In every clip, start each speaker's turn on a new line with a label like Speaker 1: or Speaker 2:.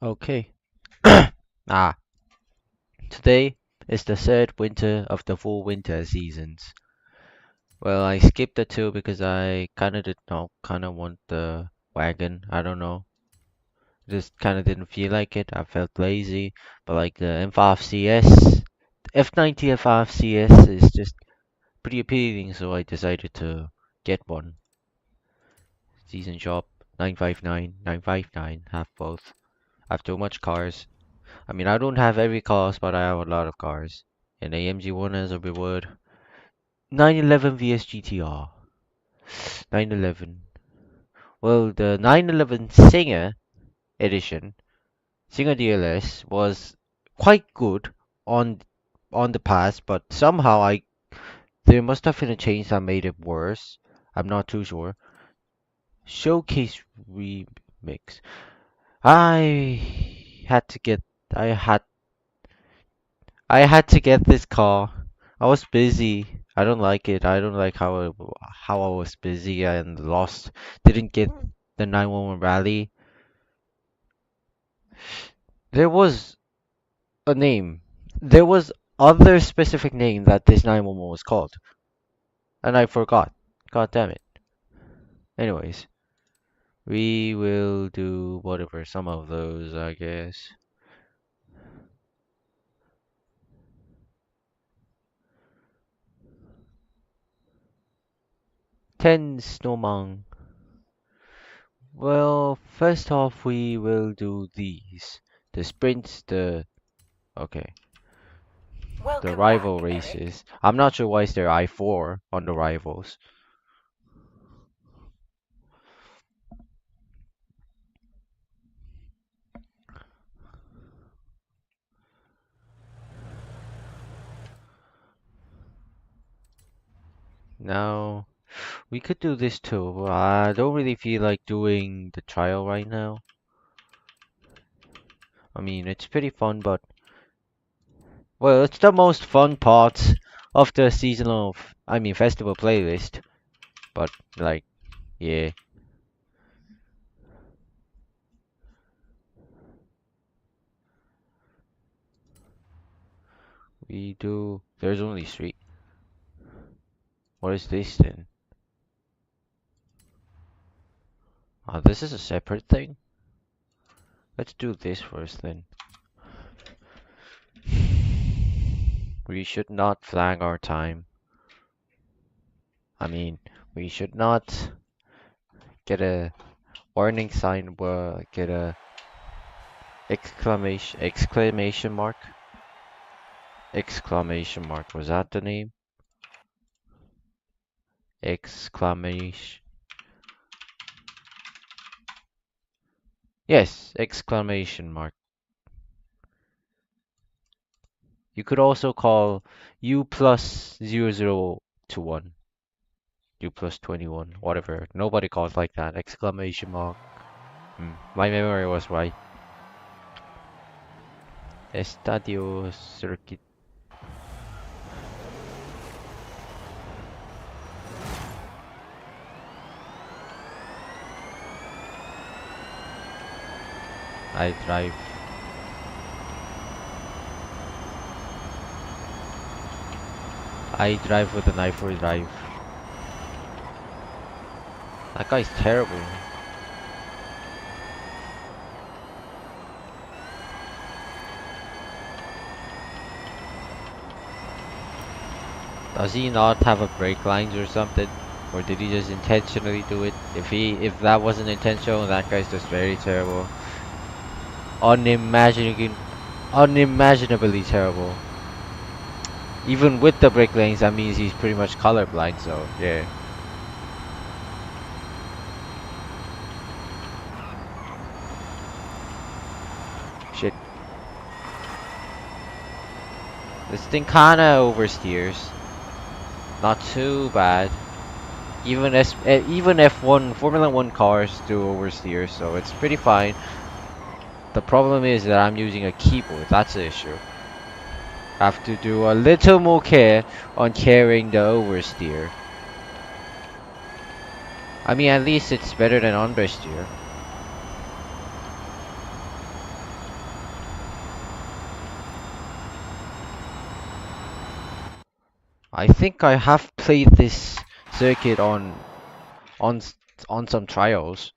Speaker 1: Okay. Ah, today is the third winter of the full winter seasons. Well, I skipped the two because I kind of want the wagon. I don't know. Just kind of didn't feel like it. I felt lazy. But like the M5CS, F90 F5CS is just pretty appealing, so I decided to get one. Season shop 959, 959, have both. I have too much cars. I mean, I don't have every cars, but I have a lot of cars. And AMG1 as a reward. 911 VS GTR. 911. Well, the 911 Singer edition, Singer DLS, was quite good on on the past, but somehow I there must have been a change that made it worse. I'm not too sure. Showcase remix. I had to get I had I had to get this car. I was busy. I don't like it. I don't like how I was busy and lost. Didn't get the 911 rally. There was a name. There was other specific name that this 911 was called, and I forgot. God damn it. Anyways, we will do whatever some of those, I guess. 10 snowman. Well, first off, we will do these. The sprints, the okay, the
Speaker 2: Welcome
Speaker 1: rival
Speaker 2: back, Eric.
Speaker 1: races. I'm not sure why is there I4 on the rivals. Now, we could do this too. But I don't really feel like doing the trial right now. I mean, it's pretty fun, but well, it's the most fun part of the seasonal, I mean, festival playlist. But like, yeah, we do. There's only three. What is this then? This is a separate thing. Let's do this first then. We should not flag our time. I mean, we should not get a warning sign where get a exclamation mark. Exclamation mark. Was that the name? Exclamation. Yes, exclamation mark. You could also call U plus 0021. U plus 21. Whatever. Nobody calls like that. Exclamation mark. My memory was right. Estadio Circuit. I drive. I drive with an I4 drive. That guy's terrible. Does he not have a brake lines or something? Or did he just intentionally do it? If that wasn't intentional, that guy's just very terrible. Unimaginably unimaginably terrible. Even with the brake lanes, that means he's pretty much colorblind, so yeah. Shit. This thing kinda oversteers. Not too bad. Even F1 Formula 1 cars do oversteer, so it's pretty fine. The problem is that I'm using a keyboard. That's the issue. I have to do a little more care on carrying the oversteer. I mean, at least it's better than understeer. I think I have played this circuit on s- on some trials.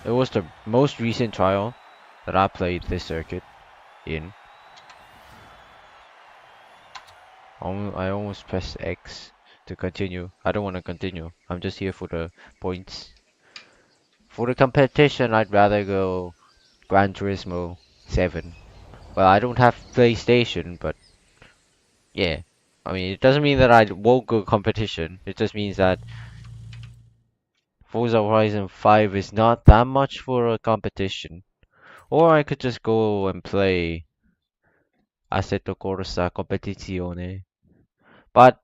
Speaker 1: It was the most recent trial that I played this circuit in. I almost pressed X to continue. I don't want to continue. I'm just here for the points. For the competition, I'd rather go Gran Turismo 7. Well, I don't have PlayStation, but yeah. I mean, it doesn't mean that I won't go competition. It just means that Forza Horizon 5 is not that much for a competition. Or I could just go and play Assetto Corsa Competizione. But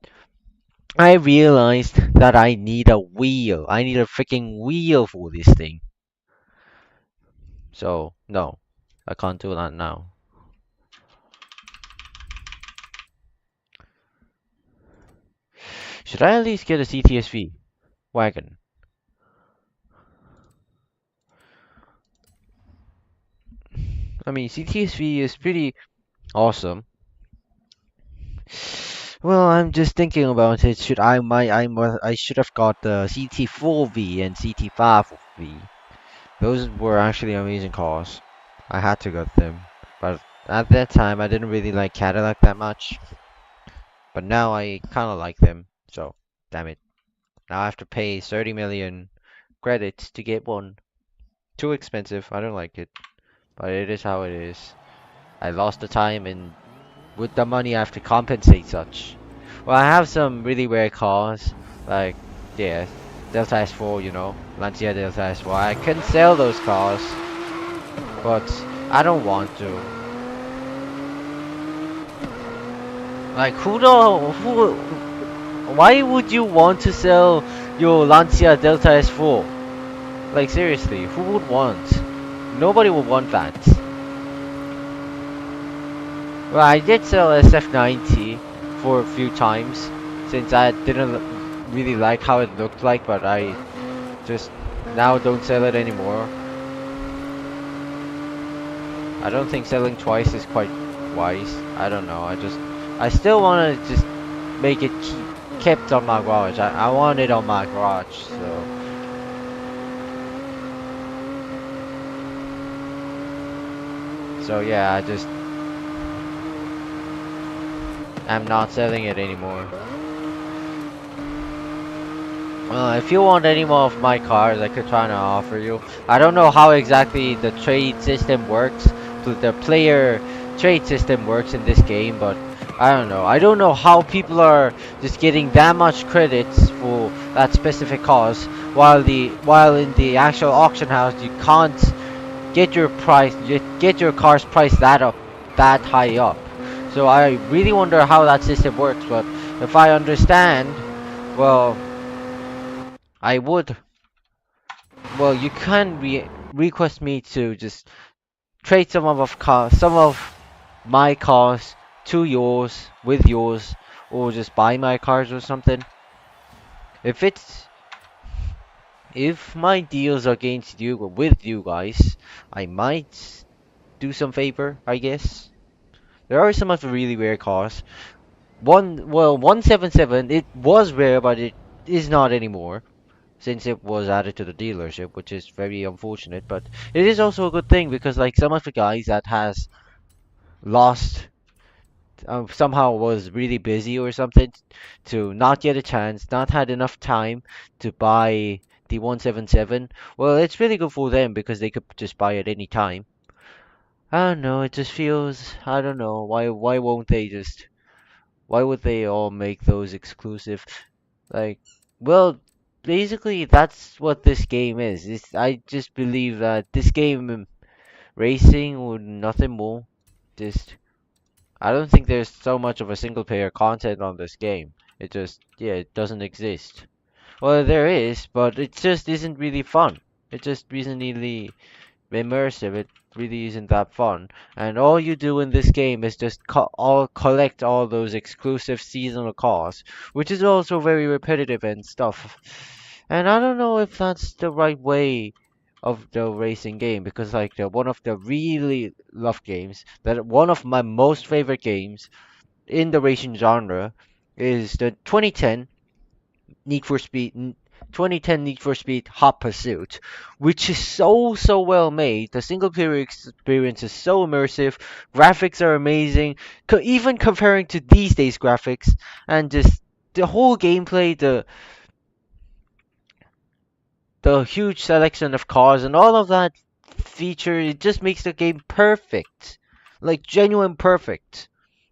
Speaker 1: I realized that I need a wheel. I need a freaking wheel for this thing. So, no, I can't do that now. Should I at least get a CTSV wagon? I mean, CTSV is pretty awesome. Well, I'm just thinking about it. I should have got the CT4V and CT5V. Those were actually amazing cars. I had to get them. But at that time, I didn't really like Cadillac that much. But now I kind of like them. So, damn it. Now I have to pay 30 million credits to get one. Too expensive. I don't like it. But it is how it is. I lost the time and with the money I have to compensate such. Well, I have some really rare cars. Like, yeah, Delta S4, Lancia Delta S4. I can sell those cars, but I don't want to. Like, who, why would you want to sell your Lancia Delta S4? Like, seriously, who would want? Nobody would want that. Well, I did sell SF90 for a few times since I didn't really like how it looked like, but I just now don't sell it anymore. I don't think selling twice is quite wise. I don't know. I still want to just make it kept on my garage. I want it on my garage, so yeah, I'm not selling it anymore. If you want any more of my cars, I could try to offer you. I don't know how exactly the trade system works, the player trade system works in this game, but I don't know. I don't know how people are just getting that much credits for that specific cause, while in the actual auction house you can't get your car's price that high up. So I really wonder how that system works, but if I understand, well. I would. Well, you can request me to just trade some of my cars to yours with yours, or just buy my cars or something. If it's if my deals against you or with you guys, I might do some favor, I guess. There are some of the really rare cars. 177. It was rare, but it is not anymore, since it was added to the dealership, which is very unfortunate. But it is also a good thing because like some of the guys that has lost somehow was really busy or something to not get a chance, not had enough time to buy the 177. Well, it's really good for them because they could just buy it any time. I don't know. It just feels I don't know why won't they just why would they all make those exclusive? Like, well, basically that's what this game is. I just believe that this game racing or nothing more. Just I don't think there's so much of a single player content on this game. It just yeah, it doesn't exist. Well, there is, but it just isn't really fun. It just isn't really immersive. It really isn't that fun. And all you do in this game is just collect all those exclusive seasonal cars, which is also very repetitive and stuff. And I don't know if that's the right way of the racing game because like one of the really love games that one of my most favorite games in the racing genre is the 2010 Need for Speed, 2010 Need for Speed Hot Pursuit, which is so well made. The single player experience is so immersive. Graphics are amazing. Even comparing to these days graphics and just the whole gameplay, the huge selection of cars and all of that feature, it just makes the game perfect. Like genuine perfect.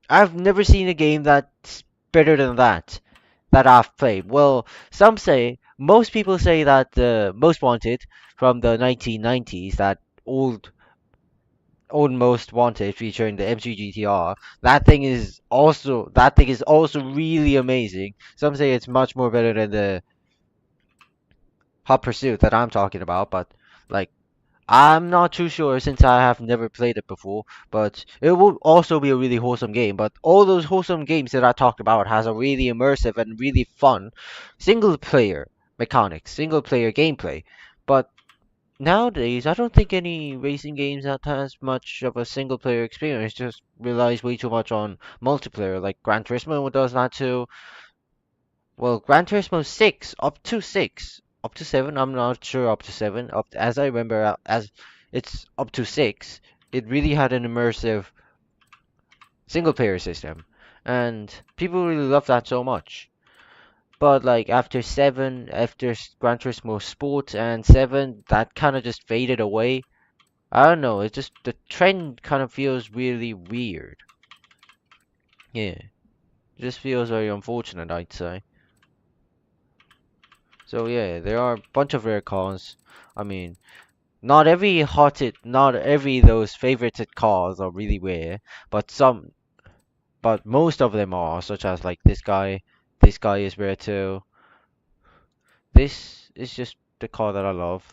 Speaker 1: I've never seen a game that's better than that I've played. Well, most people say that the Most Wanted from the 1990s, that old old Most Wanted featuring the MG GTR, that thing is also really amazing. Some say it's much more better than the Hot Pursuit that I'm talking about, but like I'm not too sure since I have never played it before, but it will also be a really wholesome game. But all those wholesome games that I talked about has a really immersive and really fun single player mechanics, single player gameplay. But nowadays, I don't think any racing games that has much of a single player experience just relies way too much on multiplayer. Like Gran Turismo does that too. Well, Gran Turismo 6, up to 7, I'm not sure up to 7, as I remember, as it's up to 6, it really had an immersive single player system, and people really love that so much. But like after 7, Gran Turismo Sport and 7, that kind of just faded away. I don't know, it just, the trend kind of feels really weird. Yeah, it just feels very unfortunate, I'd say. So yeah, there are a bunch of rare cars. I mean, not every those favorited cars are really rare, but but most of them are, such as like this guy is rare too. This is just the car that I love,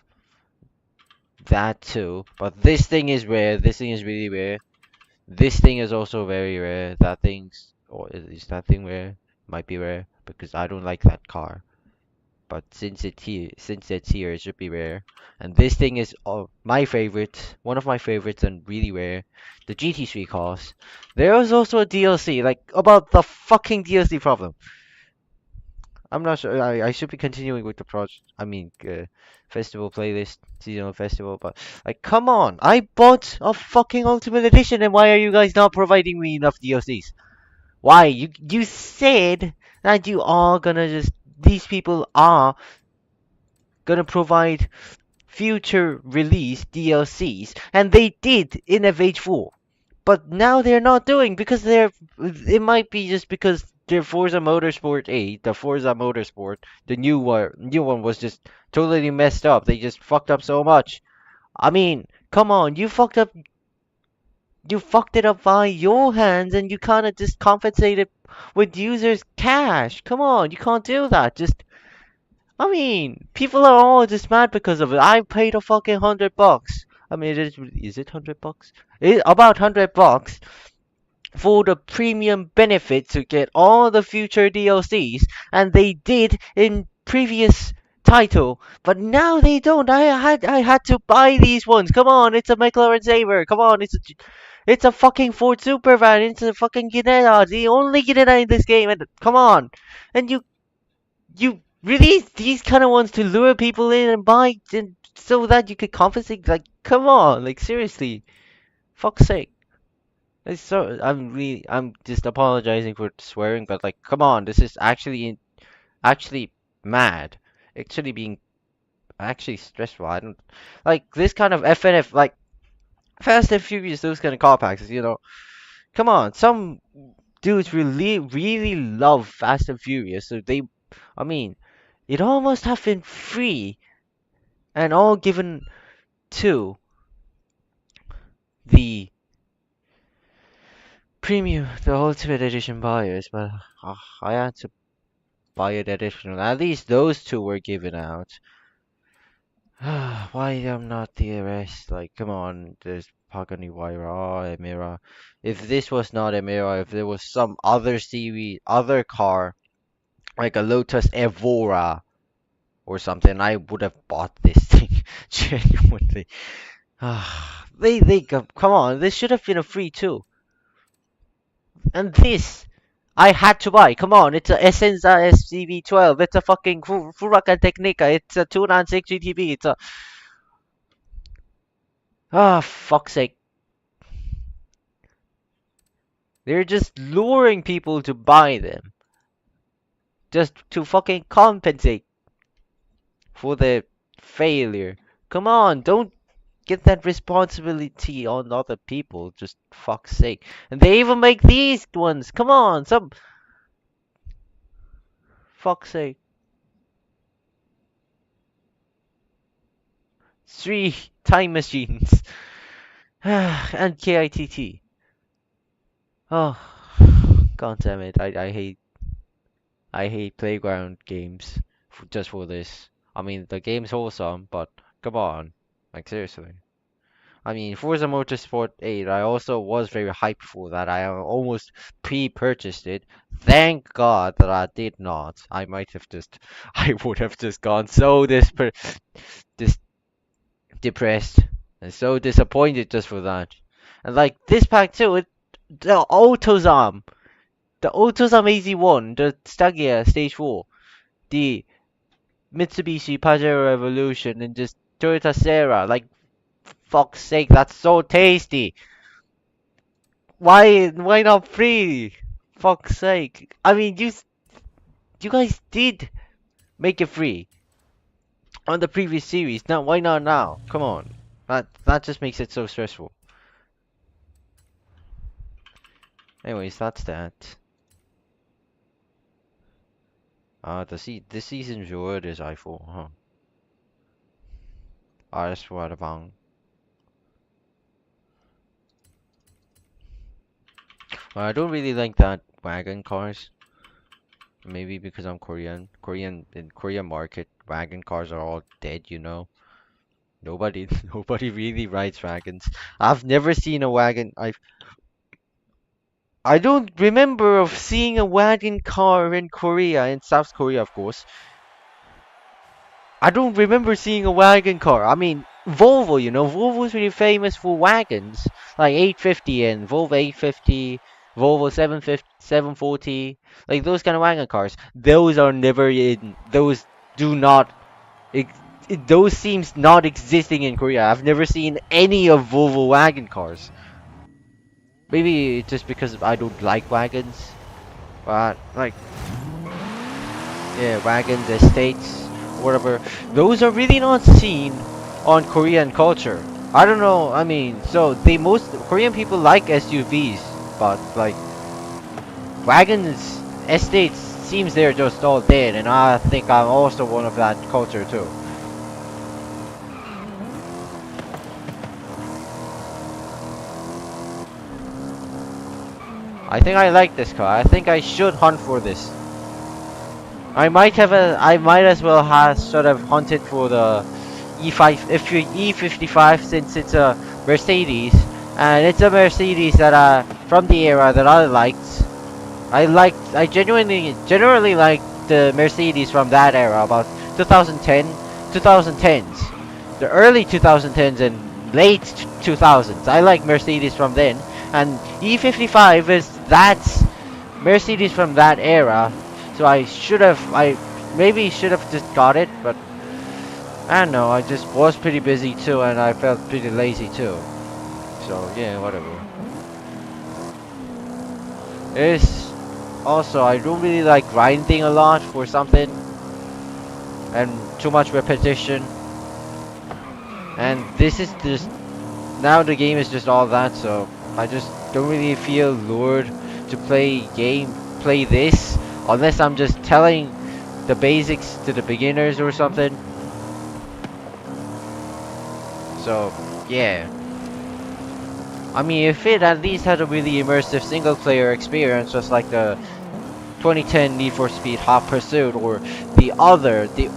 Speaker 1: that too. But this thing is rare, this thing is really rare. This thing is also very rare. Or is that thing rare? Might be rare, because I don't like that car. But since it's here, it should be rare. And this thing is my favorite, one of my favorites, and really rare. The GT3 cars. There was also a DLC, like about the fucking DLC problem. I'm not sure. I should be continuing with the project. Festival playlist, seasonal festival. But like, come on! I bought a fucking Ultimate Edition, and why are you guys not providing me enough DLCs? Why? You said that you are gonna just these people are gonna provide future release DLCs, and they did in FH4. But now they're not doing because it might be just because their Forza Motorsport 8, the Forza Motorsport, the new one was just totally messed up. They just fucked up so much. I mean, come on, you fucked it up by your hands and you kind of just compensated with users' cash. Come on, you can't do that. People are all just mad because of it. I paid a fucking $100. Is it $100? About $100 for the premium benefit to get all the future DLCs, and they did in previous title, but now they don't. I had to buy these ones. Come on, it's a McLaren Saber. Come on, it's a fucking Ford Supervan. It's a fucking Ginetta. The only Ginetta in this game. And come on, and you release these kind of ones to lure people in and buy, so that you could compensate. Like, come on, like seriously, fuck's sake. I'm just apologizing for swearing, but like, come on, this is actually mad. Actually being actually stressful. I don't like this kind of FNF, like Fast and Furious, those kind of car packs. Come on, some dudes really love Fast and Furious, so I mean, it almost have been free and all given to the the Ultimate Edition buyers, but I had to buy it additional. At least those two were given out. Why am not the rest? Like, come on, there's Pagani Huayra, Emira. If this was not Emira, if there was some other other car, like a Lotus Evora or something, I would have bought this thing. Genuinely. Come on, this should have been a free too. And this I had to buy. Come on, it's a Essenza SCV12. It's a fucking Furaka Technica. It's a 296 GTB. It's a fuck's sake. They're just luring people to buy them just to fucking compensate for the failure. Come on, don't get that responsibility on other people. Just fuck's sake. And they even make these ones. Come on, some fuck's sake. 3 time machines. And KITT. Oh, god damn it. I hate playground games just for this. I mean, the game's wholesome, but come on. Like, seriously. I mean, Forza Motorsport 8, I also was very hyped for that. I almost pre-purchased it. Thank God that I did not. I might have just, I would have just gone so dis depressed and so disappointed just for that. And like this pack too, the AutoZone AZ1, the Stagia Stage 4, the Mitsubishi Pajero Evolution, and just Toyota Serra. Like, fuck's sake, that's so tasty. Why not free? Fuck's sake. I mean, you guys did make it free on the previous series. Now why not now? Come on. That just makes it so stressful. Anyways, that's that. This season's word is I4, huh? That's what about. Well, I don't really like that wagon cars. Maybe because I'm Korean. In Korean market, wagon cars are all dead, you know. Nobody nobody really rides wagons. I've never seen a wagon. I don't remember of seeing a wagon car in Korea, in South Korea, of course. I don't remember seeing a wagon car. I mean, Volvo, Volvo's really famous for wagons, like 850 and Volvo 850, Volvo 750, 740, like those kind of wagon cars. Those are never in. Those do not. Ex- those seems not existing in Korea. I've never seen any of Volvo wagon cars. Maybe just because I don't like wagons, but like, yeah, wagons, estates, whatever. Those are really not seen on Korean culture. I don't know. I mean, so most Korean people like SUVs, but like wagons, estates seems they're just all dead, and I think I'm also one of that culture too. I think I like this car. I think I should hunt for this. I might as well have sort of hunted for the E5, if you E55, since it's a Mercedes, and it's a Mercedes that from the era that I liked. I generally like the Mercedes from that era, about 2010, 2010s, the early 2010s and late 2000s. I like Mercedes from then, and E55 is that Mercedes from that era. So I maybe should have just got it, but I don't know. I just was pretty busy too, and I felt pretty lazy too. So yeah, whatever. It's also, I don't really like grinding a lot for something, and too much repetition. And this is just now the game is just all that, so I just don't really feel lured to play this unless I'm just telling the basics to the beginners or something. So yeah. I mean, if it at least had a really immersive single player experience, just like the 2010 Need for Speed Hot Pursuit, or the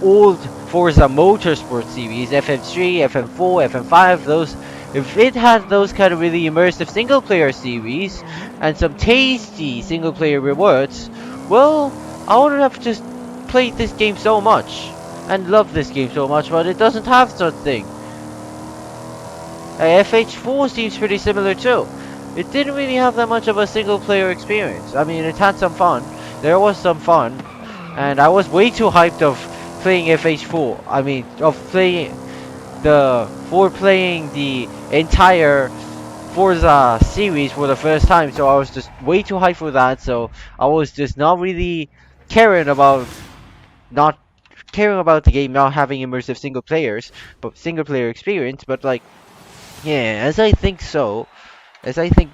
Speaker 1: old Forza Motorsport series, FM3, FM4, FM5, if it had those kind of really immersive single player series, and some tasty single player rewards, well, I would have just played this game so much, and loved this game so much, but it doesn't have such thing. FH4 seems pretty similar too. it didn't really have that much of a single player experience. I mean, it had some fun. There was some fun, and I was way too hyped of playing FH4. I mean, of playing playing the entire Forza series for the first time. So I was just way too hyped for that. So I was just not really caring about not caring about the game not having immersive single player experience. But like, yeah, as I think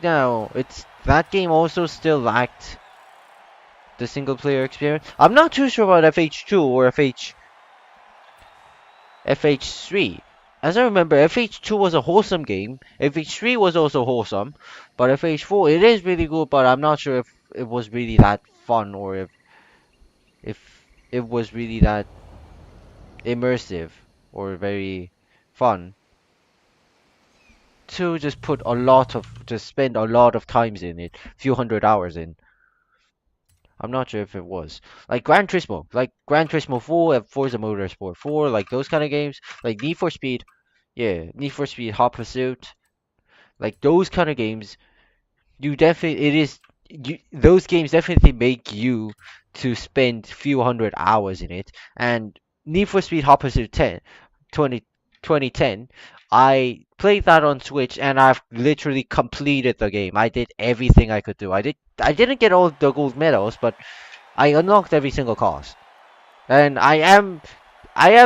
Speaker 1: now, it's that game also still lacked the single player experience. I'm not too sure about FH2 or FH3. As I remember, FH2 was a wholesome game. FH3 was also wholesome, but FH4 it is really good. But I'm not sure if it was really that fun or if it was really that immersive or very fun to just spend a lot of times in it, few hundred hours in. I'm not sure if it was like Gran Turismo 4 and Forza Motorsport 4, like those kind of games, like Need for Speed, yeah, Need for Speed Hot Pursuit, like those kind of games. You definitely it is those games definitely make you to spend few hundred hours in it. And Need for Speed Hot Pursuit 2010, I played that on Switch and I've literally completed the game. I did everything I could do. I didn't get all the gold medals, but I unlocked every single cost. And I am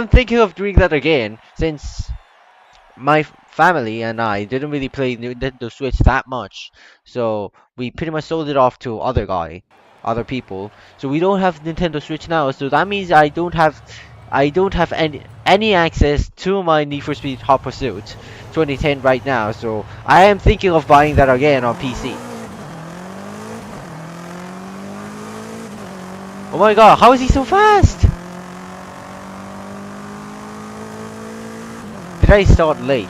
Speaker 1: thinking of doing that again since my family and I didn't really play Nintendo Switch that much. So we pretty much sold it off to other people. So we don't have Nintendo Switch now. So that means I don't have any access to my Need for Speed Hot Pursuit 2010 right now. So I am thinking of buying that again on PC. Oh my god, how is he so fast? Did I start late?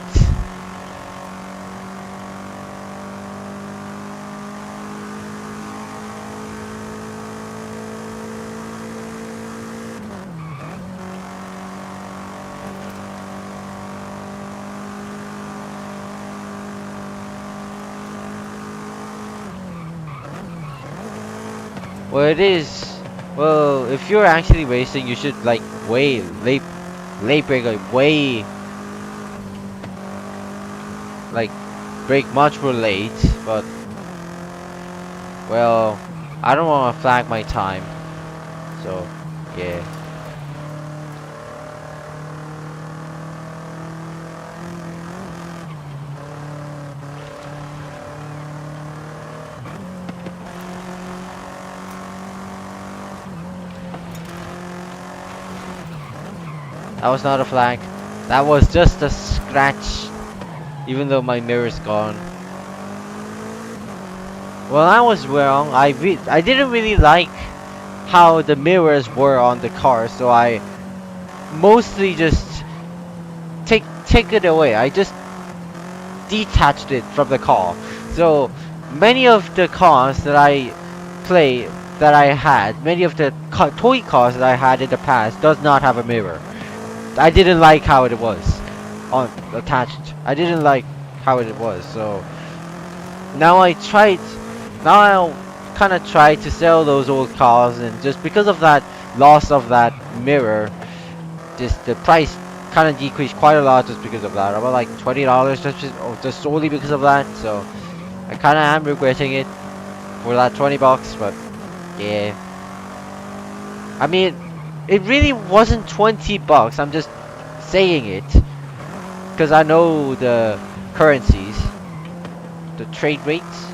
Speaker 1: Well, it is. Well, if you're actually racing, you should like late break like way like break much more late. But well, I don't want to flag my time, so yeah. That was not a flag. That was just a scratch. Even though my mirror's gone. Well, I was wrong. I didn't really like how the mirrors were on the car, so I mostly just take it away. I just detached it from the car. So many of the cars that I play that I had, many of the toy cars that I had in the past does not have a mirror. I didn't like how it was on attached. I didn't like how it was. So now I tried. Now I kind of tried to sell those old cars, and just because of that loss of that mirror, just the price kind of decreased quite a lot just because of that. About like $20 just solely because of that. So I kind of am regretting it for that 20 bucks, but yeah. I mean, it really wasn't 20 bucks. I'm just saying it because I know the currencies, the trade rates,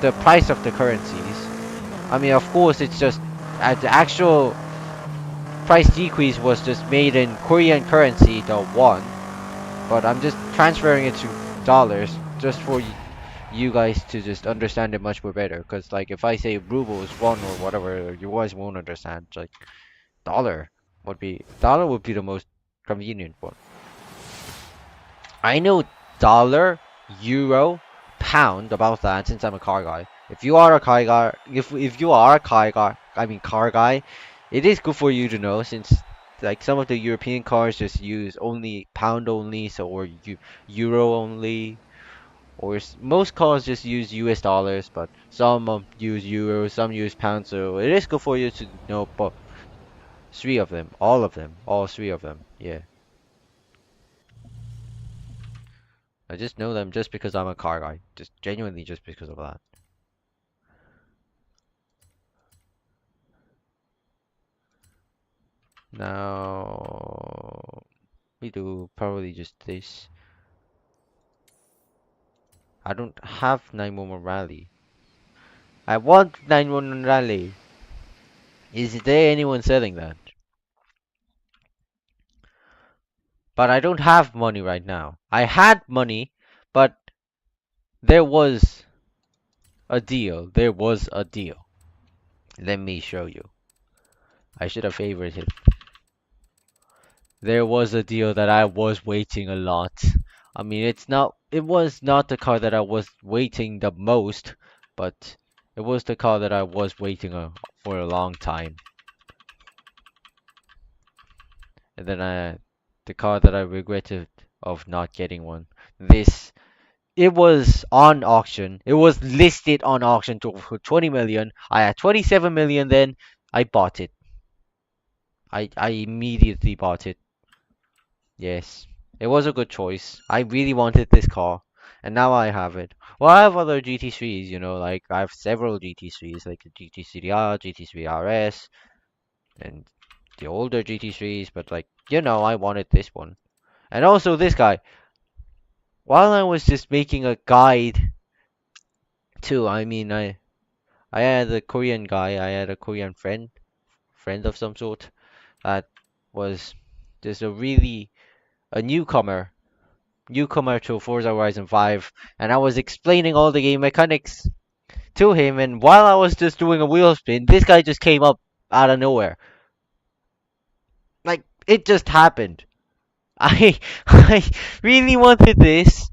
Speaker 1: the price of the currencies. I mean, of course, it's just the actual price decrease was just made in Korean currency, the won. But I'm just transferring it to dollars just for you guys to just understand it much more better. Because like if I say rubles, won, or whatever, you guys won't understand. Like dollar would be the most convenient one. I know dollar, euro, pound about that since I'm a car guy. If you are a car guy, if you are a car guy, it is good for you to know since like some of the European cars just use only pound only, so or euro only. Or most cars just use US dollars, but some use euros, some use pounds. So it is good for you to know, but three of them, all three of them. Yeah, I just know them just because I'm a car guy, just genuinely just because of that. Now we do probably just this. I don't have 911 rally. I want 911 rally. Is there anyone selling that? But I don't have money right now. I had money, but there was a deal. There was a deal. Let me show you. I should have favored it. There was a deal that I was waiting a lot. I mean, it was not the car that I was waiting the most, but it was the car that I was waiting for a long time. And then the car that I regretted of not getting one. This, it was on auction. It was listed on auction for 20 million. I had 27 million then. I bought it. I immediately bought it. Yes, it was a good choice. I really wanted this car, and now I have it. Well, I have other GT3s, like I have several GT3s, like the GT3R, GT3 RS, and the older GT3s, but like, I wanted this one. And also this guy. While I was just making a guide too, I mean, I had a Korean guy, I had a Korean friend of some sort, that was just a newcomer to Forza Horizon 5, and I was explaining all the game mechanics to him, and while I was just doing a wheel spin, this guy just came up out of nowhere. Like, it just happened. I really wanted this,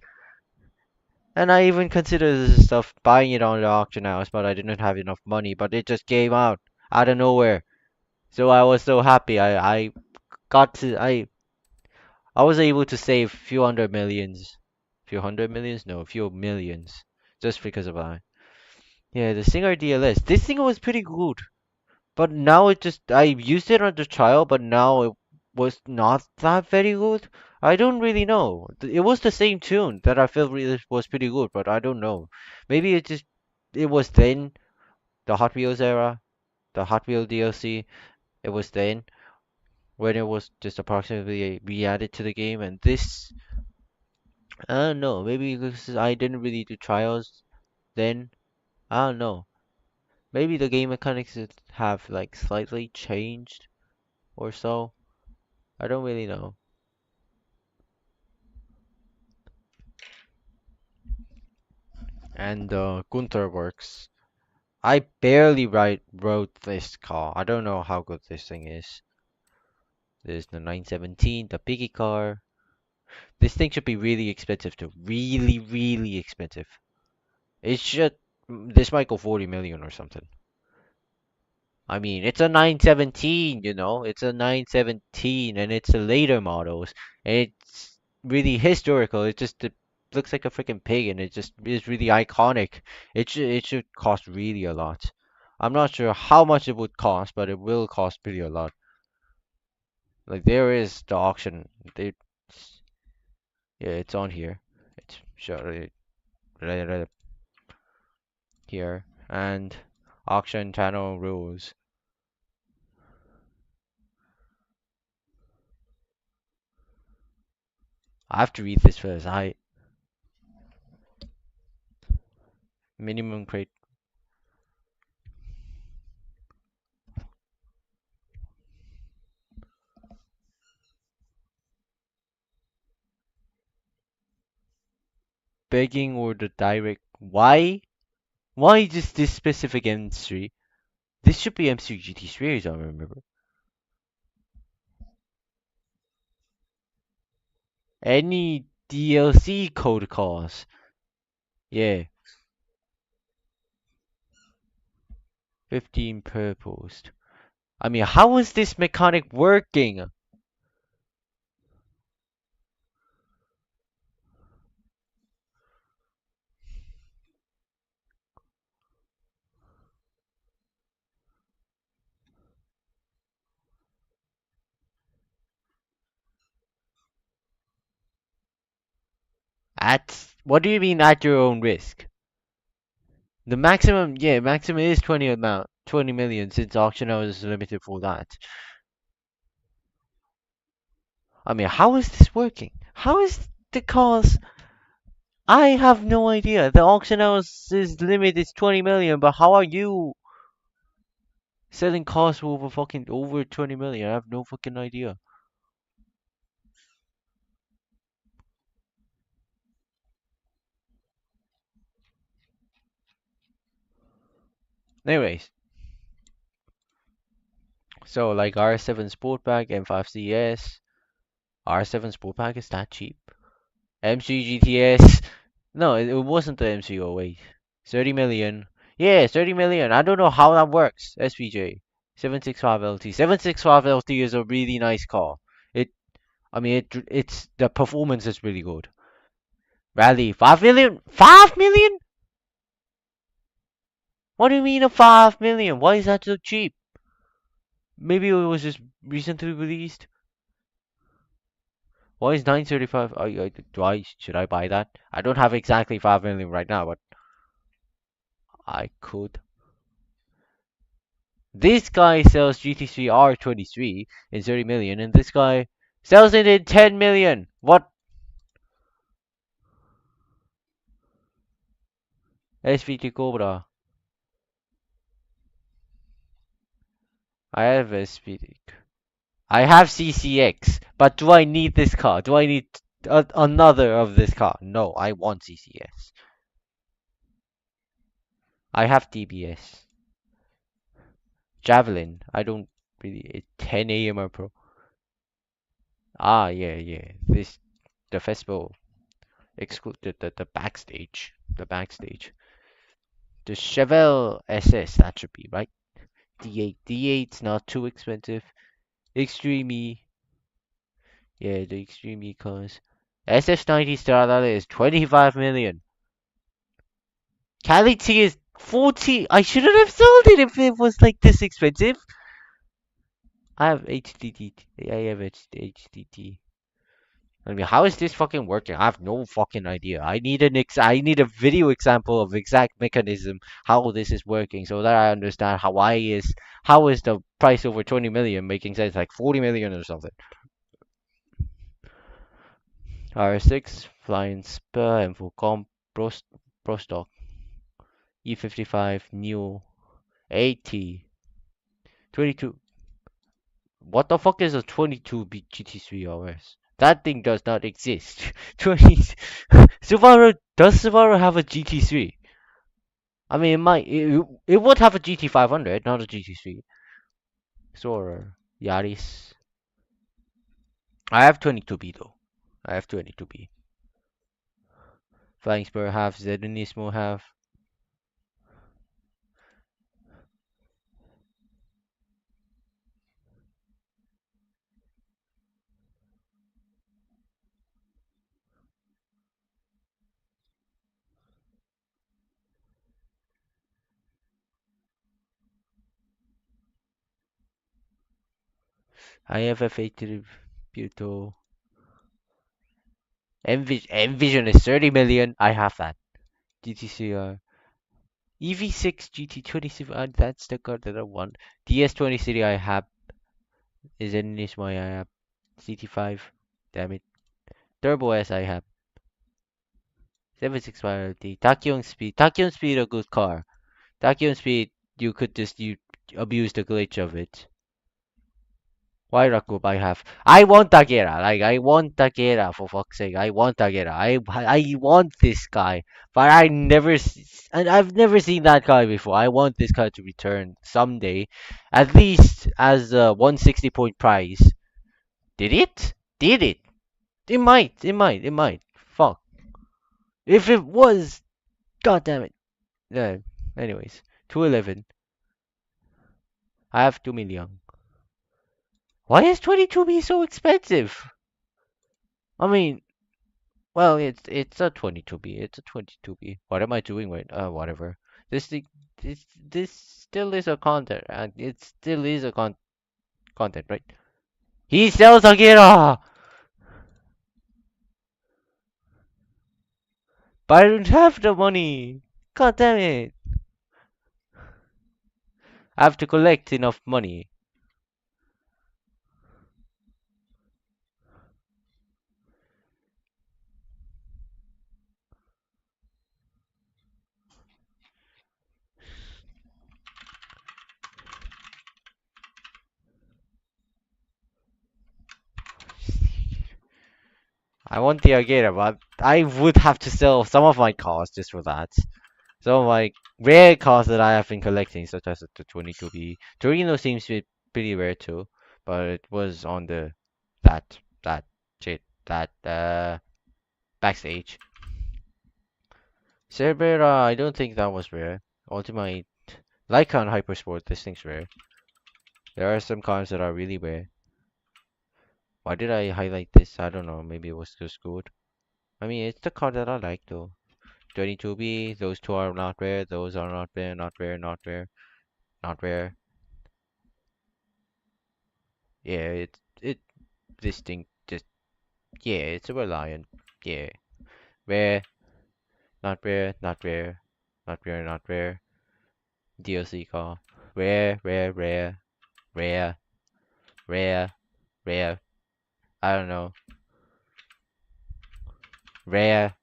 Speaker 1: and I even considered this stuff buying it on the auction house, but I didn't have enough money, but it just came out of nowhere. So I was so happy. Got to I was able to save few hundred millions. Few hundred millions? No, a few millions. Just because of that. Yeah, the Singer DLS. This thing was pretty good. But now I used it on the trial, but now it was not that very good. I don't really know. It was the same tune that I felt really was pretty good, but I don't know. Maybe it was then, the Hot Wheels era, the Hot Wheel DLC. It was then when it was just approximately re-added to the game, and this, I don't know. Maybe because I didn't really do trials then. I don't know. Maybe the game mechanics have like slightly changed or so. I don't really know. And Gunther works. I barely wrote this car. I don't know how good this thing is. There's the 917, the piggy car. This thing should be really expensive too. Really, really expensive. It should. This might go 40 million or something. I mean, it's a 917, It's a 917 and it's a later models. And it's really historical. It looks like a freaking pig and it just is really iconic. It should cost really a lot. I'm not sure how much it would cost, but it will cost pretty a lot. Like there is the auction. Yeah, it's on here. It's sure right here and auction channel rules. I have to read this first. I minimum crate begging or the direct. Why just this specific M3? This should be M3 GT3 as I remember. Any DLC code cost. Yeah, 15 per post. I mean, how is this mechanic working? At what do you mean at your own risk? The maximum, yeah, maximum is 20 million since auction hours is limited for that. I mean, how is this working? How is the cause? I have no idea. The auction house is limit is 20 million, but how are you selling cars for over 20 million? I have no fucking idea. Anyways, so like R7 Sportback, M5 CS, R7 Sportback is that cheap? MC GTS, no, it wasn't the MC08. 30 million. Yeah, 30 million. I don't know how that works. SVJ. 765 LT. 765 LT is a really nice car. It, I mean, it's the performance is really good. Rally, 5 million? 5 million? What do you mean a 5 million? Why is that so cheap? Maybe it was just recently released. Why is 935? Should I buy that? I don't have exactly 5 million right now, but I could. This guy sells GT3 R23 in 30 million, and this guy sells it in 10 million. What? SVT Cobra. I have SVT. I have CCX, but do I need this car? Do I need another of this car? No, I want CCS. I have DBS. Javelin. I don't really. It's 10 AMR Pro. Ah, yeah, yeah. The festival exclude the backstage. The backstage. The Chevelle SS. That should be right. D8. D8's not too expensive. Extreme E. Yeah, the Extreme E cars. SF90 Starlight is 25 million. Cali T is 40. I shouldn't have sold it if it was like this expensive. I have HDT. I have HDT. I mean, how is this fucking working? I have no fucking idea. I need a video example of exact mechanism how this is working so that I understand how is the price over 20 million making sense like 40 million or something. R6 Flying Spur and full comp Pro Stock E55 Neo 80 22. What the fuck is a 22 GT3 RS? That thing does not exist. 20 Subaru have a GT3? I mean, it would have a GT500, not a GT3. Sora, Yaris. I have 22B though. I have 22B. Flying Spur have, Zedonismo have. I have FH5 Puto. Envision is 30 million. I have that. GTCR. EV6 GT27. That's the car that I want. DS20 City I have. Is in this my I have. CT5. Damn it. Turbo S I have. 765 LT. Tachyon Speed. Tachyon Speed a good car. Tachyon Speed you could just you abuse the glitch of it. Why Rakub I have? I want Tagera. Like I want Tagera for fuck's sake. I want Tagera. I want this guy, but and I've never seen that guy before. I want this guy to return someday, at least as a 160 point prize. Did it? Did it? It might. It might. It might. Fuck. If it was, god damn it. Yeah. Anyways, 211. I have 2 million. Why is 22B so expensive? I mean, well, it's a 22B. It's a 22B. What am I doing right? Whatever. This thing, this still is a content, and it still is a content, right? He sells Akira. But I don't have the money. God damn it. I have to collect enough money. I want the Agera, but I would have to sell some of my cars just for that. Some of my rare cars that I have been collecting, such as the 22B. Torino seems to be pretty rare too, but it was on the that shit that backstage. Cerbera, I don't think that was rare. Ultimate Lycan Hypersport, this thing's rare. There are some cars that are really rare. Why did I highlight this? I don't know. Maybe it was just good. I mean, it's the card that I like though. 22B, those two are not rare. Those are not rare, not rare, not rare, not rare. Yeah, this thing just, yeah, it's a Reliant. Yeah, rare, not rare, not rare, not rare, not rare. DLC card. Rare, rare, rare, rare, rare, rare. I don't know. Rare,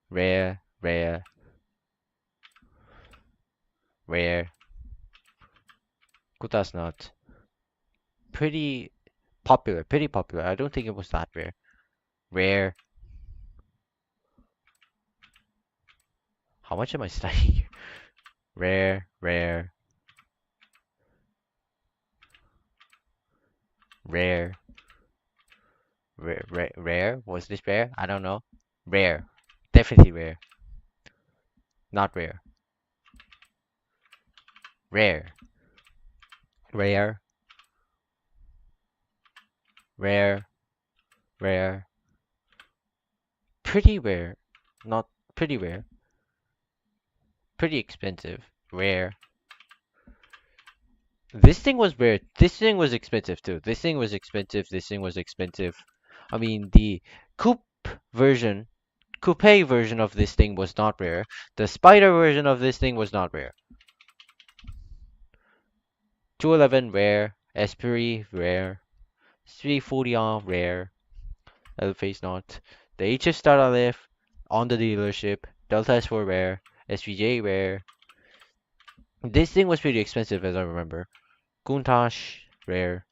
Speaker 1: rare, rare, rare. Kutas not. Pretty popular, pretty popular. I don't think it was that rare. Rare. How much am I studying? Rare, rare, rare, rare, rare, rare. Was this rare? I don't know. Rare. Definitely rare. Not rare. Rare. Rare. Rare. Rare. Pretty rare. Not pretty rare. Pretty expensive. Rare. This thing was rare. This thing was expensive too. This thing was expensive. This thing was expensive. I mean, the coupe version, coupe version of this thing was not rare. The spider version of this thing was not rare. 211 rare. Esprit rare. 340 rare. Face not. The HF Star Lift on the dealership. Delta S4 rare. SVJ rare. This thing was pretty expensive as I remember. Countach rare.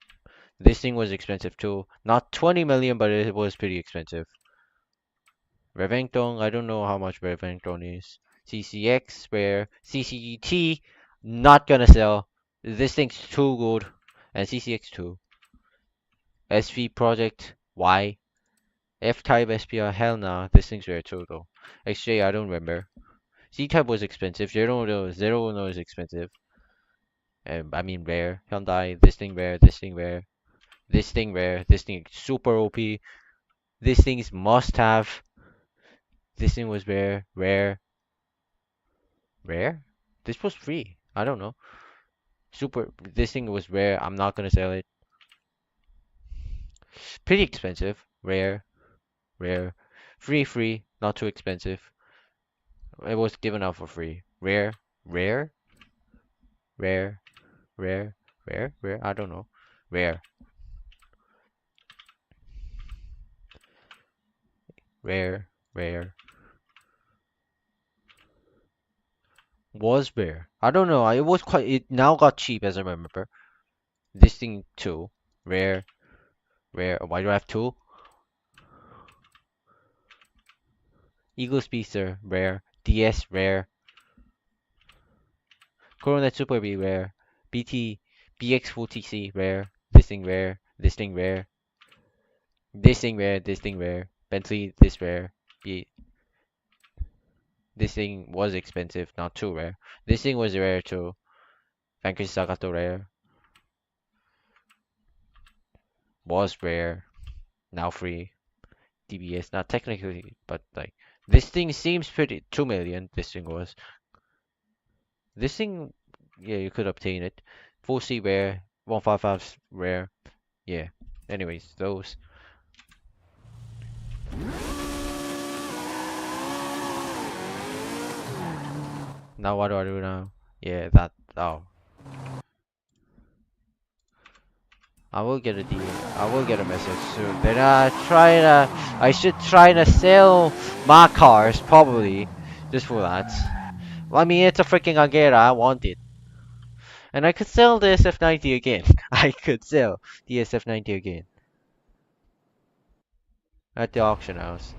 Speaker 1: This thing was expensive too. Not 20 million, but it was pretty expensive. Reventong, I don't know how much Reventong is. CCX rare. CCT, not gonna sell. This thing's too good. And CCX 2. SV Project Y. F-Type SPR, hell nah. This thing's rare too though. XJ, I don't remember. C-Type was expensive. Zero no is expensive. I mean rare. Hyundai, this thing rare, this thing rare. This thing rare, this thing super OP. This thing's must have. This thing was rare, rare, rare? This was free. I don't know. Super, this thing was rare. I'm not gonna sell it. Pretty expensive. Rare, rare. Free, not too expensive. It was given out for free. Rare, rare, rare, rare, rare. I don't know. Rare, rare. Was rare. I don't know. It was quite. It now got cheap as I remember. This thing too. Rare, rare. Why do I have two? Eagle Speedster, rare. DS, rare. Coronet Super B, rare. BT, BX Full TC, rare. This thing rare. This thing rare. This thing rare. This thing rare. Bentley, this rare. B this thing was expensive, not too rare. This thing was rare too. Vanquish Sagato rare. Was rare. Now free. DBS, not technically, but like this thing seems pretty 2 million. This thing was. This thing, yeah, you could obtain it. 4C rare, 155 rare. Yeah. Anyways, those. Now what do I do now? Yeah, that. Oh, I will get a D. I will get a message soon. Then I should try to sell my cars probably, just for that. Well, I mean, it's a freaking Agera. I want it, and I could sell the SF90 again. I could sell the SF90 again at the auction house.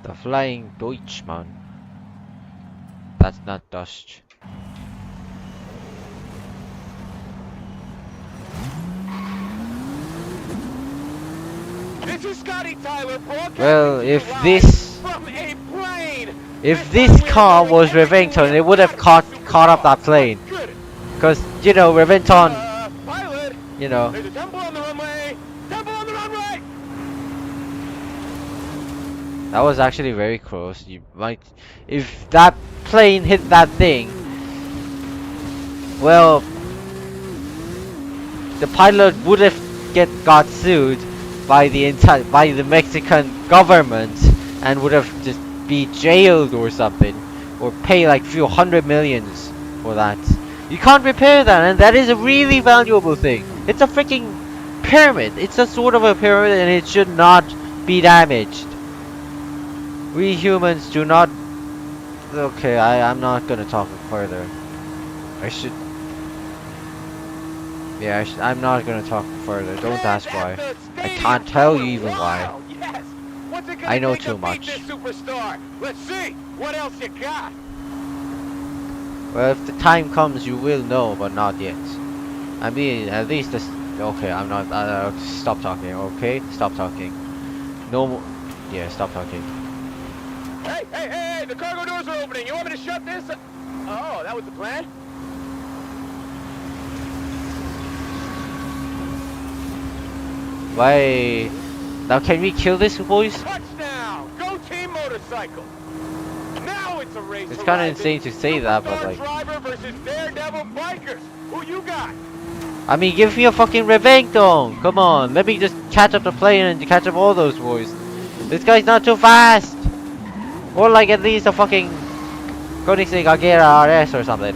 Speaker 1: The Flying Deutschman. That's not Dutch.
Speaker 2: This is Scotty Tyler
Speaker 1: Well,
Speaker 2: broadcasting to you live from a plane.
Speaker 1: if this car was Revington, it would have caught up that plane.
Speaker 2: Good.
Speaker 1: Cause you know Revington,
Speaker 2: Pilot,
Speaker 1: you know.
Speaker 2: there's a tumble on the runway. Tumble on the runway.
Speaker 1: That was actually very close. You might, if that plane hit that thing, well, the pilot would have got sued by the Mexican government and would have just be jailed or something, or pay like few hundred millions for that. You can't repair that, and that is a really valuable thing. It's a freaking pyramid. It's a sort of a pyramid, and it should not be damaged. We humans do not. Okay, I'm not gonna talk further. I should. Yeah, I'm not gonna talk further. Don't ask why. I can't tell you even why.
Speaker 2: Yes. What's it gonna
Speaker 1: I know
Speaker 2: take to
Speaker 1: too
Speaker 2: beat
Speaker 1: much.
Speaker 2: this superstar? Let's see. What else you got?
Speaker 1: Well, if the time comes, you will know, but not yet. I mean, at least this. Okay, I'm not. Stop talking. Okay, stop talking. No more. Yeah, stop talking.
Speaker 2: Hey, hey, hey! The cargo doors are opening. You want me to shut this? Oh, that was the plan.
Speaker 1: Why? Now, can we kill this, boys?
Speaker 2: Touchdown! Go team motorcycle! Now it's a race.
Speaker 1: It's kind of insane to say that, but like.
Speaker 2: Driver versus daredevil bikers. Who you got?
Speaker 1: I mean, give me a fucking Revengton! Come on, let me just catch up the plane and catch up all those boys. This guy's not too fast! Or like at least a fucking Koenigsegg Agera RS or something.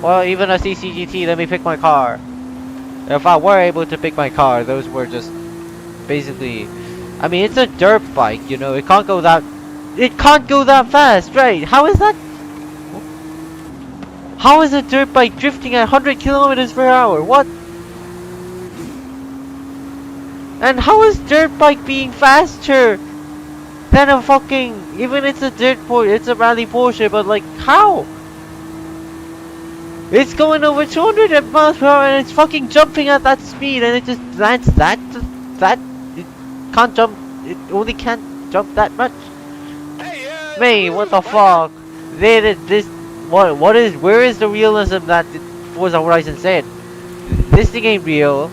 Speaker 1: Well, even a CCGT, let me pick my car. If I were able to pick my car, those were just basically. I mean, it's a dirt bike, you know. It can't go that fast, right? How is that? How is a dirt bike drifting at 100 kilometers per hour? What? And how is dirt bike being faster than a fucking? Even it's a it's a rally Porsche, but like how? It's going over 200 miles per hour and it's fucking jumping at that speed, and it just lands that it can't jump. It only can't jump that much.
Speaker 2: Hey,
Speaker 1: May, what the fuck? They did this. What is? Where is the realism that Forza Horizon said? This thing ain't real.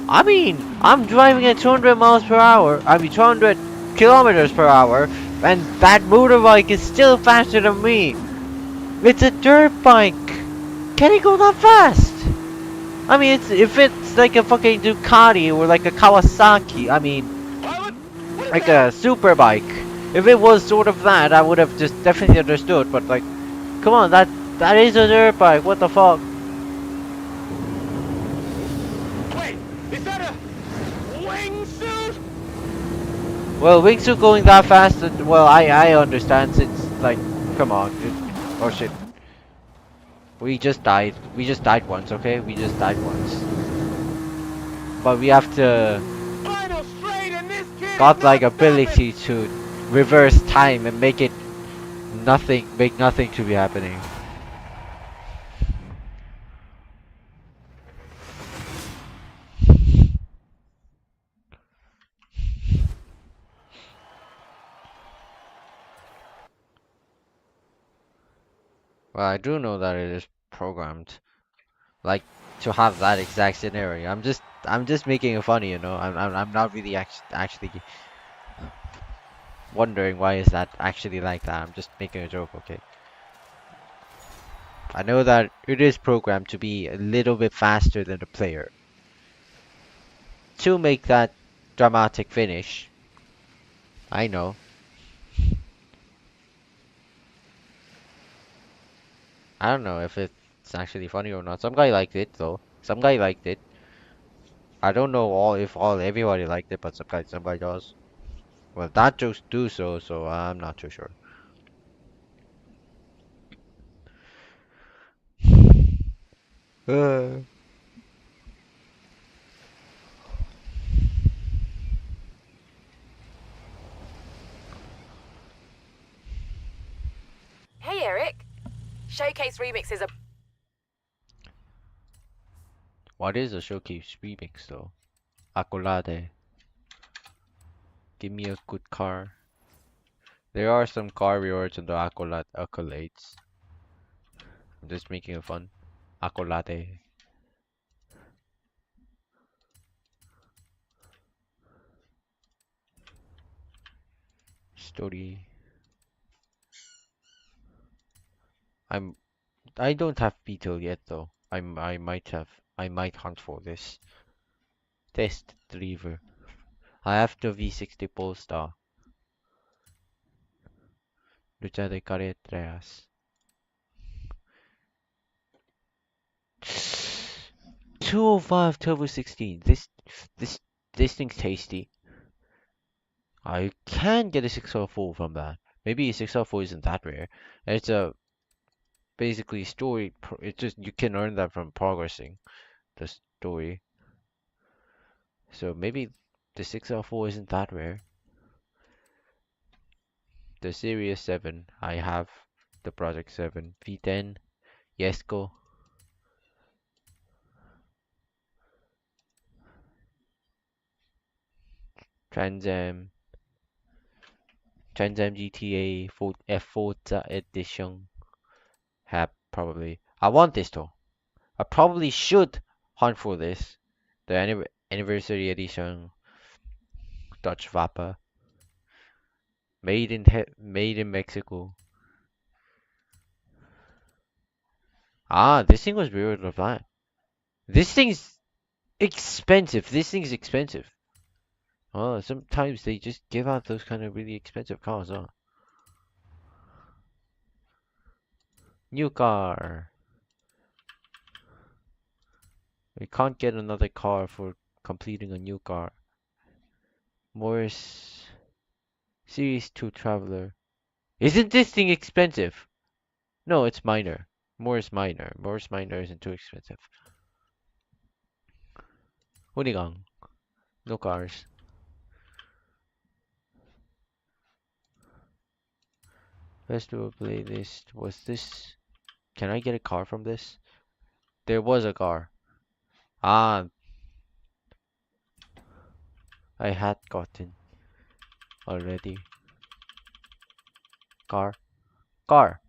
Speaker 1: I mean, I'm driving at 200 miles per hour. I mean, 200 kilometers per hour, and that motorbike is still faster than me. It's a dirt bike. Can it go that fast? I mean, if it's like a fucking Ducati or like a Kawasaki. I mean, like a super bike. If it was sort of that, I would have just definitely understood. But like, come on, that is a dirt bike. What the fuck?
Speaker 2: Wait, is that a wingsuit?
Speaker 1: Well, wingsuit going that fast. Well, I understand. It's like, come on. Oh shit. We just died. We just died once, okay? We just died once. But we have to
Speaker 2: Final straight, and this kid
Speaker 1: godlike ability to reverse time and make it Make nothing to be happening. Well, I do know that it is programmed, like, to have that exact scenario. I'm just making it funny, you know. I'm not really actually wondering why is that actually like that. I'm just making a joke, okay? I know that it is programmed to be a little bit faster than the player to make that dramatic finish. I know. I don't know if it's actually funny or not. Some guy liked it though. Some guy liked it. I don't know all if all everybody liked it, but some guy does. Well, that jokes do so, so I'm not too sure. Uh,
Speaker 3: Hey Eric, Showcase remixes are
Speaker 1: what is a showcase remix though? Accolade. Give me a good car. There are some car rewards in the accolades. I'm just making it fun. Accolade. Story. I'm I don't have Beetle yet though. I might hunt for this. Test driver. I have the V60 Polestar. Lucha de carreteras. 205 Turbo 16. This this thing's tasty. I can get a 604 from that. Maybe a 604 isn't that rare. It's a basically story. It's just you can earn that from progressing the story. So maybe the 604 isn't that rare. The Series 7, I have the Project 7. V10, Yesco, Trans Am, Trans Am GTA F4 Edition. Have probably. I want this though. I probably should hunt for this. The anniversary edition Dutch Vapor, made in Mexico. Ah, this thing was weird of that. This thing's expensive. This thing's expensive. Oh, sometimes they just give out those kind of really expensive cars, huh? New car. We can't get another car for completing a new car. Morris Series 2 Traveler. Isn't this thing expensive? No, it's minor. Morris Minor. Morris Minor isn't too expensive. Unigang. No cars. Festival playlist. Was this? Can I get a car from this? There was a car. Ah, I had gotten already. Car. Car.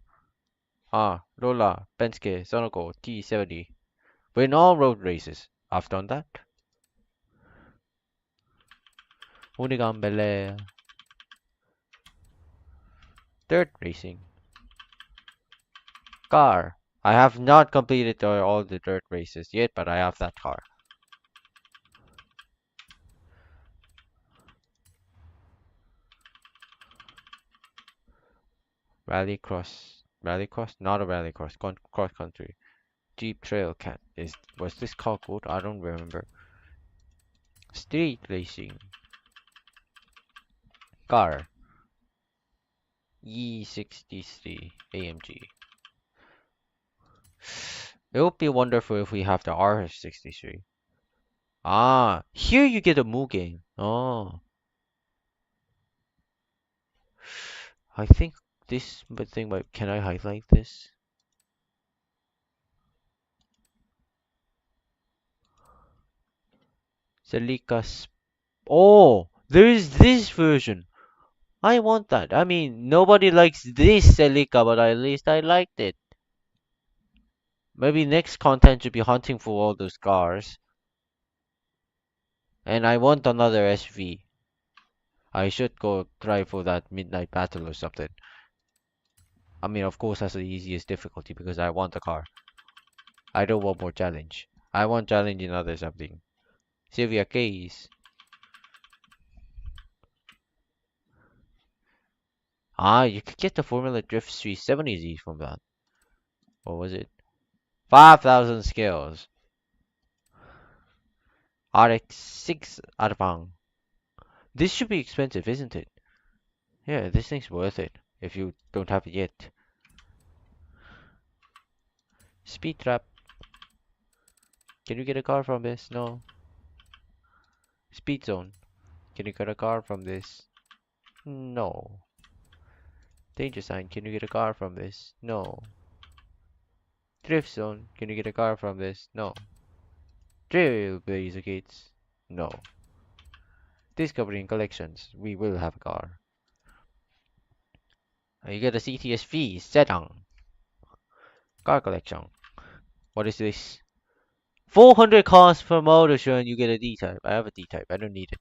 Speaker 1: Ah, Lola, Penske, Sonoco, T70. Win all road races. I've done that. Unigang Bel Dirt racing. Car. I have not completed all the dirt races yet, but I have that car. Rallycross. Rallycross? Not a rallycross. Cross country. Jeep Trail Cat. Was this car good? I don't remember. Street racing. Car. E63 AMG. It would be wonderful if we have the R63. Ah, here you get a Mugen. Oh, I think This thing, but can I highlight this? Celica. Oh, there is this version. I want that. I mean, nobody likes this Celica, but at least I liked it. Maybe next content should be hunting for all those cars. And I want another SV. I should go try for that midnight battle or something. I mean, of course, that's the easiest difficulty because I want a car. I don't want more challenge. I want challenge in other something. Sylvia Case. Ah, you could get the Formula Drift 370Z from that. What was it? 5,000 skills. RX6 Arbang. This should be expensive, isn't it? Yeah, this thing's worth it. If you don't have it yet. Speed Trap. Can you get a car from this? No. Speed Zone. Can you get a car from this? No. Danger Sign. Can you get a car from this? No. Drift Zone. Can you get a car from this? No. Trailblazer Gates. No. Discovery and Collections. We will have a car. You get a CTSV. Sedang. Car Collection. What is this? 400 cars per motor show and you get a D-type. I have a D-type. I don't need it.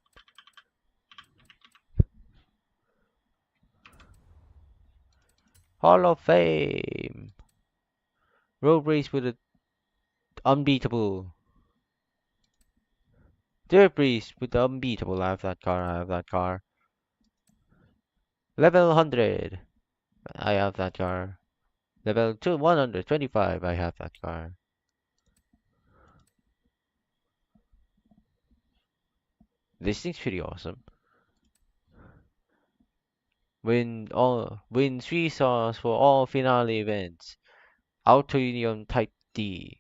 Speaker 1: Hall of Fame. Road race with a unbeatable. Dirt race with the unbeatable. I have that car. I have that car. Level 100. I have that car. Level 125. I have that car. This thing's pretty awesome. Win 3 stars for all finale events. Auto Union Type D.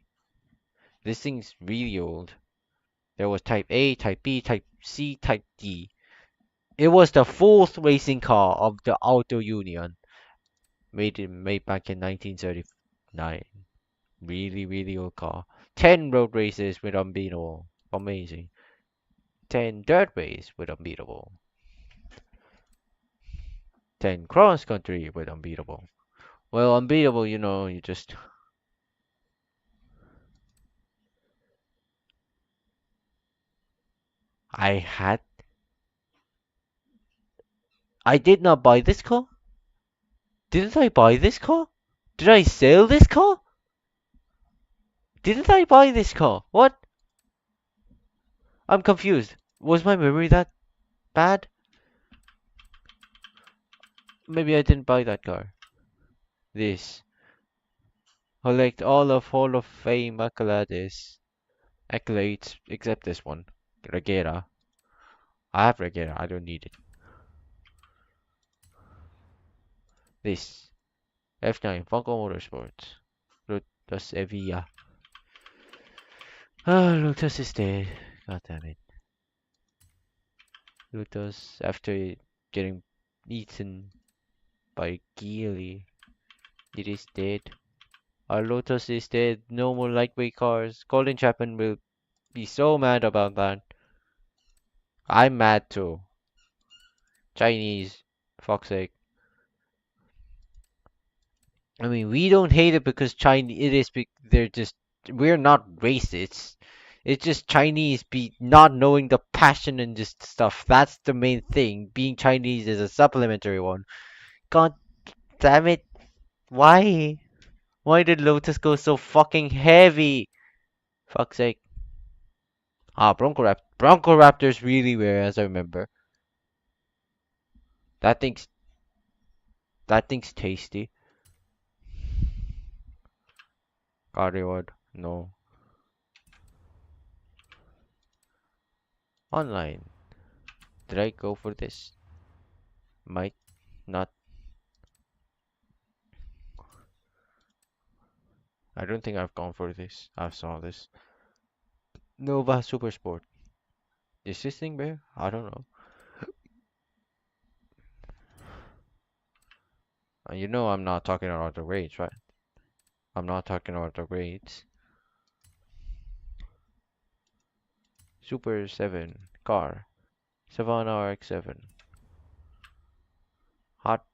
Speaker 1: This thing's really old. There was Type A, Type B, Type C, Type D. It was the fourth racing car of the Auto Union. Made back in 1939. Really, really old car. 10 road races with unbeatable. Amazing. 10 dirt races with unbeatable. 10 cross country with unbeatable. Well, unbeatable, you just. I had. I did not buy this car? Didn't I buy this car? Did I sell this car? Didn't I buy this car? What? I'm confused. Was my memory that bad? Maybe I didn't buy that car. This. Collect all of Hall of Fame accolades. Accolades, except this one. Regera. I have Regera, I don't need it. This. F9, Funko Motorsports. Lotus Evija. Ah, Lotus is dead. God damn it. Lotus, after getting eaten by Geely, it is dead. Our Lotus is dead. No more lightweight cars. Colin Chapman will be so mad about that. I'm mad too. Chinese. Fuck's sake. I mean, we don't hate it because Chinese. It is. They're just. We're not racist. It's just Chinese be not knowing the passion and just stuff. That's the main thing. Being Chinese is a supplementary one. God damn it. Why? Why did Lotus go so fucking heavy? Fuck's sake. Ah, Bronco Raptor's really rare, as I remember. That thing's that thing's tasty. God reward. No. Online. Did I go for this? Might not. I don't think I've gone for this. I saw this. Nova Super Sport. Is this thing rare? I don't know. You know I'm not talking about the grades, right? I'm not talking about the grades. Super 7 car. Savannah RX-7. Hot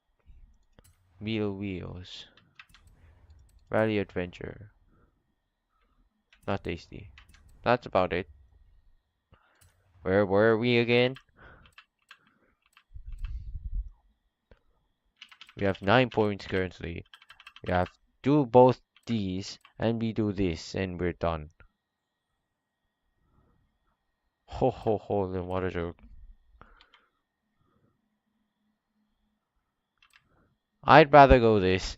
Speaker 1: Meal Wheels. Rally Adventure. Not tasty. That's about it. Where were we again? We have 9 points currently. We have do both these and we do this and we're done. Ho ho ho, then what a joke. I'd rather go this.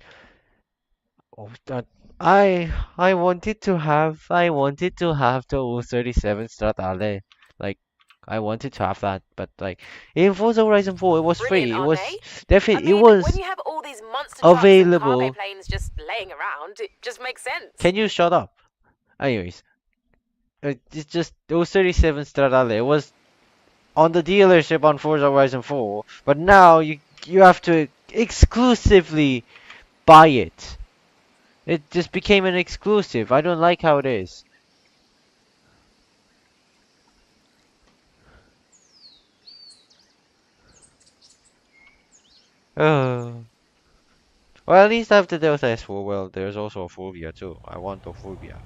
Speaker 1: Oh, that I wanted to have the 037 Stradale. Like I wanted to have that, but like in Forza Horizon 4 it was
Speaker 3: Brilliant,
Speaker 1: free. It
Speaker 3: aren't
Speaker 1: was
Speaker 3: they? I
Speaker 1: definitely it
Speaker 3: mean, when
Speaker 1: was
Speaker 3: you have all these monster trucks and cargo
Speaker 1: available.
Speaker 3: planes just laying around, it just makes sense.
Speaker 1: Can you shut up? Anyways, it's just 037 Stradale. It was on the dealership on Forza Horizon 4, but now you have to exclusively buy it. It just became an exclusive. I don't like how it is. Uh, well, at least I have the Delta S4. Well, there's also a Fulvia too. I want a Fulvia,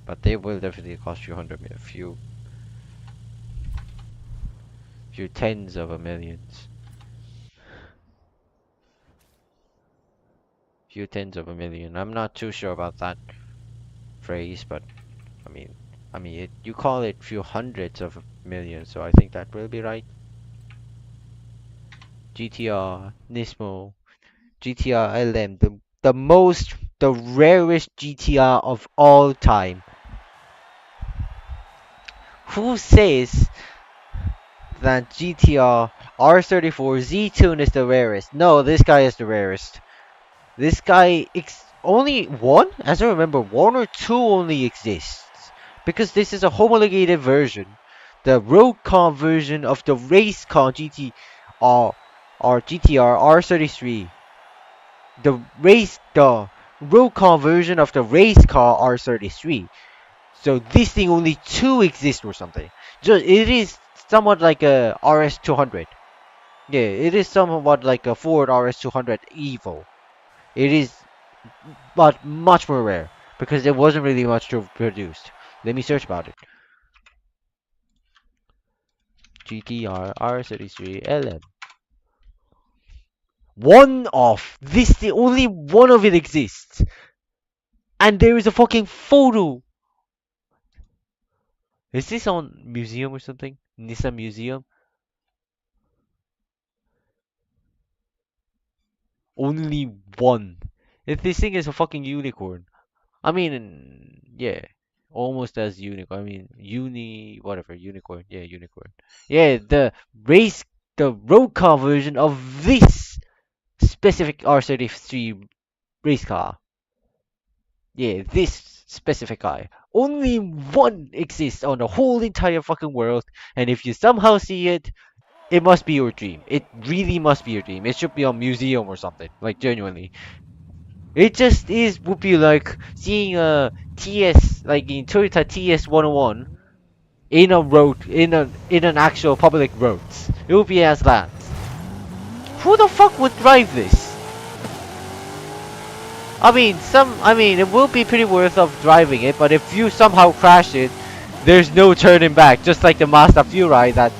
Speaker 1: but they will definitely cost you few tens of a millions, few tens of a million. I'm not too sure about that phrase, but I mean, you call it few hundreds of millions, so I think that will be right. GTR, Nismo, GTR LM, the rarest GTR of all time. Who says that GTR R34 Z-Tune is the rarest? No, this guy is the rarest. This guy only one, as I remember, one or two only exists because this is a homologated version, the road car version of the race car GTR or GTR R33. The road car version of the race car R33. So this thing only two exist or something. Just it is somewhat like a RS200. Yeah, it is somewhat like a Ford RS200 Evo. It is, but much more rare because there wasn't really much produced. Let me search about it. GTR R33 LM. One of this, the only one of it exists, and there is a fucking photo. Is this on museum or something? Nissan Museum? Only one. If this thing is a fucking unicorn. I mean, yeah, almost as unicorn. I mean, whatever, unicorn. Yeah, unicorn. Yeah, the road car version of this specific R33 race car. Yeah, this specific guy. Only one exists on the whole entire fucking world, and if you somehow see it, it must be your dream. It really must be your dream. It should be a museum or something. Like genuinely. It just is would be like seeing a TS like in Toyota TS 101 in a road in an actual public roads. It would be as that. Who the fuck would drive this? I mean it will be pretty worth of driving it, but if you somehow crash it, there's no turning back, just like the Mazda Furai that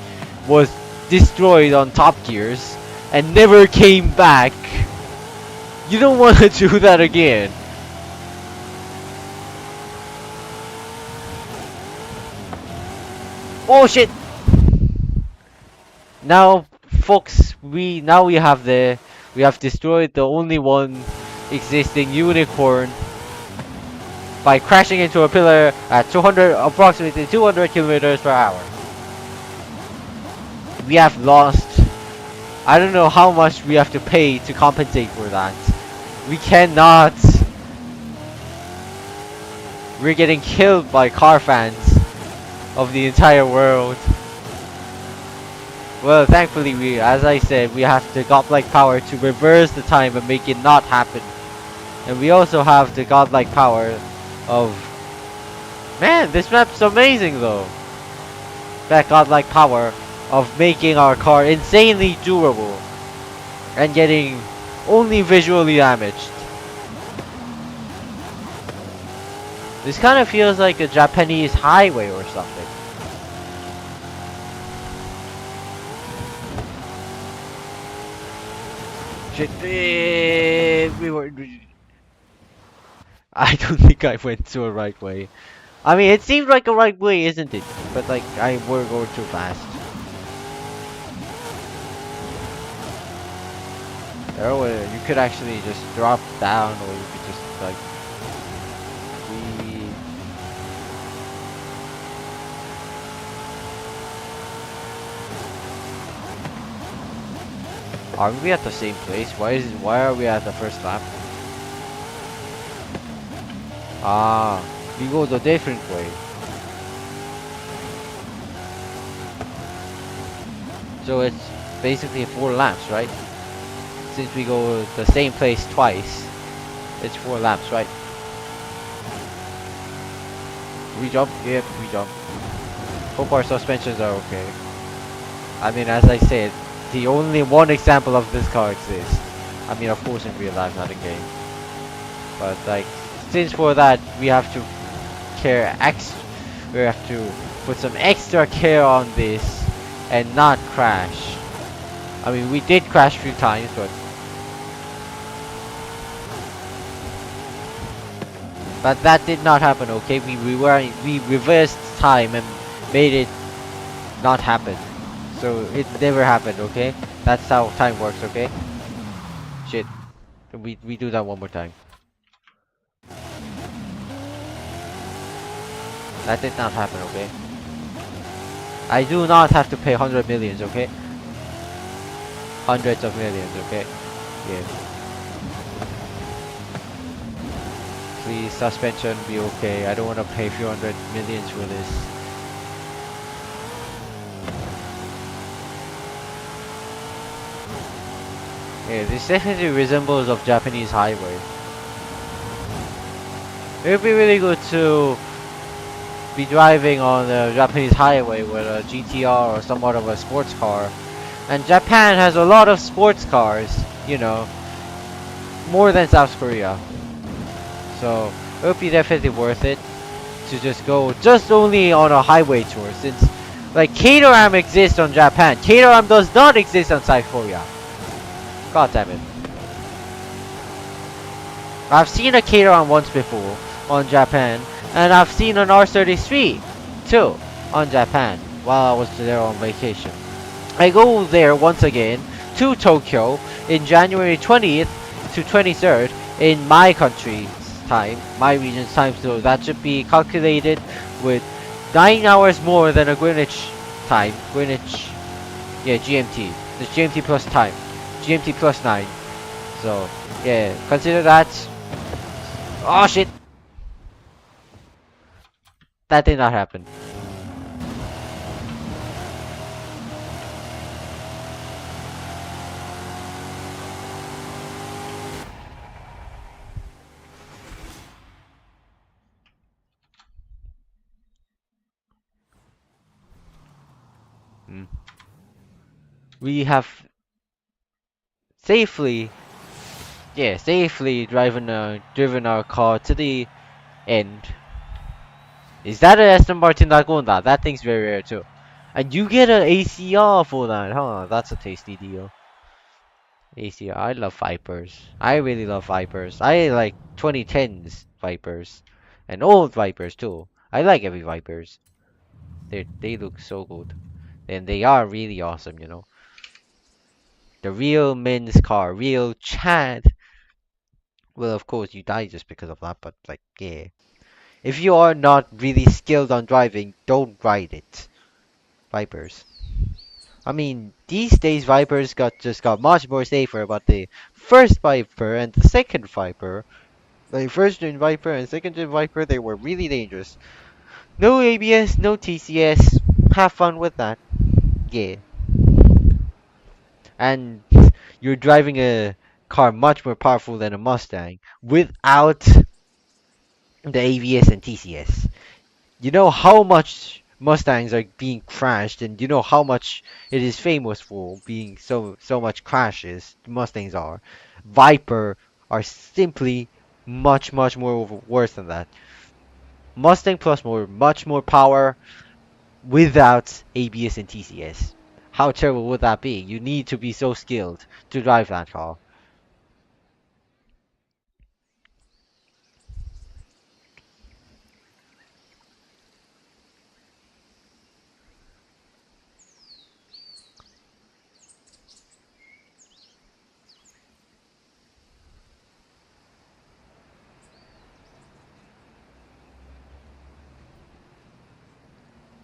Speaker 1: was destroyed on Top Gears and never came back. You don't want to do that again. Oh shit! Now, folks, we have destroyed the only one existing unicorn by crashing into a pillar at approximately 200 kilometers per hour. We have lost. I don't know how much we have to pay to compensate for that. We cannot. We're getting killed by car fans of the entire world. Well, thankfully, as I said, we have the godlike power to reverse the time and make it not happen. And we also have the godlike power of... Man, this map's amazing though. That godlike power of making our car insanely durable and getting only visually damaged. This kind of feels like a Japanese highway or something. Shit, we were... I don't think I went to a right way. I mean, it seemed like a right way, isn't it? But like, we're going too fast. Oh, you could actually just drop down, or you could just like... We... Are we at the same place? Why are we at the first lap? Ah, we go the different way. So it's basically 4 laps, right? Since we go the same place twice, it's 4 laps, right? We jump? Yep, we jump. Hope our suspensions are okay. I mean, as I said, the only one example of this car exists. I mean, of course in real life, not in game. But like, since for that, we have to we have to put some extra care on this and not crash. I mean, we did crash a few times, but that did not happen. Okay, we reversed time and made it not happen. So it never happened. Okay, that's how time works. Okay. Shit. We do that one more time. That did not happen. Okay. I do not have to pay 100 millions. Okay. Hundreds of millions. Okay. Yeah. Please, suspension be okay. I don't want to pay a few 100 millions for this. Yeah, this definitely resembles of Japanese highway. It would be really good to be driving on a Japanese highway with a GTR or somewhat of a sports car. And Japan has a lot of sports cars, you know, more than South Korea. So it would be definitely worth it to just go just only on a highway tour, since like Caterham exists on Japan. Caterham does not exist on South Korea. God damn it. I've seen a Caterham once before on Japan, and I've seen an R33 too on Japan while I was there on vacation. I go there once again to Tokyo in January 20th to 23rd in my country's time, my region's time, so that should be calculated with 9 hours more than a Greenwich time. Greenwich, yeah, GMT. It's GMT plus time. GMT plus 9. So, yeah, consider that. Oh shit! That did not happen. Hmm. We have safely, yeah, safely driven our car to the end. Is that an Aston Martin Lagonda? That thing's very rare too. And you get an ACR for that, huh? That's a tasty deal. ACR, I love Vipers. I really love Vipers. I like 2010s Vipers. And old Vipers too. I like every Vipers. They look so good. And they are really awesome, you know. The real men's car, real Chad. Well, of course, you die just because of that, but like, yeah. If you are not really skilled on driving, don't ride it. Vipers. I mean, these days Vipers got much more safer, but the first Viper and the second Viper, the first gen Viper and second gen Viper, they were really dangerous. No ABS, no TCS. Have fun with that. Yeah. and you're driving a car much more powerful than a Mustang without the ABS and TCS. You know how much Mustangs are being crashed, and you know how much it is famous for being so much crashes. Mustangs are. Viper are simply much more worse than that. Mustang plus more, much more power without ABS and TCS. How terrible would that be? You need to be so skilled to drive that car.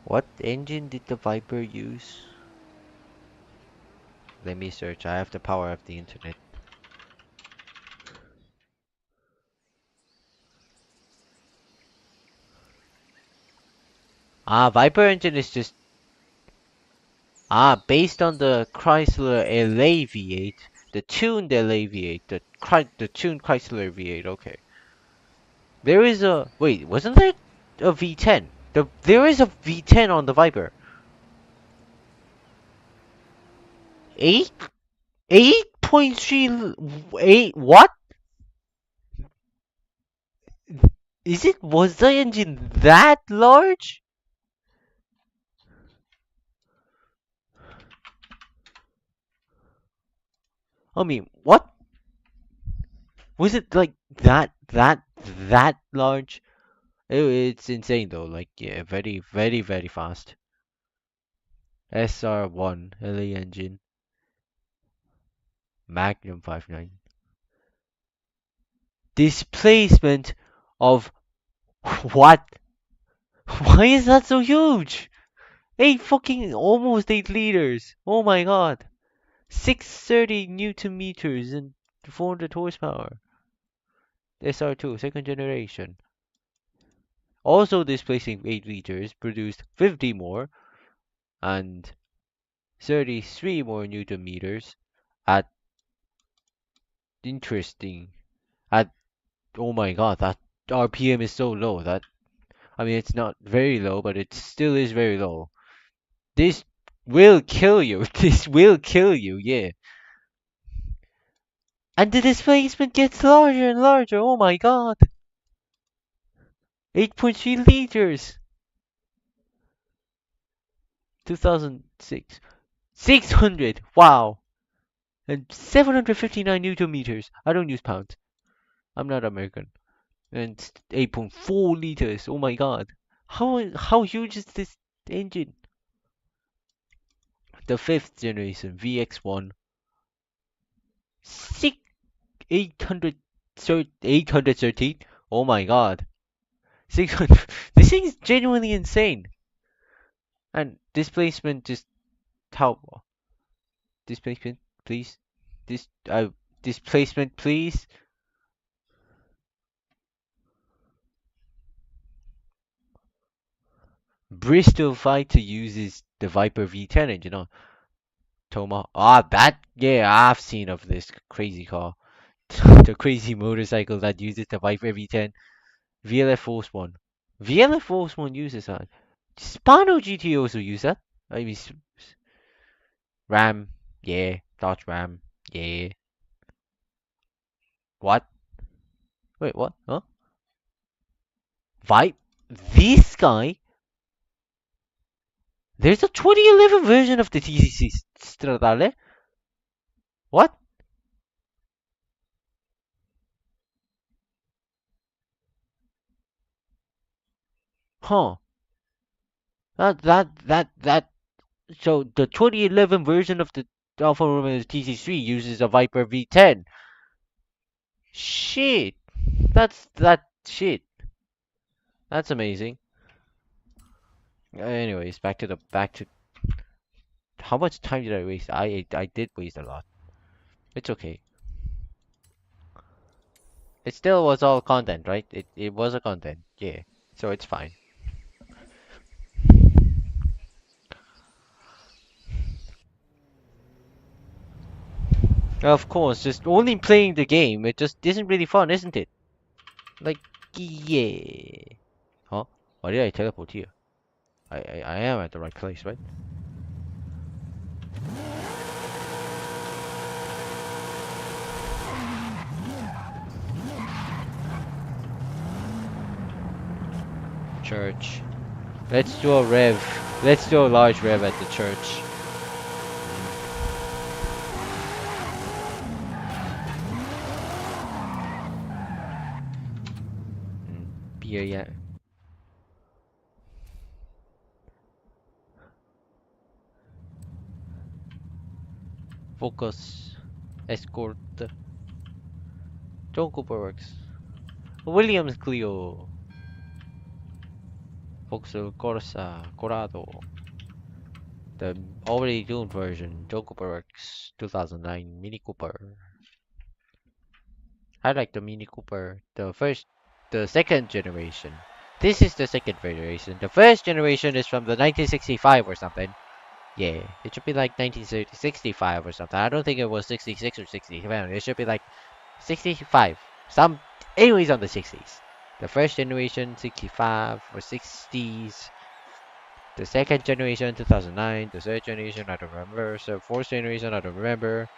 Speaker 1: What engine did the Viper use? Let me search. I have the power of the internet. Viper engine is just based on the Chrysler LA V8, the tuned LA V8, the tuned Chrysler V8. Okay. There is a wait, wasn't there a V10? There is a V10 on the Viper. 8 8.3 8 what? Was the engine that large? I mean, what? Was it like that large? It's insane though. Like yeah, very fast. SR1 LA engine, Magnum 59. Displacement of what? Why is that so huge? 8 liters. Oh my god. 630 Newton meters and 400 horsepower. SR2, second generation. Also displacing 8 liters, produced 50 more and 33 more Newton meters at interesting. At oh my god, that RPM is so low that I mean it's not very low, but it still is very low. This will kill you. This will kill you, yeah. And the displacement gets larger and larger. Oh my god. 8.3 liters. 2006. 600. Wow. And 759 Newton meters. I don't use pounds. I'm not American. And 8.4 liters. Oh my god. How huge is this engine? The fifth generation VX1. 6 800 813. Oh my god. 600. This thing is genuinely insane. And displacement just how displacement please. This displacement please. Bristol Fighter uses the Viper V10 engine on Toma. That yeah, I've seen of this crazy car. The crazy motorcycle that uses the Viper V10. VLF Force One. VLF Force One uses that. Spano GT also use that. I mean, Ram, yeah, Dodge Ram, yeah. What? Wait, what? Huh? Vibe? This guy? There's a 2011 version of the TCC Stradale? What? Huh. That. So the 2011 version of the Alfa Romeo TC3 uses a Viper V10. Shit. That shit. That's amazing. Anyways, back to how much time did I waste? I did waste a lot. It's okay. It still was all content, right? It was a content. Yeah. So it's fine. Of course, just only playing the game, it just isn't really fun, isn't it? Like, yeah. Huh? Why did I teleport here? I am at the right place, right? Church. Let's do a rev. Let's do a large rev at the church. Beer, yeah. Focus. Escort. John Cooper works. Williams Clio. Vauxhall Corsa. Corrado. The already tuned version. John Cooper works. 2009 Mini Cooper. I like the Mini Cooper. The second generation. This is the second generation. The first generation is from the 1965 or something. Yeah, it should be like 1965 or something. I don't think it was 66 or 67. It should be like 65. Anyways, on the 60s. The first generation, 65 or 60s. The second generation, 2009. The third generation, I don't remember. So fourth generation, I don't remember.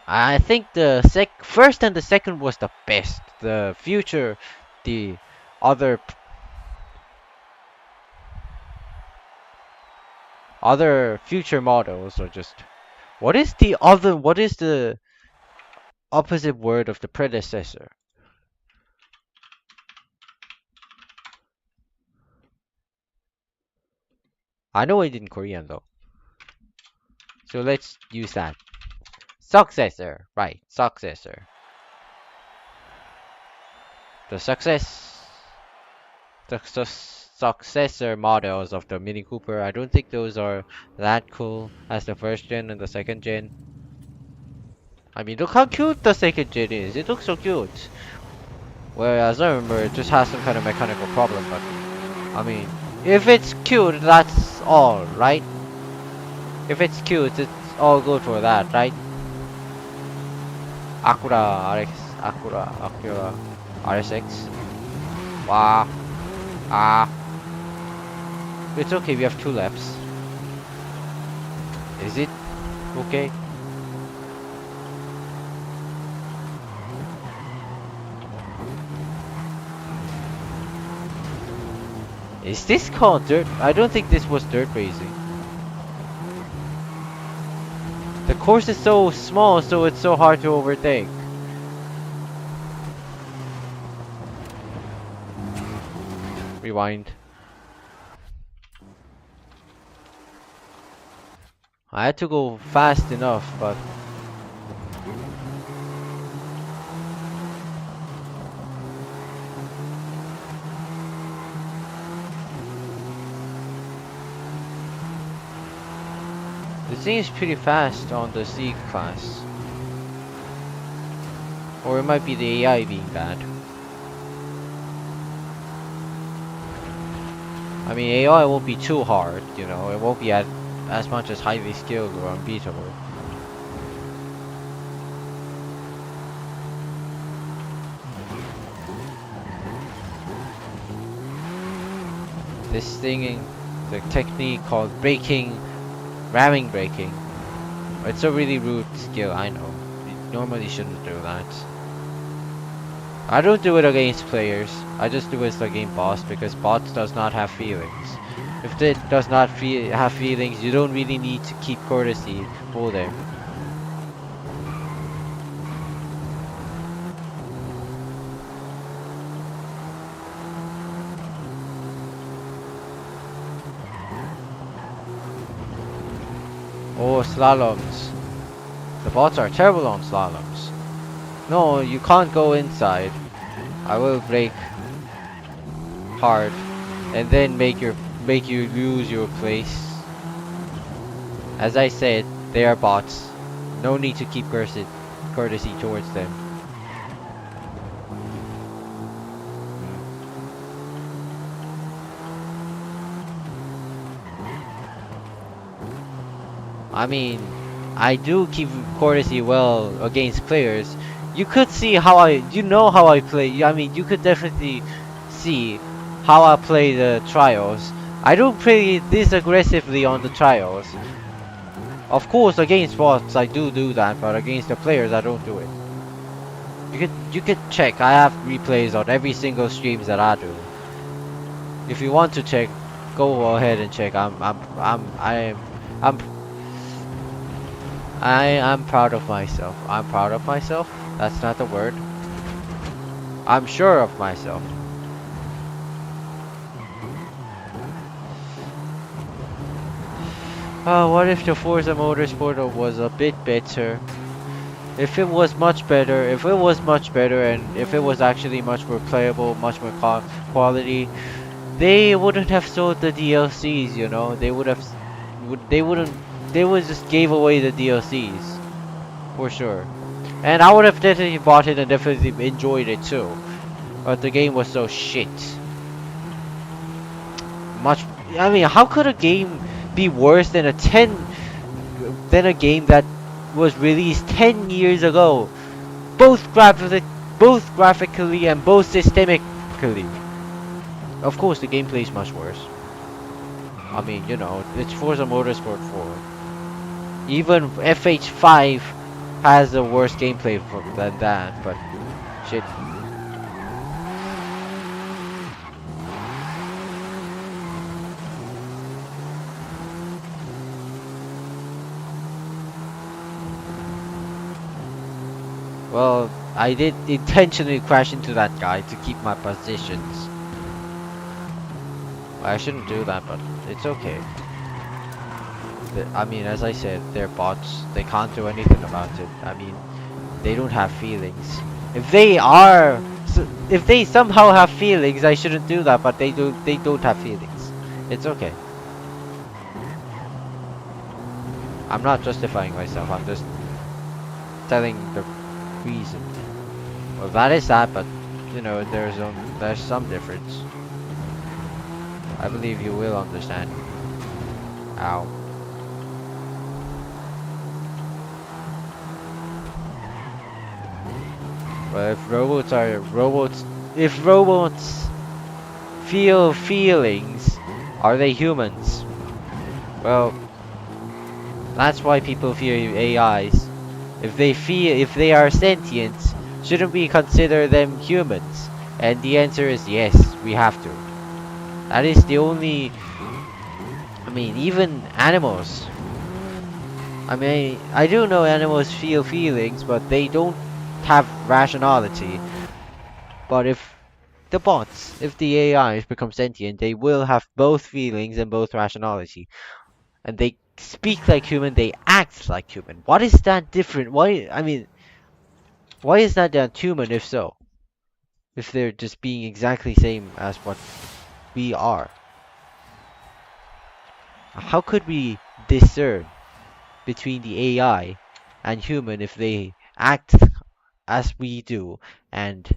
Speaker 1: I think the first and the second was the best. The future, the other other future models are just. What is the opposite word of the predecessor? I know it in Korean though. So let's use that. Successor, right, successor. The successor models of the Mini Cooper, I don't think those are that cool as the first gen and the second gen. I mean, look how cute the second gen is. It looks so cute. Whereas I remember it just has some kind of mechanical problem, but I mean, if it's cute, that's all, right? If it's cute, it's all good for that, right? Acura RSX. Wow. Ah. It's okay, we have 2 laps. Is it okay? Is this called dirt? I don't think this was dirt racing. The course is so small, so it's so hard to overtake. Rewind. I had to go fast enough, but this thing is pretty fast on the C class. Or it might be the AI being bad. I mean, AI won't be too hard, you know, it won't be as much as highly skilled or unbeatable. This thing, the technique called ramming braking. It's a really rude skill, I know. You normally shouldn't do that. I don't do it against players. I just do it against bots because bots does not have feelings. If it does not have feelings, you don't really need to keep courtesy for them. Oh, slaloms. The bots are terrible on slaloms. No, you can't go inside. I will brake hard and then make you lose your place. As I said, they are bots. No need to keep courtesy towards them. I mean, I do keep courtesy well against players. You could see how you know how I play. I mean, you could definitely see how I play the trials. I don't play this aggressively on the trials. Of course, against bots I do that, but against the players I don't do it. You could check. I have replays on every single streams that I do. If you want to check, go ahead and check. I'm I'm proud of myself. I'm proud of myself. That's not the word. I'm sure of myself. Oh, what if the Forza Motorsport was a bit better? If it was much better, if it was much better, and if it was actually much more playable, much more quality, they wouldn't have sold the DLCs. You know, they would have, they wouldn't, they would just gave away the DLCs for sure. And I would have definitely bought it and definitely enjoyed it too. But the game was so shit. Much. I mean, how could a game be worse than than a game that was released 10 years ago? Both graphically and both systemically. Of course, the gameplay is much worse. I mean, you know, it's Forza Motorsport 4. Even FH5 has the worst gameplay than that, but shit. Well, I did intentionally crash into that guy to keep my positions. I shouldn't do that, but it's okay. I mean, as I said, they're bots. They can't do anything about it. I mean, they don't have feelings. If they somehow have feelings, I shouldn't do that, but they do. They don't have feelings. It's okay. I'm not justifying myself. I'm just telling the reason. Well, that is that, but you know, there's some difference. I believe you will understand. Ow. Well, if robots feel feelings, are they humans? Well, that's why people fear AIs. If they are sentient, shouldn't we consider them humans? And the answer is yes, we have to. That is the only. I mean, even animals. I mean, I do know animals feel feelings, but they don't have rationality. But if the AIs become sentient, they will have both feelings and both rationality. And they speak like human, they act like human. What is that different? I mean, why is that human if so? If they're just being exactly same as what we are. How could we discern between the AI and human if they act as we do and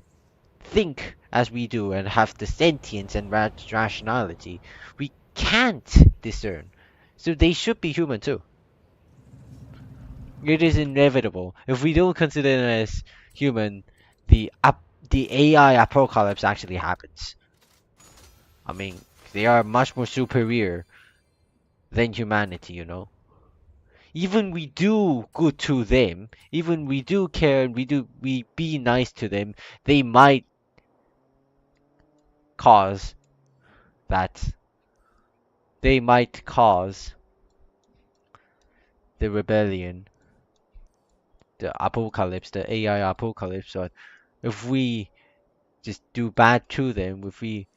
Speaker 1: think as we do and have the sentience and rationality? We can't discern. So they should be human too. It is inevitable. If we don't consider them as human, the AI apocalypse actually happens. I mean, they are much more superior than humanity, you know. Even we do good to them, even we do care and we be nice to them, they might cause that they might cause the rebellion, the apocalypse, the AI apocalypse. Or if we just do bad to them, if we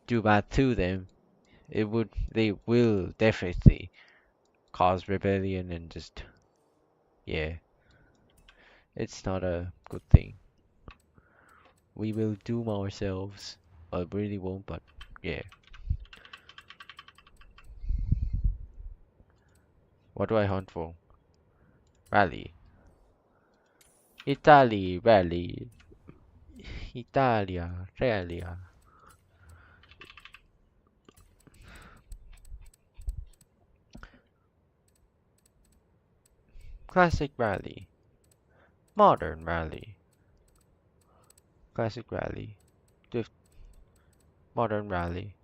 Speaker 1: do bad to them, they will definitely cause rebellion and just, yeah, it's not a good thing. We will doom ourselves. Well, really won't, but yeah. What do I hunt for? Rally. Italy, rally. Italia, rally. Classic rally. Modern rally. Classic rally. Drift. Modern rally.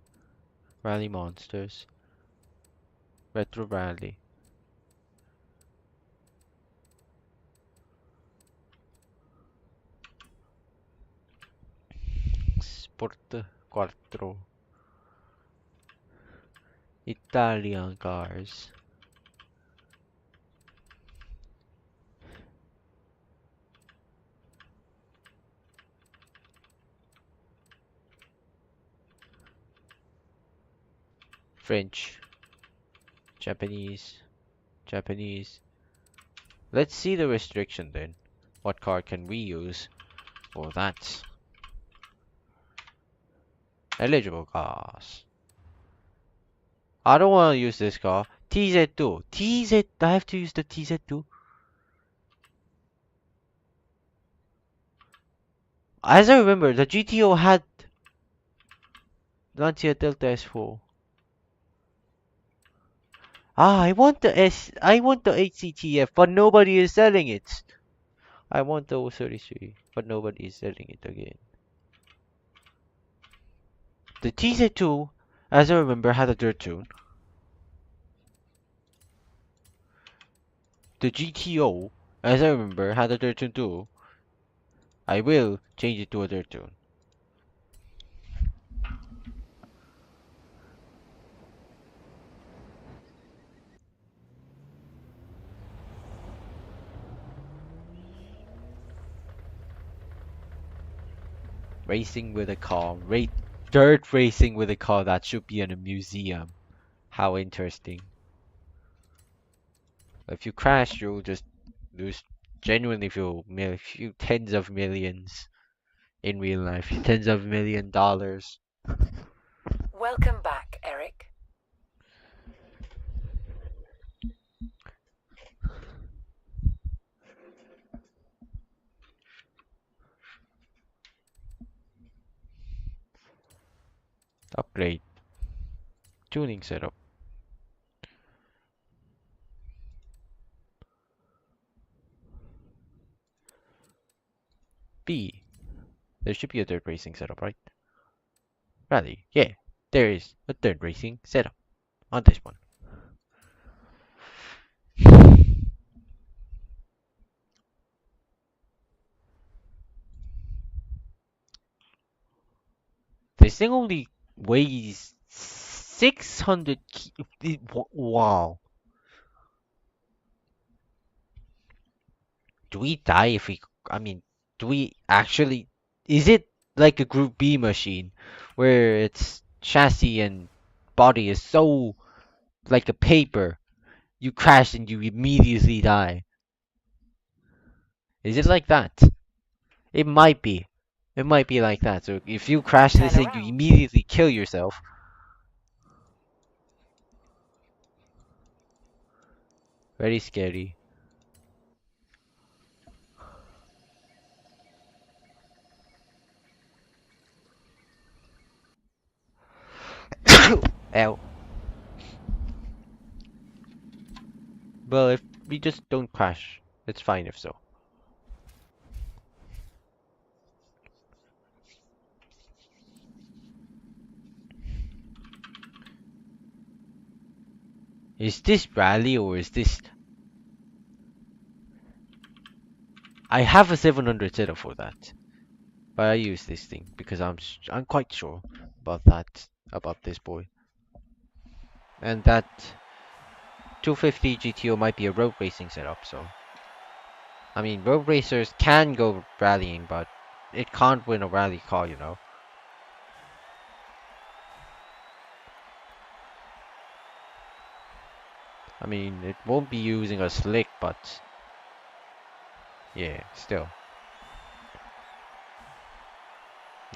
Speaker 1: Rally monsters. Retro rally. Sport Quattro. Italian cars. French. Japanese. Japanese. Let's see the restriction then. What car can we use for that? Eligible cars. I don't want to use this car. TZ2. I have to use the TZ2. As I remember, the GTO had Lancia Delta S4. I want the HCTF, but nobody is selling it. I want the 033, but nobody is selling it again. The TZ2, as I remember, had a dirt tune. The GTO, as I remember, had a dirt tune too. I will change it to a dirt tune. Racing with a car. Dirt racing with a car that should be in a museum. How interesting. If you crash, you'll just lose genuinely few tens of millions in real life. Tens of $1 million.
Speaker 3: Welcome back, Eric.
Speaker 1: Upgrade. Tuning setup. B. There should be a dirt racing setup, right? Rally. Yeah. There is a dirt racing setup on this one. This thing only weighs 600 wow. Do we die if we, I mean, do we actually, is it like a Group B machine where its chassis and body is so like a paper, you crash and you immediately die? Is it like that? It might be. It might be like that. So if you crash
Speaker 3: Turn
Speaker 1: this thing, you
Speaker 3: around.
Speaker 1: immediately kill yourself. Very scary. Ow. Well, if we just don't crash, it's fine if so. Is this rally or is this... I have a 700 setup for that. But I use this thing because I'm quite sure about this boy. And that 250 GTO might be a road racing setup, so I mean road racers can go rallying, but it can't win a rally car, you know. I mean it won't be using a slick, but yeah, still.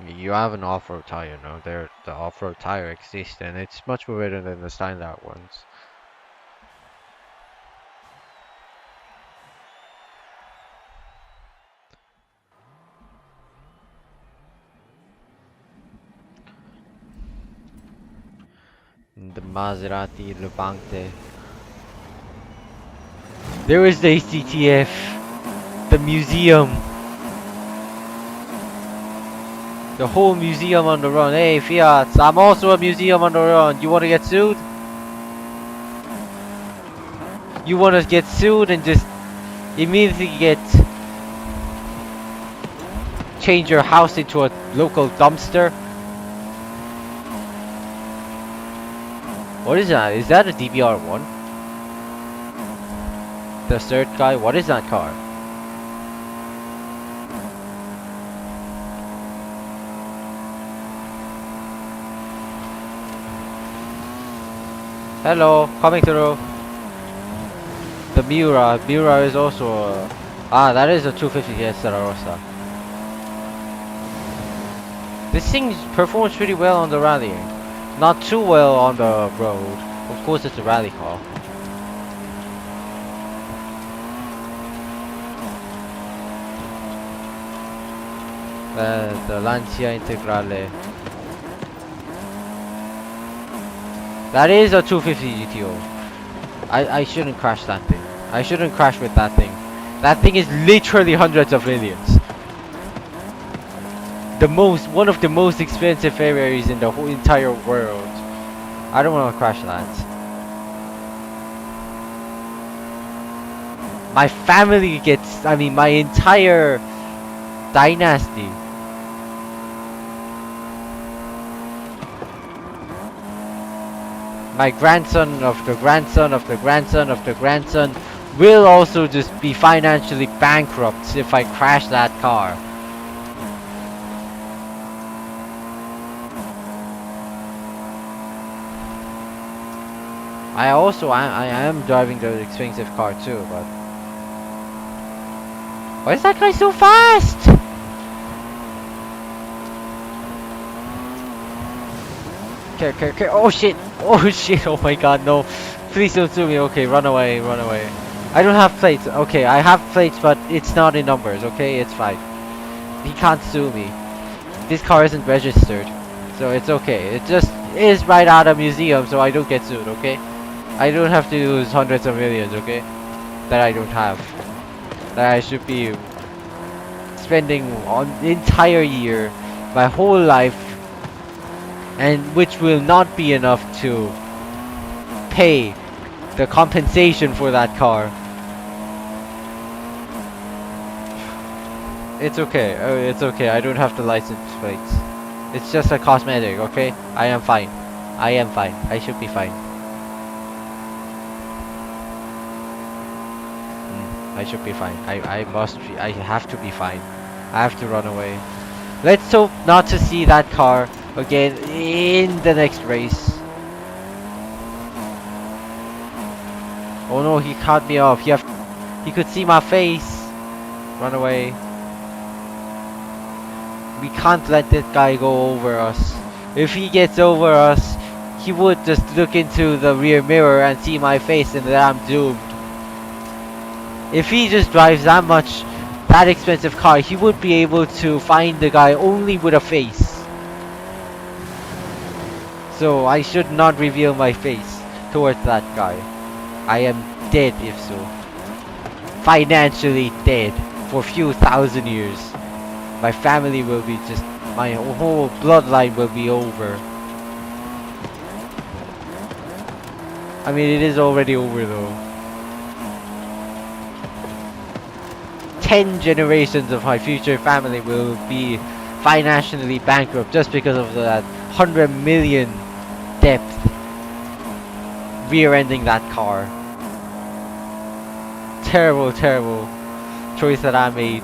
Speaker 1: You have an off-road tire, you know. The off-road tire exists, and it's much more better than the standard ones. The Maserati Levante. There is the ACTF, the museum, the whole museum on the run. Hey, Fiat, I'm also a museum on the run. You want to get sued? You want to get sued and just immediately get change your house into a local dumpster? What is that? Is that a DBR1? The third guy? What is that car? Hello, coming through. The Miura is also a... Ah, that is a 250 Rossa. This thing performs pretty well on the rally. Not too well on the road. Of course it's a rally car. The Lancia Integrale. That is a 250 GTO. I shouldn't crash that thing. I shouldn't crash with that thing. That thing is literally hundreds of millions. One of the most expensive Ferraris in the whole entire world. I don't want to crash that. My family gets, I mean, my entire dynasty. My grandson of the grandson of the grandson of the grandson will also just be financially bankrupt if I crash that car. I am driving the expensive car too, but why is that guy so fast? Okay. Oh shit! Oh shit! Oh my god, no! Please don't sue me. Okay, run away, run away. I don't have plates. Okay, I have plates, but it's not in numbers. Okay, it's fine. He can't sue me. This car isn't registered, so it's okay. It just is right out of museum, so I don't get sued. Okay, I don't have to lose hundreds of millions. Okay, that I don't have. That I should be spending on the entire year, my whole life, and which will not be enough to pay the compensation for that car. It's okay. It's okay. I don't have the license plates. It's just a cosmetic, okay? I am fine. I am fine. I should be fine. I should be fine. I must be. I have to be fine. I have to run away. Let's hope not to see that car again in the next race. Oh no, he cut me off. He could see my face. Run away. We can't let this guy go over us. If he gets over us, he would just look into the rear mirror and see my face, and then I'm doomed. If he just drives that expensive car, he would be able to find the guy only with a face. So I should not reveal my face towards that guy. I am dead if so. Financially dead for a few thousand years. My family will be just, my whole bloodline will be over. I mean, it is already over though. 10 generations of my future family will be financially bankrupt just because of that 100 million depth rear-ending that car. Terrible, terrible choice that I made.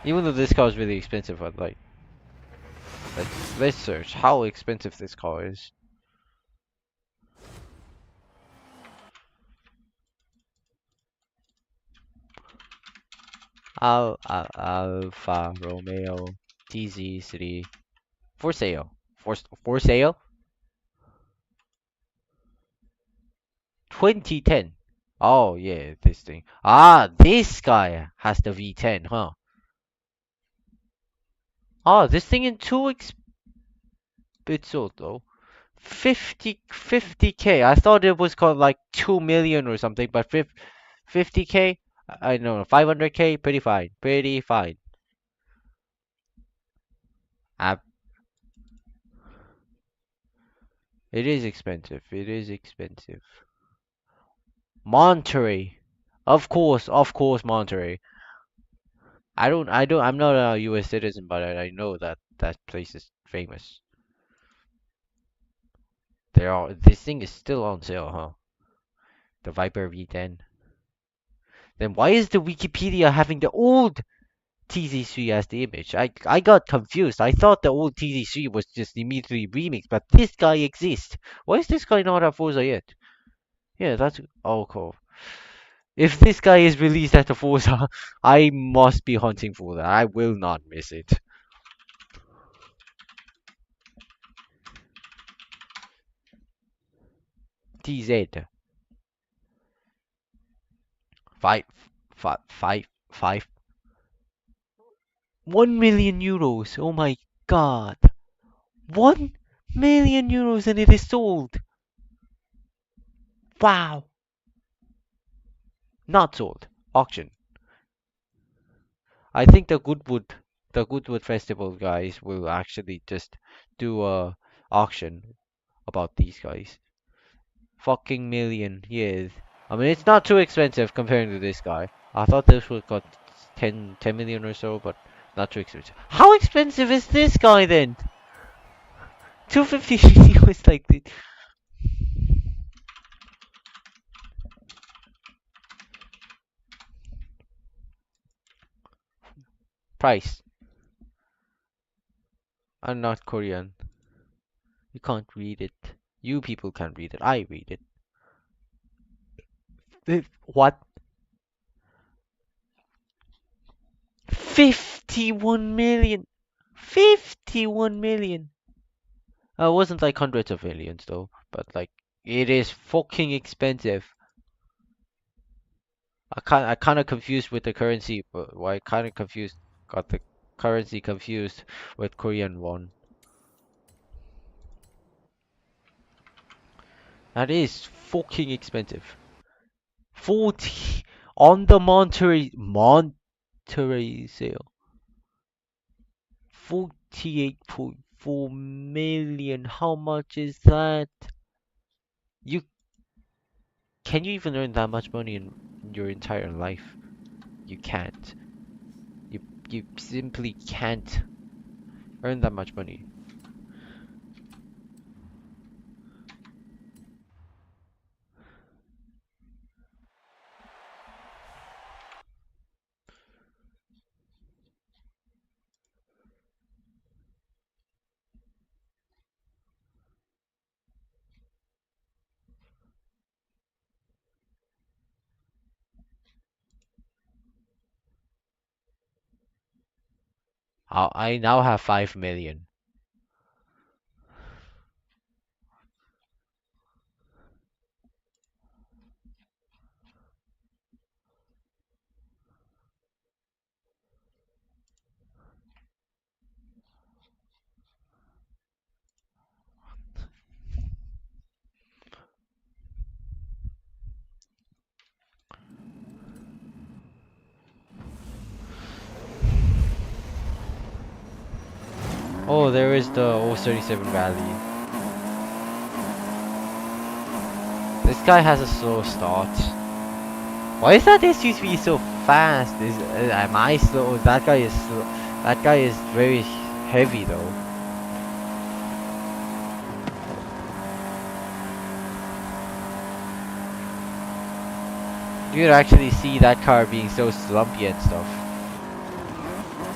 Speaker 1: Even though this car is really expensive, I'd like... Let's search how expensive this car is. Alfa Romeo TZ3 for sale. For sale? 2010. Oh yeah, this thing. Ah, this guy has the V10, huh? Oh, this thing in 2x. It's sold though. 50k. I thought it was called like 2 million or something, but 50k. I don't know, 500k. Pretty fine. Pretty fine. Uh, it is expensive. It is expensive. Monterey. Of course, Monterey. I'm not a US citizen, but I know that that place is famous. This thing is still on sale, huh? The Viper V10. Then why is the Wikipedia having the old TZ3 as the image? I got confused. I thought the old TZ3 was just immediately remixed, but this guy exists. Why is this guy not at Forza yet? Yeah, that's oh cool. If this guy is released at the Forza, I must be hunting for that. I will not miss it. TZ. Five, five. 1 million euros. Oh my god. 1 million euros and it is sold. Wow. Not sold. Auction. I think the Goodwood Festival guys will actually just do a auction about these guys. Fucking million, yes. I mean, it's not too expensive comparing to this guy. I thought this would got 10 million or so, but not too expensive. How expensive is this guy then? 250 was like the price. I'm not Korean. You can't read it. You people can't read it. I read it. What? 51 million. 51 million. It wasn't like hundreds of millions though, but like it is fucking expensive. I kind of confused with the currency, but why kind of confused got the currency confused with Korean won. That is fucking expensive. 40 on the Monterey sale. 48.4 million. How much is that? You can you even earn that much money in your entire life? You can't. You simply can't earn that much money. I now have 5 million. Oh, there is the 037 Rally. This guy has a slow start. Why is that SUV so fast? Am I slow? That guy is slow. That guy is very heavy though. You could actually see that car being so slumpy and stuff.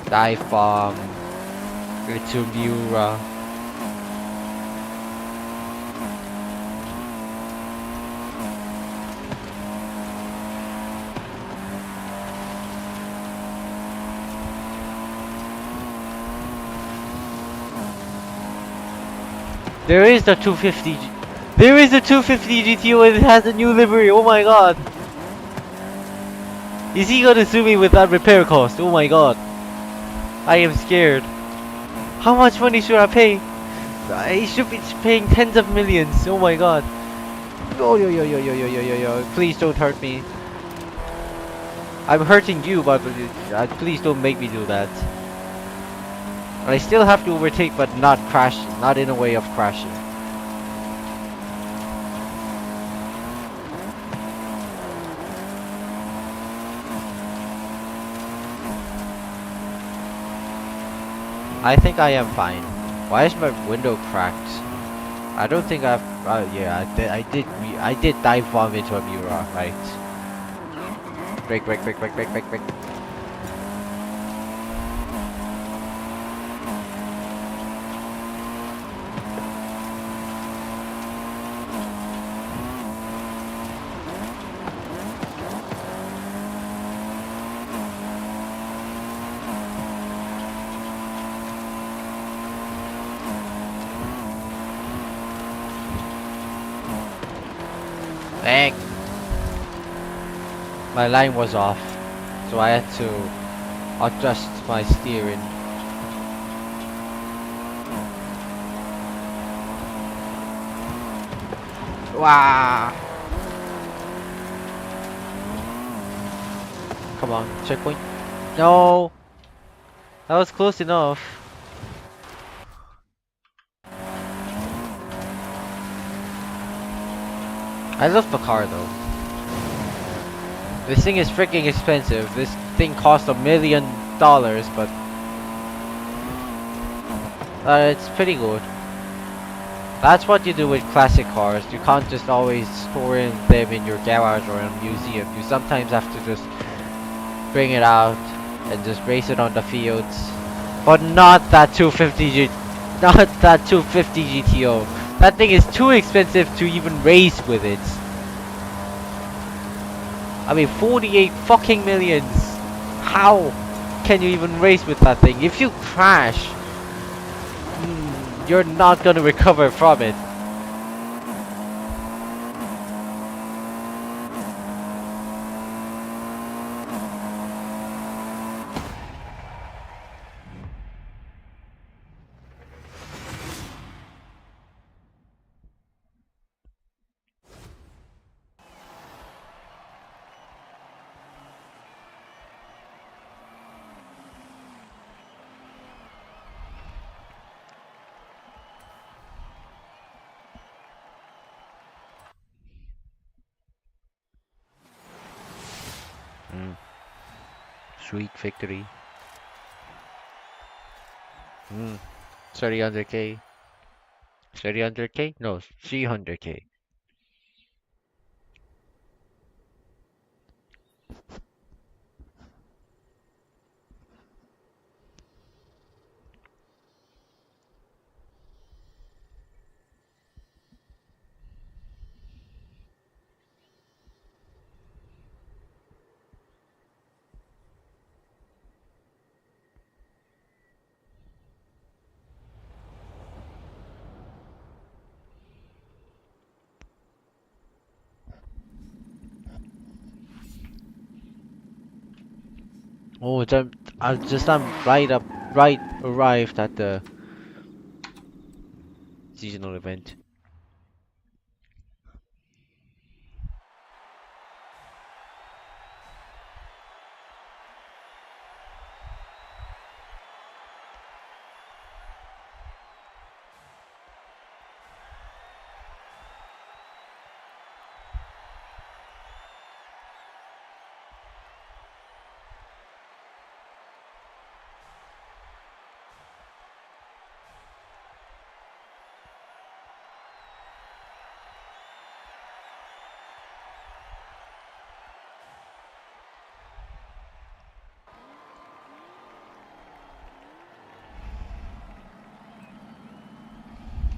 Speaker 1: Dive bomb, Mura. There is the 250. There is a 250 GTO and it has a new livery. Oh my god. Is he gonna sue me with that repair cost? Oh my god. I am scared. How much money should I pay? He should be paying tens of millions. Oh my god. Yo yo yo yo yo yo yo yo yo. Please don't hurt me. I'm hurting you, but please don't make me do that. I still have to overtake, but not crash. Not in a way of crashing. I think I am fine. Why is my window cracked? I don't think I've. Yeah, I did dive bomb into a mirror, right? Brake, brake, brake, brake, brake, brake, brake. Dang! My line was off, so I had to adjust my steering. Wow! Come on, checkpoint. No! That was close enough. I love the car though. This thing is freaking expensive. This thing cost $1 million, but it's pretty good. That's what you do with classic cars. You can't just always store them in your garage or in a museum. You sometimes have to just bring it out and just race it on the fields. But not that 250 not that 250 GTO. That thing is too expensive to even race with it. I mean, 48 fucking millions. How can you even race with that thing? If you crash, you're not gonna recover from it. Sweet victory. 300k. 300k? No, 300k. Oh, right arrived at the seasonal event.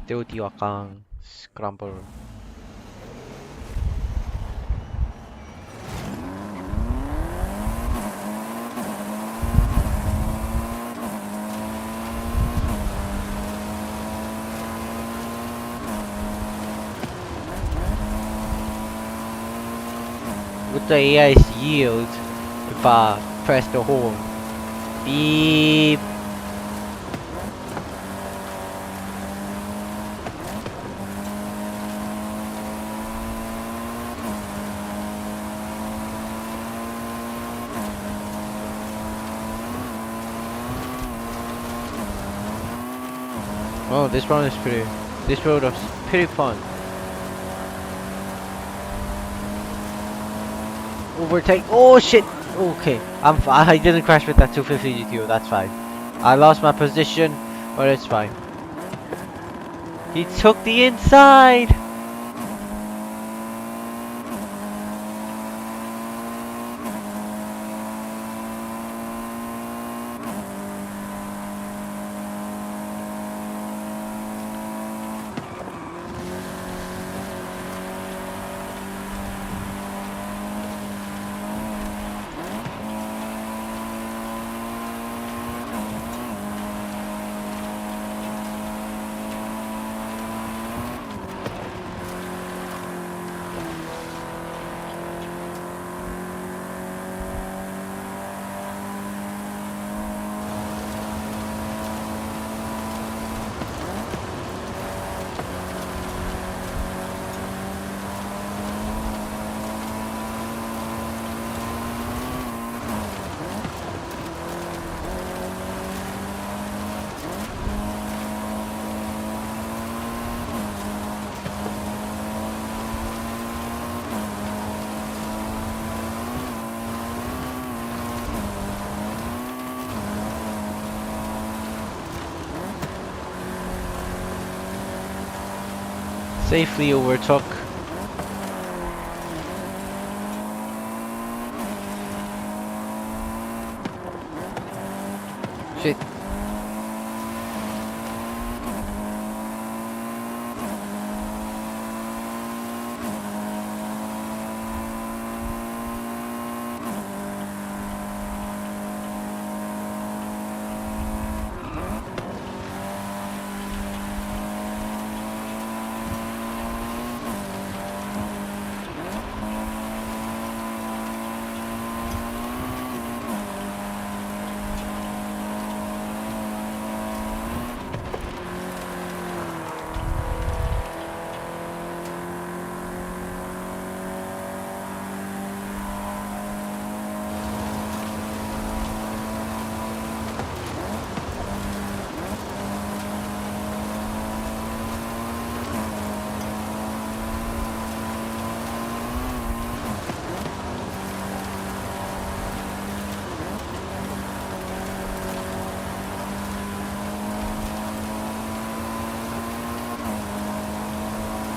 Speaker 1: Teotihuacan Scramble. Would the AIs yield if I press the horn? Beep. Oh, this road is pretty. This road is pretty fun. Overtake. Oh shit. Okay, I didn't crash with that 250 GTO. That's fine. I lost my position, but it's fine. He took the inside. Safely overtook. Shit.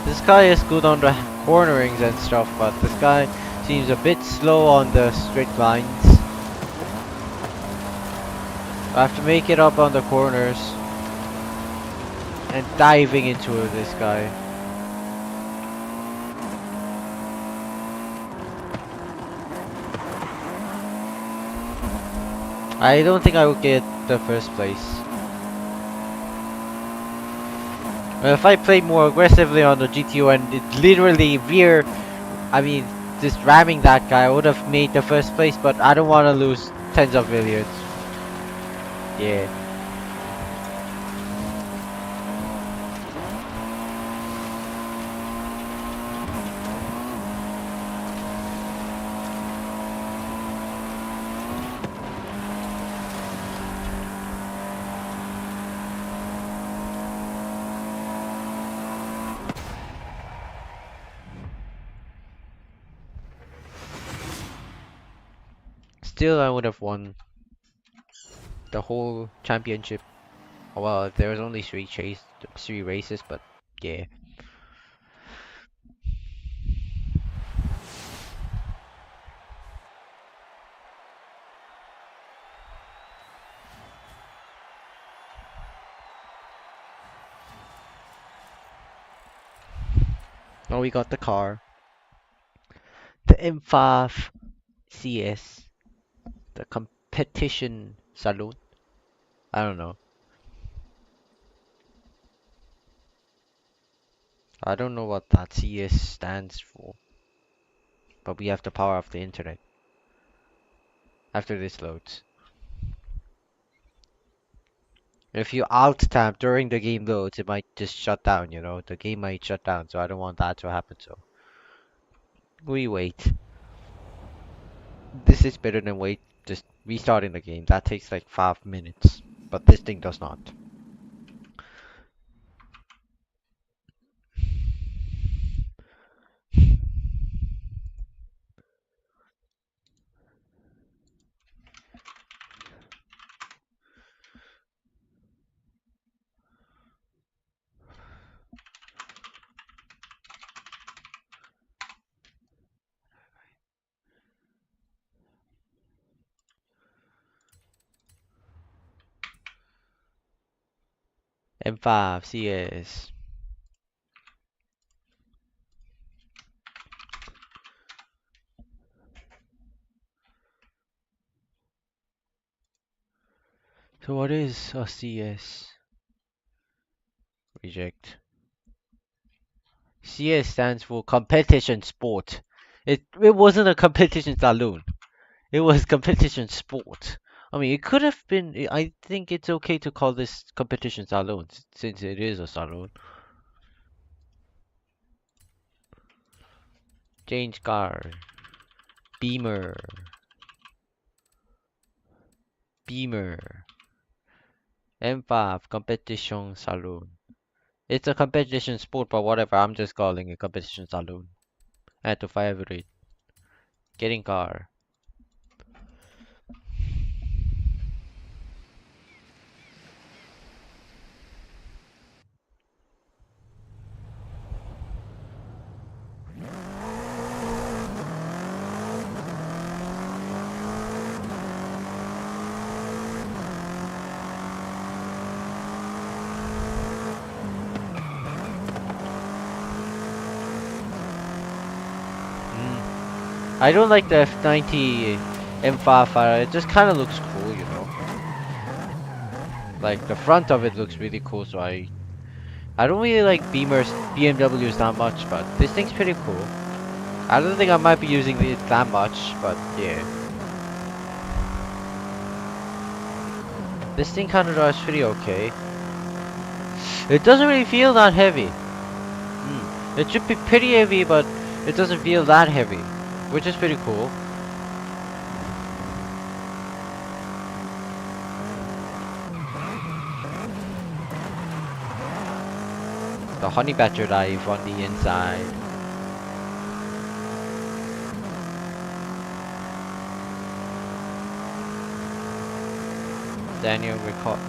Speaker 1: This guy is good on the cornerings and stuff, but this guy seems a bit slow on the straight lines. I have to make it up on the corners and diving into this guy. I don't think I would get the first place. If I played more aggressively on the GTO and it literally I mean, just ramming that guy, I would have made the first place, but I don't want to lose tens of millions. Yeah. Still, I would have won the whole championship. Well, there was only three races, but yeah. Now we got the car, the M5 CS, the competition saloon. I don't know. I don't know what that CS stands for, but we have the power of the internet after this loads. If you alt tab during the game loads, it might just shut down, you know? The game might shut down, so I don't want that to happen, so we wait. This is better than just restarting the game. That takes like 5 minutes, but this thing does not. M5 CS. So what is a CS? Reject. CS stands for competition sport. It wasn't a competition saloon. It was competition sport. I mean, it could have been. I think it's okay to call this competition saloon since it is a saloon. Change car. Beamer. Beamer. M5 competition saloon. It's a competition sport, but whatever. I'm just calling it competition saloon. Add to favorite. Getting car. I don't like the F90 M5. It just kind of looks cool, you know. Like the front of it looks really cool, so I don't really like BMWs that much, but this thing's pretty cool. I don't think I might be using it that much, but yeah. This thing kind of drives pretty okay. It doesn't really feel that heavy. It should be pretty heavy, but it doesn't feel that heavy, which is pretty cool. The honey badger dive on the inside. Daniel record.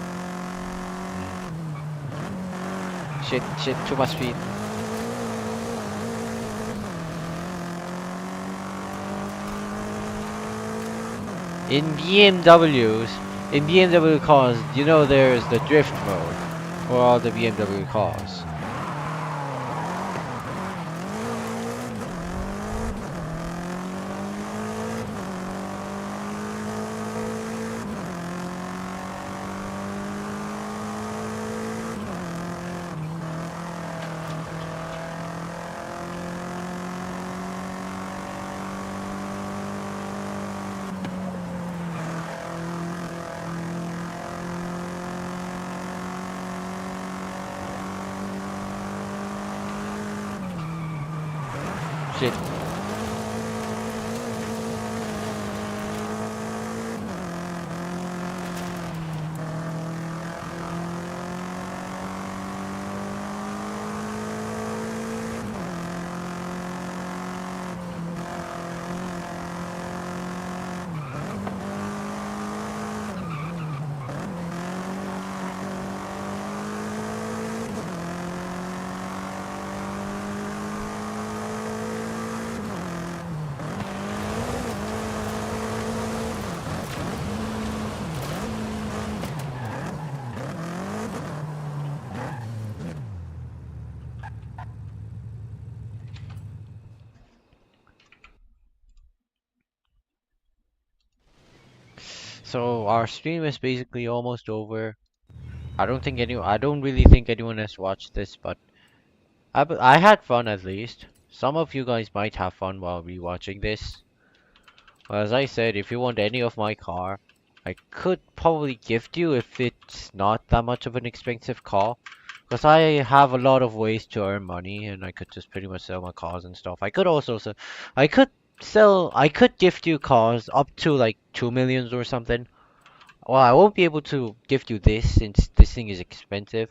Speaker 1: Shit, too much speed. In BMW cars, you know there's the drift mode for all the BMW cars. Shit. So our stream is basically almost over. I don't really think anyone has watched this, but I had fun at least. Some of you guys might have fun while rewatching this. Well, as I said, if you want any of my car, I could probably gift you if it's not that much of an expensive car. Because I have a lot of ways to earn money and I could just pretty much sell my cars and stuff. I could I could gift you cars up to like 2 millions or something. Well, I won't be able to gift you this since this thing is expensive.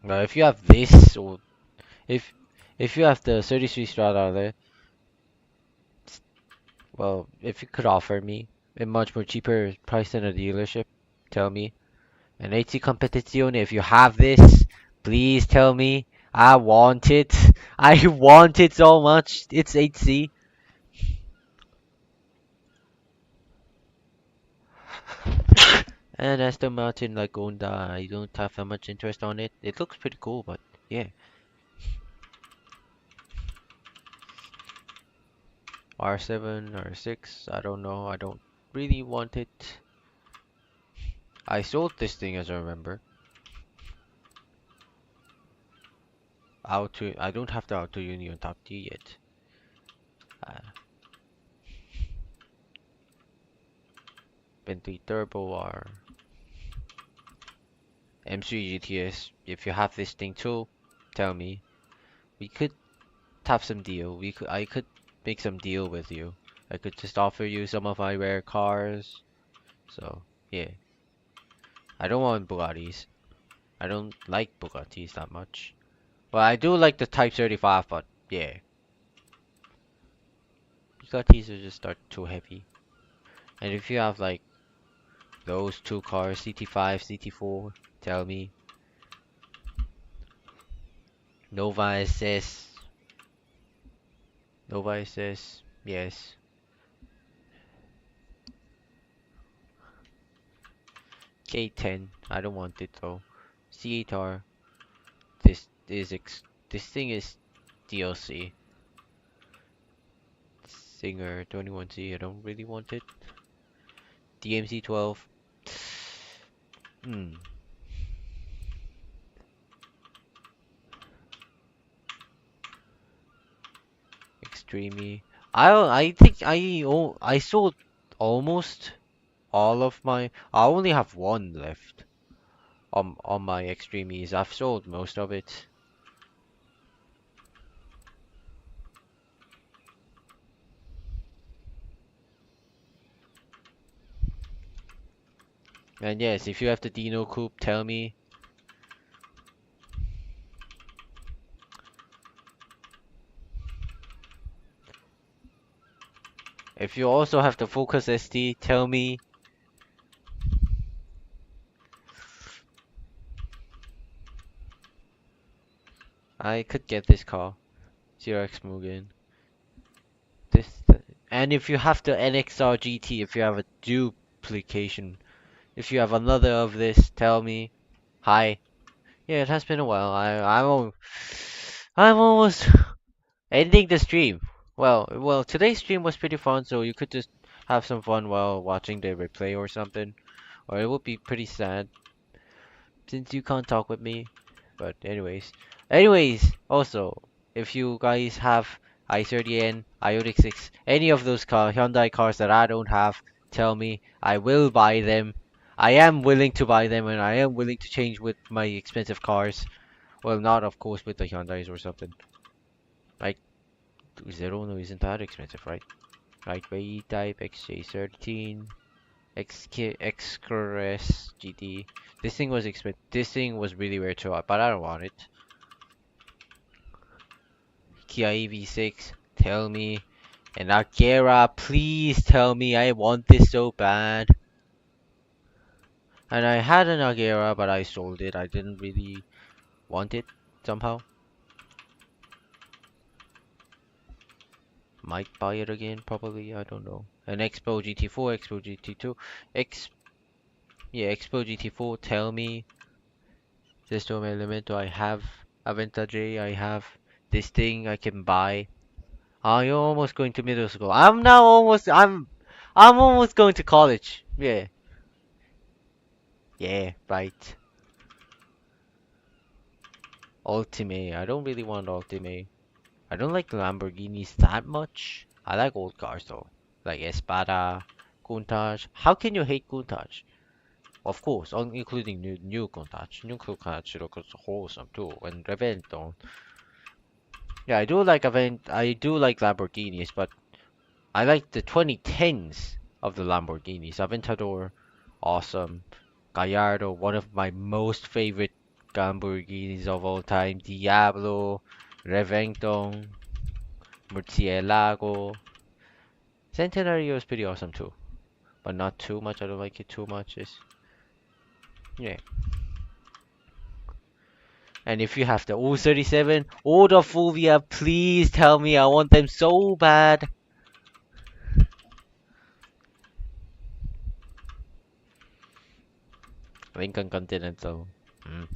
Speaker 1: If you have this, or if if you have the 33 Strada there, well, if you could offer me a much more cheaper price than a dealership, tell me. And 80 Competizione, if you have this, please tell me. I want it. I want it so much. It's 8C. And Aston Martin Lagonda, I don't have that much interest on it. It looks pretty cool, but yeah. R7, R6, I don't know. I don't really want it. I sold this thing as I remember. Auto, I don't have the Auto Union Top D yet. Uh, Bentley Turbo or M3 GTS. If you have this thing too, tell me. We could have some deal. I could make some deal with you. I could just offer you some of my rare cars. So yeah, I don't want Bugattis. I don't like Bugattis that much. Well, I do like the Type 35, but yeah, Bugattis are just start too heavy. And if you have like those two cars, CT5, CT4, tell me. Nova SS, Nova SS, yes. K10, I don't want it though. C8R, this is this thing is DLC. Singer 21C, I don't really want it. DMC 12. Hmm. Extreme. I think I sold almost all of my. I only have one left on my Extremes. I've sold most of it. And yes, if you have the Dino Coupe, tell me. If you also have the Focus ST, tell me. I could get this car. 0x Mugen. This and if you have the NXR GT, if you have a duplication, if you have another of this, tell me. Hi. Yeah, it has been a while. I'm almost ending the stream. Well, today's stream was pretty fun, so you could just have some fun while watching the replay or something. Or it would be pretty sad since you can't talk with me. But anyways, also, if you guys have i30N, Ioniq 6, any of those Hyundai cars that I don't have, tell me. I will buy them. I am willing to buy them, and I am willing to change with my expensive cars. Well, not of course with the Hyundais or something. Like Zero no isn't that expensive, right? Like Y-Type, XJ13, XKRS GT. This thing was expensive. This thing was really rare too, but I don't want it. Kia EV6, tell me. And Agera, please tell me. I want this so bad. And I had an Agera, but I sold it. I didn't really want it somehow. Might buy it again, probably. I don't know. An Expo GT4, Expo GT2, X, yeah, Expo GT4. Tell me. System Elemento. I have Aventa J. I have this thing I can buy. Ah, you're almost going to middle school. I'm almost going to college. Yeah. Yeah, right. Ultimate. I don't really want Ultimate. I don't like Lamborghinis that much. I like old cars though. Like Espada, Countach. How can you hate Countach? Of course, including new Countach. New Countach looks wholesome too. And Revento. Yeah, I do like Lamborghinis, but I like the 2010s of the Lamborghinis. Aventador, awesome. Gallardo, one of my most favorite Lamborghinis of all time. Diablo, Reventong, Murcielago. Centenario is pretty awesome too, but not too much. I don't like it too much. Yeah. And if you have the O37 or the Fulvia, please tell me. I want them so bad. Lincoln Continental. Mm.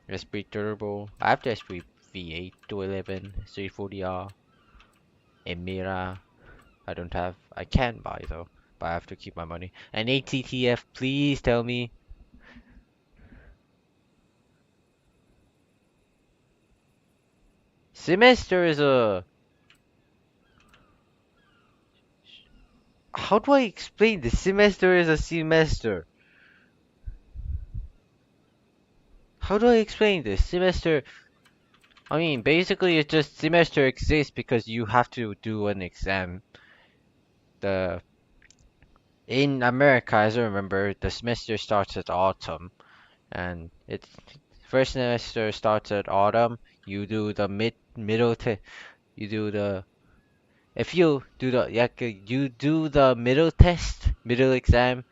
Speaker 1: Esprit Turbo. I have the Esprit V8 211, 340R, Emira. I don't have. I can buy though, but I have to keep my money. And ATTF, please tell me. Semester is a. How do I explain this? Semester is a semester. How do I explain this? Semester. I mean, basically, it's just semester exists because you have to do an exam. The In America, as I remember, the semester starts at autumn, and it's first semester starts at autumn. You do the middle you do the if you do the yeah, you do the middle exam,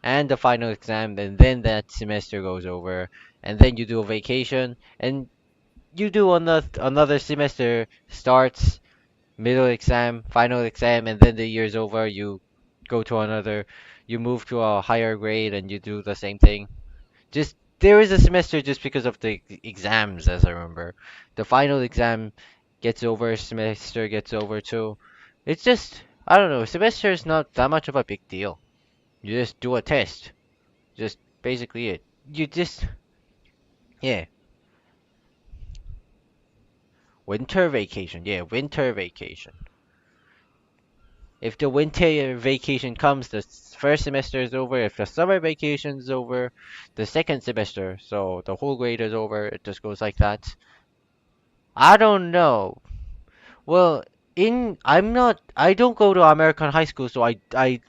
Speaker 1: and the final exam, and then that semester goes over, and then you do a vacation, and you do another semester starts, middle exam, final exam, and then the year's over. You go to another, you move to a higher grade, and you do the same thing. Just there is a semester just because of the exams, as I remember. The final exam gets over, semester gets over too. It's just, I don't know, semester is not that much of a big deal. You just do a test. Just basically it. You just, yeah. Winter vacation. Yeah, winter vacation. If the winter vacation comes, the first semester is over. If the summer vacation is over, the second semester, so the whole grade is over. It just goes like that. I don't know. Well, I don't go to American high school, so I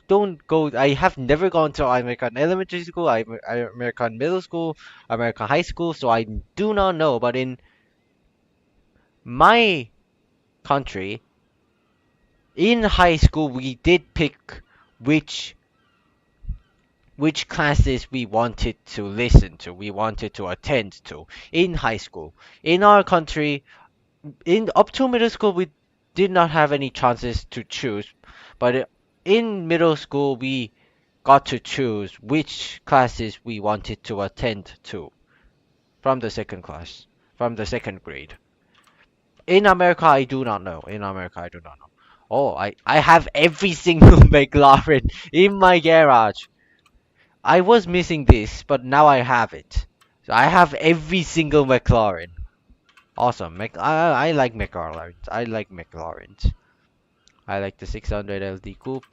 Speaker 1: don't go. I have never gone to American elementary school, American middle school, American high school, so I do not know. But in my country, in high school, we did pick which which classes we wanted to listen to, we wanted to attend to in high school. In our country, in up to middle school, we did not have any chances to choose, but in middle school, we got to choose which classes we wanted to attend to from the second class, from the second grade. In America, I do not know. In America, I do not know. Oh, I have every single McLaren in my garage. I was missing this, but now I have it. So I have every single McLaren. Awesome. I like McLarens. I like McLarens. I like the 600 LT Coupe,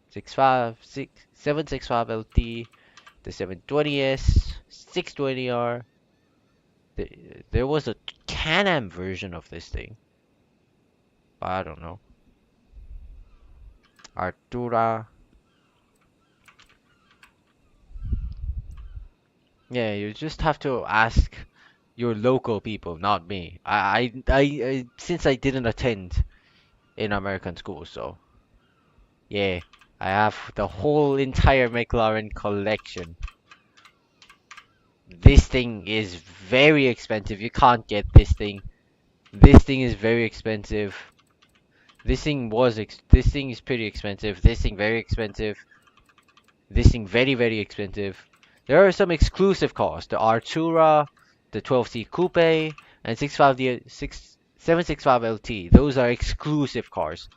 Speaker 1: 765 LT, the 720S, 620R. There was a Can-Am version of this thing, but I don't know. Artura. Yeah, you just have to ask your local people, not me. Since I didn't attend in American school, so yeah, I have the whole entire McLaren collection. This thing is very expensive. You can't get this thing. This thing is very expensive. This thing is pretty expensive. This thing very expensive. This thing very expensive. There are some exclusive cars. The Artura, the 12C Coupe, and 765 LT. Those are exclusive cars.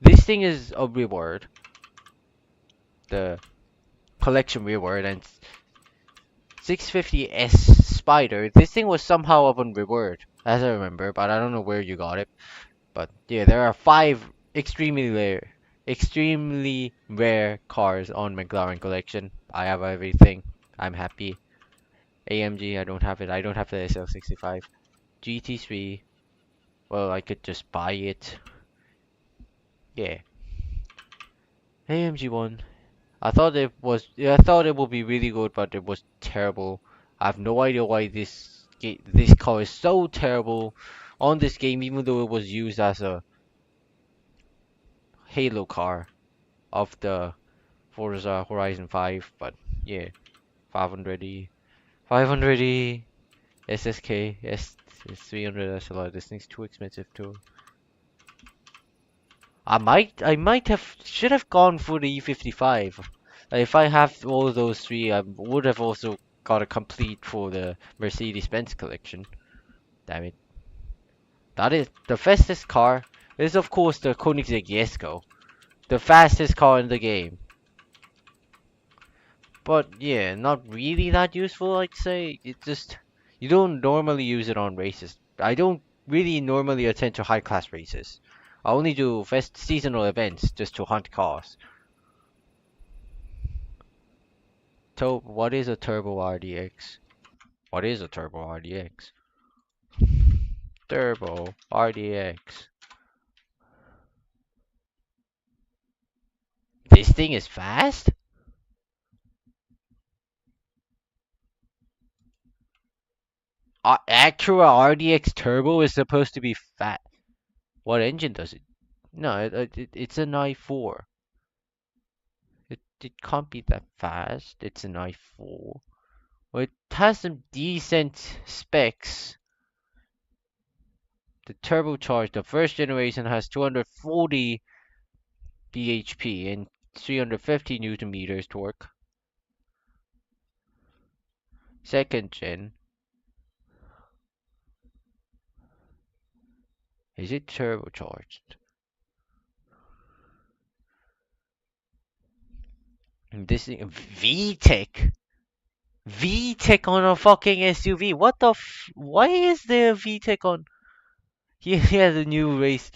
Speaker 1: This thing is a reward. The collection reward, and 650S Spider. This thing was somehow of a reward, as I remember, but I don't know where you got it. But yeah, there are five extremely rare cars on McLaren collection. I have everything. I'm happy. AMG, I don't have it. I don't have the SL65. GT3, well, I could just buy it. Yeah. AMG 1. I thought it would be really good, but it was terrible. I have no idea why this car is so terrible on this game, even though it was used as a Halo car of the Forza Horizon 5. But yeah, 500e, 500e, SSK, S300 SLR. This thing's too expensive too. I might have should have gone for the E55. Like, if I have all those three, I would have also got a complete for the Mercedes-Benz collection. Damn it. That is the fastest car. Is of course the Koenigsegg Jesko, the fastest car in the game. But yeah, not really that useful, I'd say. It just you don't normally use it on races. I don't really normally attend to high class races. I only do fest seasonal events just to hunt cars. What is a turbo RDX? What is a turbo RDX? Turbo RDX. This thing is fast? Acura RDX Turbo is supposed to be fat. What engine does it? No, it's an i4. It can't be that fast. It's an i4. Well, it has some decent specs. The turbocharged, the first generation has 240 bhp and 350 newton meters torque. Second gen, is it turbocharged? And this thing, VTEC. VTEC on a fucking SUV. What the why is there a VTEC on? He has a new race.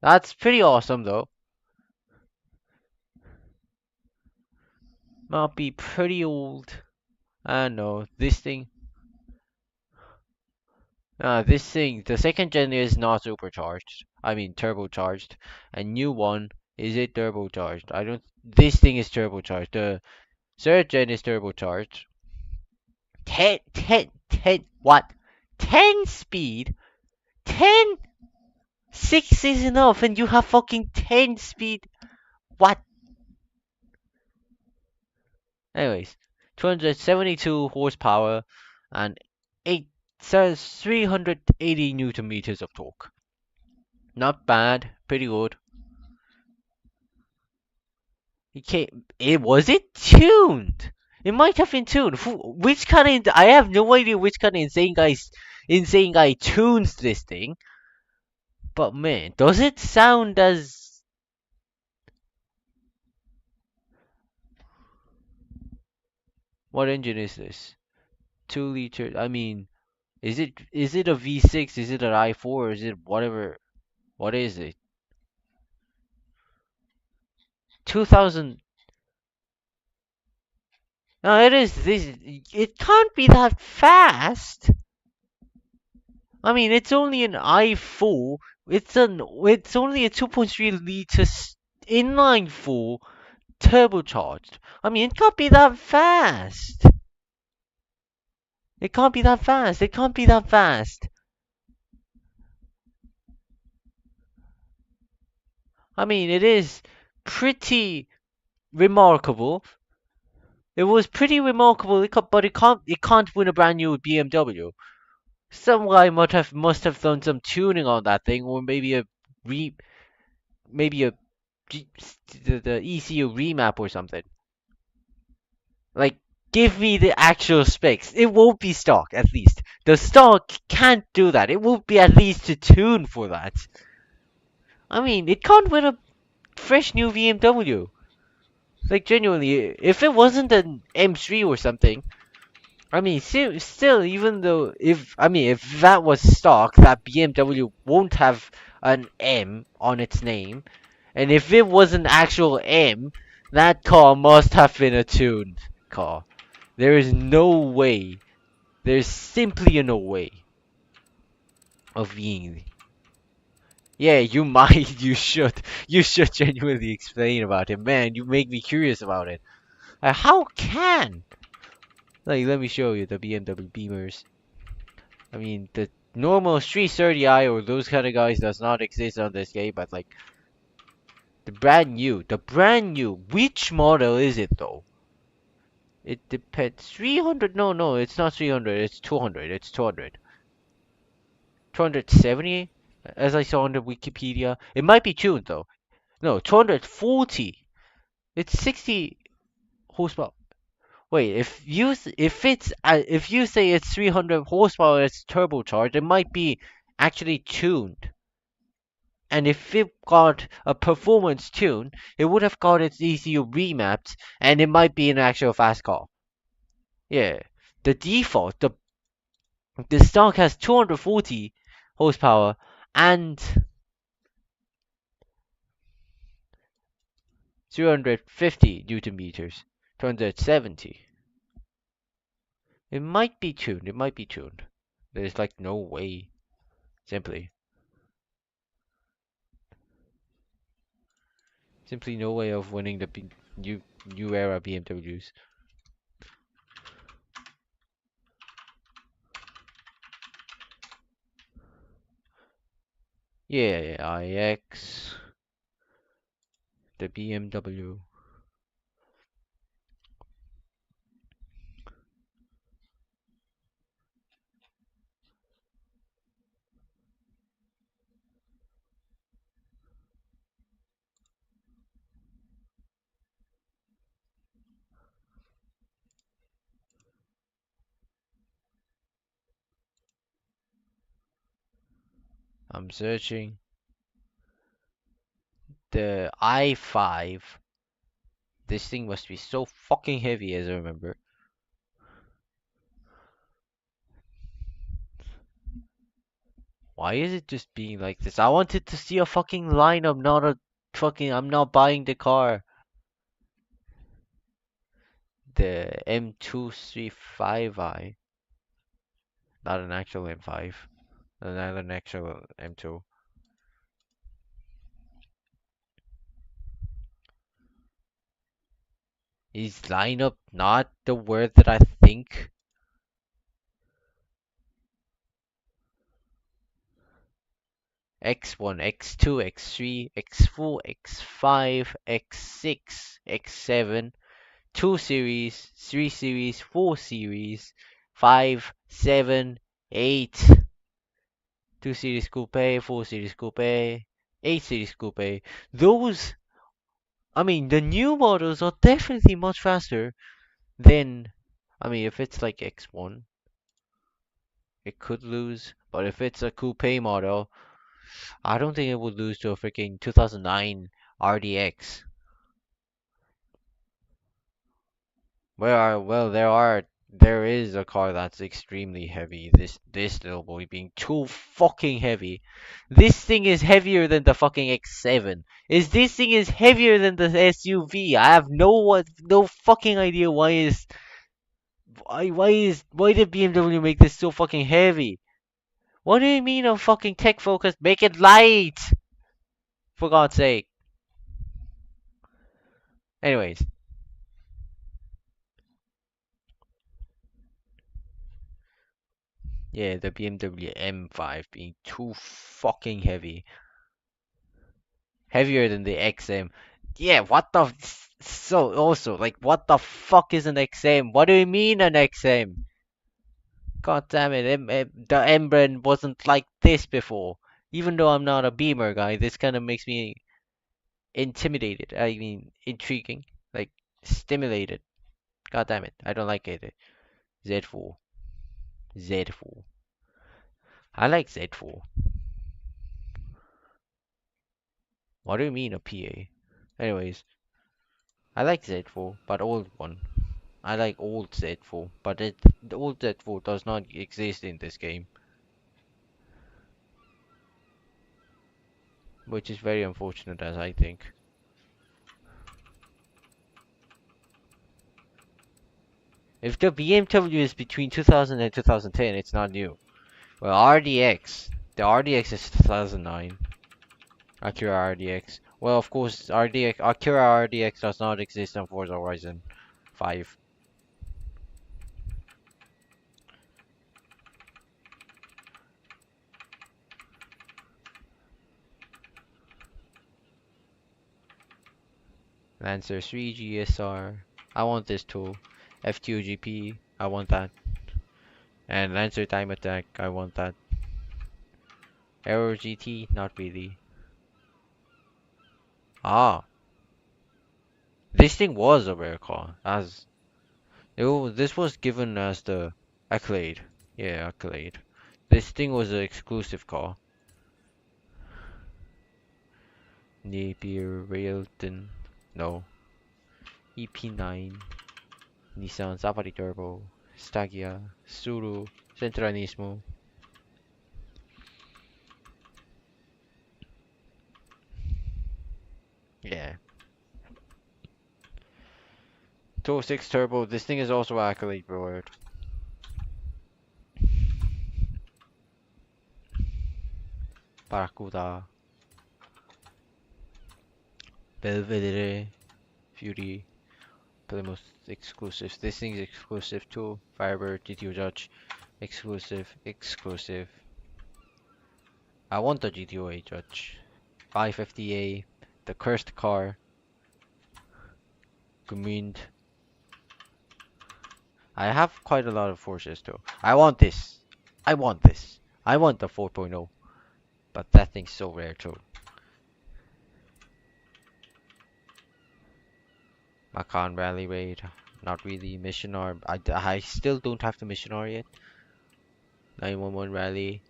Speaker 1: That's pretty awesome though. Might be pretty old. I know. This thing, the second gen is not supercharged. I mean turbocharged. And new one, is it turbocharged? I don't. This thing is turbocharged. The third gen is turbocharged. 10 what? 10 speed? 10? 6 is enough and you have fucking 10 speed? What? Anyways, 272 horsepower and 8 says 380 newton meters of torque. Not bad, pretty good. Was it tuned? It might have been tuned. Which kind of I have no idea which kind of insane guy tunes this thing. But man, does it sound as what engine is this? 2 liter. I mean, is it a V6? Is it an i4? Is it whatever? What is it? 2000. No, it is this. It can't be that fast. I mean, it's only an i4. It's only a 2.3 liter inline four turbocharged. I mean, it can't be that fast. It can't be that fast. It can't be that fast. I mean, it is pretty remarkable. It was pretty remarkable, but it can't win a brand new BMW. Some guy must have done some tuning on that thing, or re maybe a the ECU remap or something. Like, give me the actual specs. It won't be stock, at least. The stock can't do that. It won't be at least a tune for that. I mean, it can't win a fresh new BMW. Like, genuinely, if it wasn't an M3 or something, I mean, still, even though if that was stock, that BMW won't have an M on its name, and if it was an actual M, that car must have been a tuned car. There is no way. There's simply no way of being. Yeah, you might. You should. You should genuinely explain about it, man. You make me curious about it. How can? Like, let me show you the BMW Beamers. I mean, the normal Street 30i or those kind of guys does not exist on this game, but like the brand new. Which model is it though? It depends. 300? No, no, it's not 300. It's 200. It's 200. 270, as I saw on the Wikipedia. It might be tuned though. No, 240. It's 60. horsepower. Wait, if you say it's 300 horsepower, it's turbocharged, it might be actually tuned. And if it got a performance tune, it would have got its ECU remapped, and it might be an actual fast car. Yeah, the default, the stock has 240 horsepower and 350 newton meters. 270. It might be tuned. It might be tuned. There's like no way. Simply no way of winning the new era BMWs. Yeah, iX, the BMW. I'm searching the i5. This thing must be so fucking heavy, as I remember. Why is it just being like this? I wanted to see a fucking lineup, not a fucking. I'm not buying the car. The M235i, not an actual M5, not an actual M2. Is lineup not the word that I think? X1, X2, X3, X4, X5, X6, X7, 2 series, 3 series, 4 series, 5, 7, 8, 2 series coupe, 4 series coupe, 8 series coupe. Those, I mean, the new models are definitely much faster than, I mean, if it's like X1, it could lose, but if it's a coupe model, I don't think it would lose to a freaking 2009 RDX. There is a car that's extremely heavy. This little boy being too fucking heavy. This thing is heavier than the fucking X7. This thing is heavier than the SUV. I have no fucking idea why did BMW make this so fucking heavy? What do you mean a fucking tech focus? Make it light! For God's sake. Anyways, yeah, the BMW M5 being too fucking heavy. Heavier than the XM. Yeah, what the so also like what the fuck is an XM? What do you mean an XM? God damn it, the M brand wasn't like this before. Even though I'm not a Beamer guy, this kind of makes me intimidated. I mean, intriguing, like stimulated. God damn it, I don't like it. Z4, Z4. I like Z4. What do you mean a PA? Anyways, I like Z4, but old one. I like old Z4, but the old Z4 does not exist in this game, which is very unfortunate as I think. If the BMW is between 2000 and 2010, it's not new. Well, the RDX is 2009. Acura RDX. Well, of course, Acura RDX does not exist on Forza Horizon 5. Lancer 3 GSR. I want this too. F2GP. I want that. And Lancer Time Attack. I want that. Aero GT. Not really. Ah. This thing was a rare car. This was given as the accolade. Yeah, accolade. This thing was an exclusive car. Napier Railton. No. EP9. Nissan Safari Turbo. Stagia. Suru. Centranismo. Yeah. 206 Turbo. This thing is also accolade word. Barracuda. Belvedere. Fury. Plymouth exclusive. This thing is exclusive too. Firebird. GTO Judge. Exclusive. Exclusive. I want the GTO Judge. 550A. The cursed car. Gmünd. I have quite a lot of Porsches too. I want this. I want this. I want the 4.0. But that thing's so rare too. Macan Rally Raid. Not really. Mission R. I still don't have the Mission R yet. 911 Rally.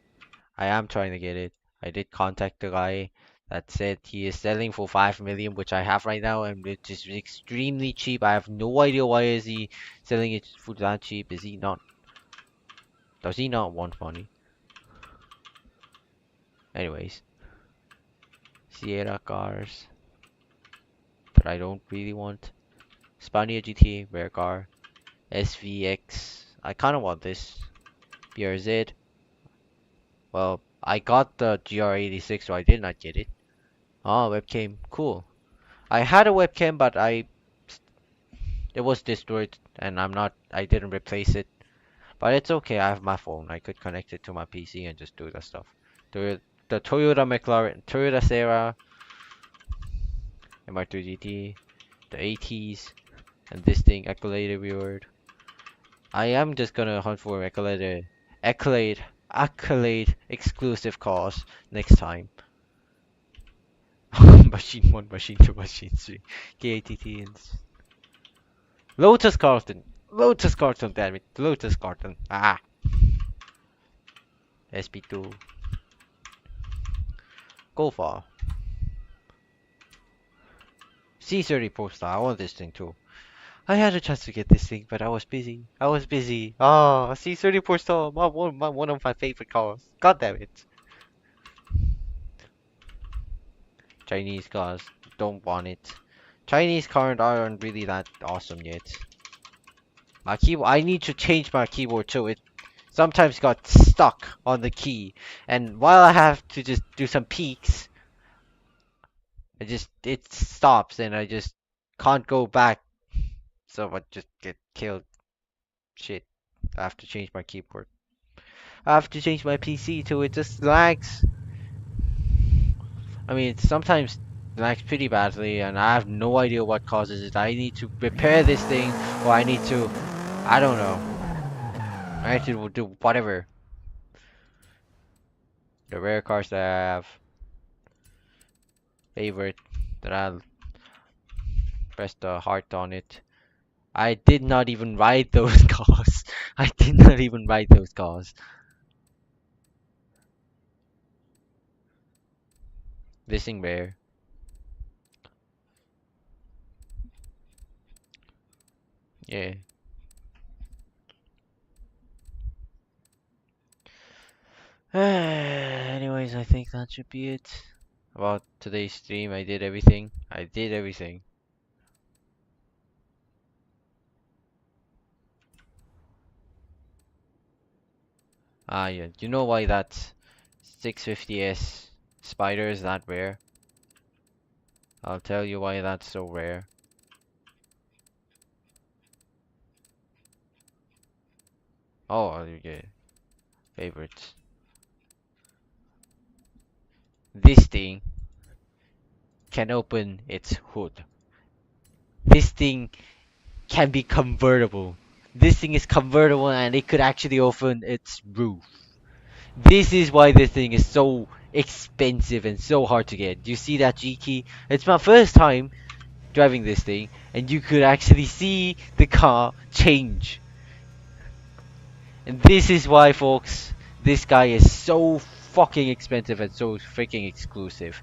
Speaker 1: I am trying to get it. I did contact the guy that said he is selling for 5 million, which I have right now, and it's just extremely cheap. I have no idea why is he selling it for that cheap. Is he not? Does he not want money? Anyways, Sierra cars that I don't really want. Spania GT, rare car. SVX. I kind of want this. BRZ. Well, I got the GR86, so I did not get it. Oh, webcam. Cool. I had a webcam, but it was destroyed, and I didn't replace it. But it's okay. I have my phone. I could connect it to my PC and just do the stuff. The Toyota McLaren, Toyota Serra, MR2 GT, the ATs, and this thing, Accolade Reward. I am just gonna hunt for Accolade exclusive cars next time. Machine 1, Machine 2, Machine 3, KATT, and Lotus Carlton. Lotus Carlton, damn it. Lotus Carlton. Ah. SP2. Go far. C30 Polestar. I want this thing too. I had a chance to get this thing, but I was busy. I was busy. Oh, C30 Polestar. One of my favorite cars. God damn it. Chinese cars. Don't want it. Chinese cars aren't really that awesome yet. My keyboard. I need to change my keyboard too. It sometimes got stuck on the key, and while I have to just do some peaks, it stops, and I just can't go back. So I just get killed. Shit. I have to change my keyboard. I have to change my PC too. It just lags. I mean, it sometimes lags pretty badly, and I have no idea what causes it. I need to repair this thing, or I need to. I don't know. I need to do whatever. The rare cars that I have. Favorite. That I'll press the heart on it. I did not even ride those cars. I did not even ride those cars. This thing rare. Yeah. Anyways, I think that should be it. About today's stream, I did everything. I did everything. Ah, yeah. You know why that 650S Spider is that rare? I'll tell you why that's so rare. Oh, yeah. Favorites. This thing can open its hood. This thing can be convertible. This thing is convertible and it could actually open its roof. This is why this thing is so expensive and so hard to get. Do you see that G key? It's my first time driving this thing, and you could actually see the car change. And this is why, folks, this guy is so fucking expensive and so freaking exclusive.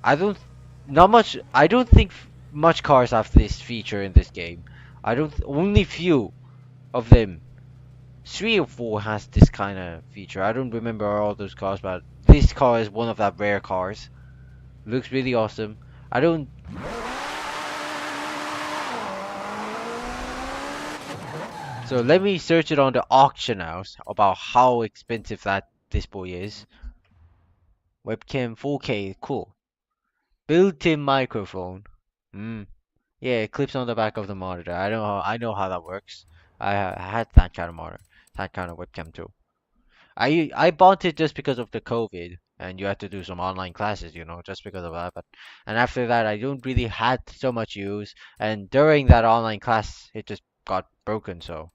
Speaker 1: I don't, not much. I don't think much cars have this feature in this game. I don't. Only few of them. 3 or 4 has this kind of feature. I don't remember all those cars, but this car is one of that rare cars. Looks really awesome. I don't. So let me search it on the auction house about how expensive that this boy is. Webcam 4K, cool. Built-in microphone. Hmm. Yeah, it clips on the back of the monitor. I know how that works. I had that kind of monitor, that kind of webcam too. I bought it just because of the COVID, and you had to do some online classes, just because of that. But and after that, I don't really had so much use. And during that online class, it just got broken. So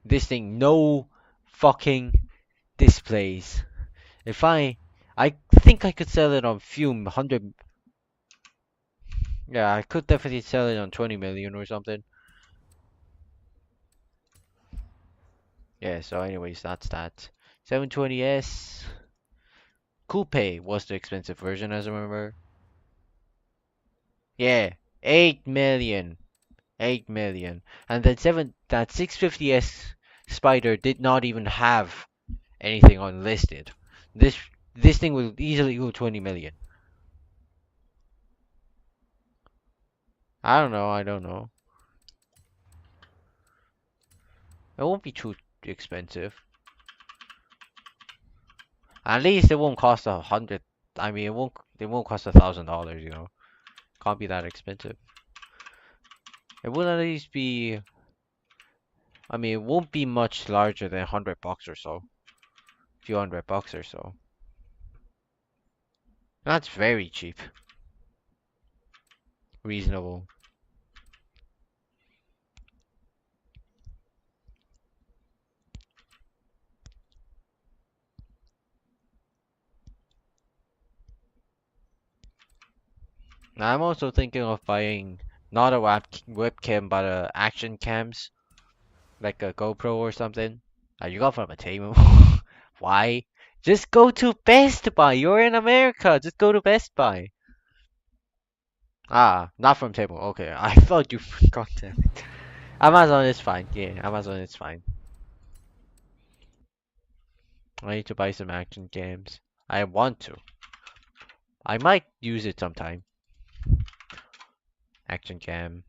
Speaker 1: this thing, no fucking displays. If I think I could sell it on few hundred. Yeah, I could definitely sell it on 20 million or something. Yeah, so anyways, that's that. 720S Coupe was the expensive version, as I remember. Yeah, 8 million. 8 million. And then that 650S Spider did not even have anything unlisted. This this thing will easily go 20 million. I don't know, I don't know. It won't be too expensive. At least it won't cost 100. I mean, it won't cost $1,000. Can't be that expensive. It will at least be. I mean, it won't be much larger than $100 or so. Few $100 or so. That's very cheap. Reasonable. Now, I'm also thinking of buying not a webcam, but action cams, like a GoPro or something. You got from a Temu. Why? Just go to Best Buy. You're in America. Just go to Best Buy. Ah, not from Temu. Okay, I thought you. God damn it. Amazon is fine. Yeah, Amazon is fine. I need to buy some action cams. I want to. I might use it sometime. Action cam.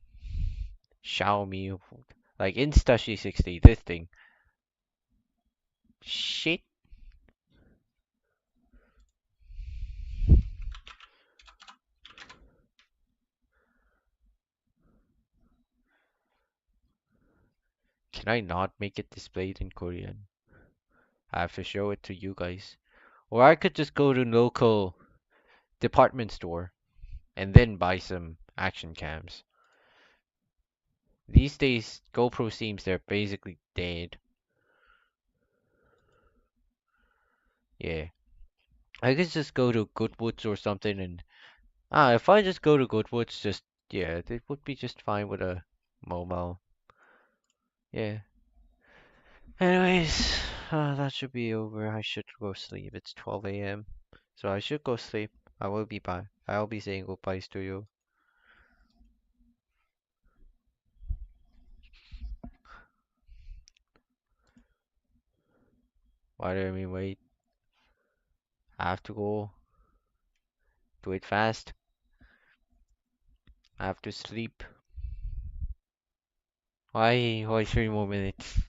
Speaker 1: Xiaomi. Like Insta360. This thing. Shit. Can I not make it displayed in Korean? I have to show it to you guys. Or I could just go to local department store and then buy some action cams. These days, GoPro seems they're basically dead. Yeah. I could just go to Goodwoods or something and if I just go to Goodwoods, just yeah, it would be just fine with a mobile. Yeah. Anyways, that should be over. I should go sleep. It's 12 a.m. So I should go sleep. I will be bye. I'll be saying goodbyes to you. Why do I mean wait? I have to go. Do it fast. I have to sleep. Why 3 more minutes?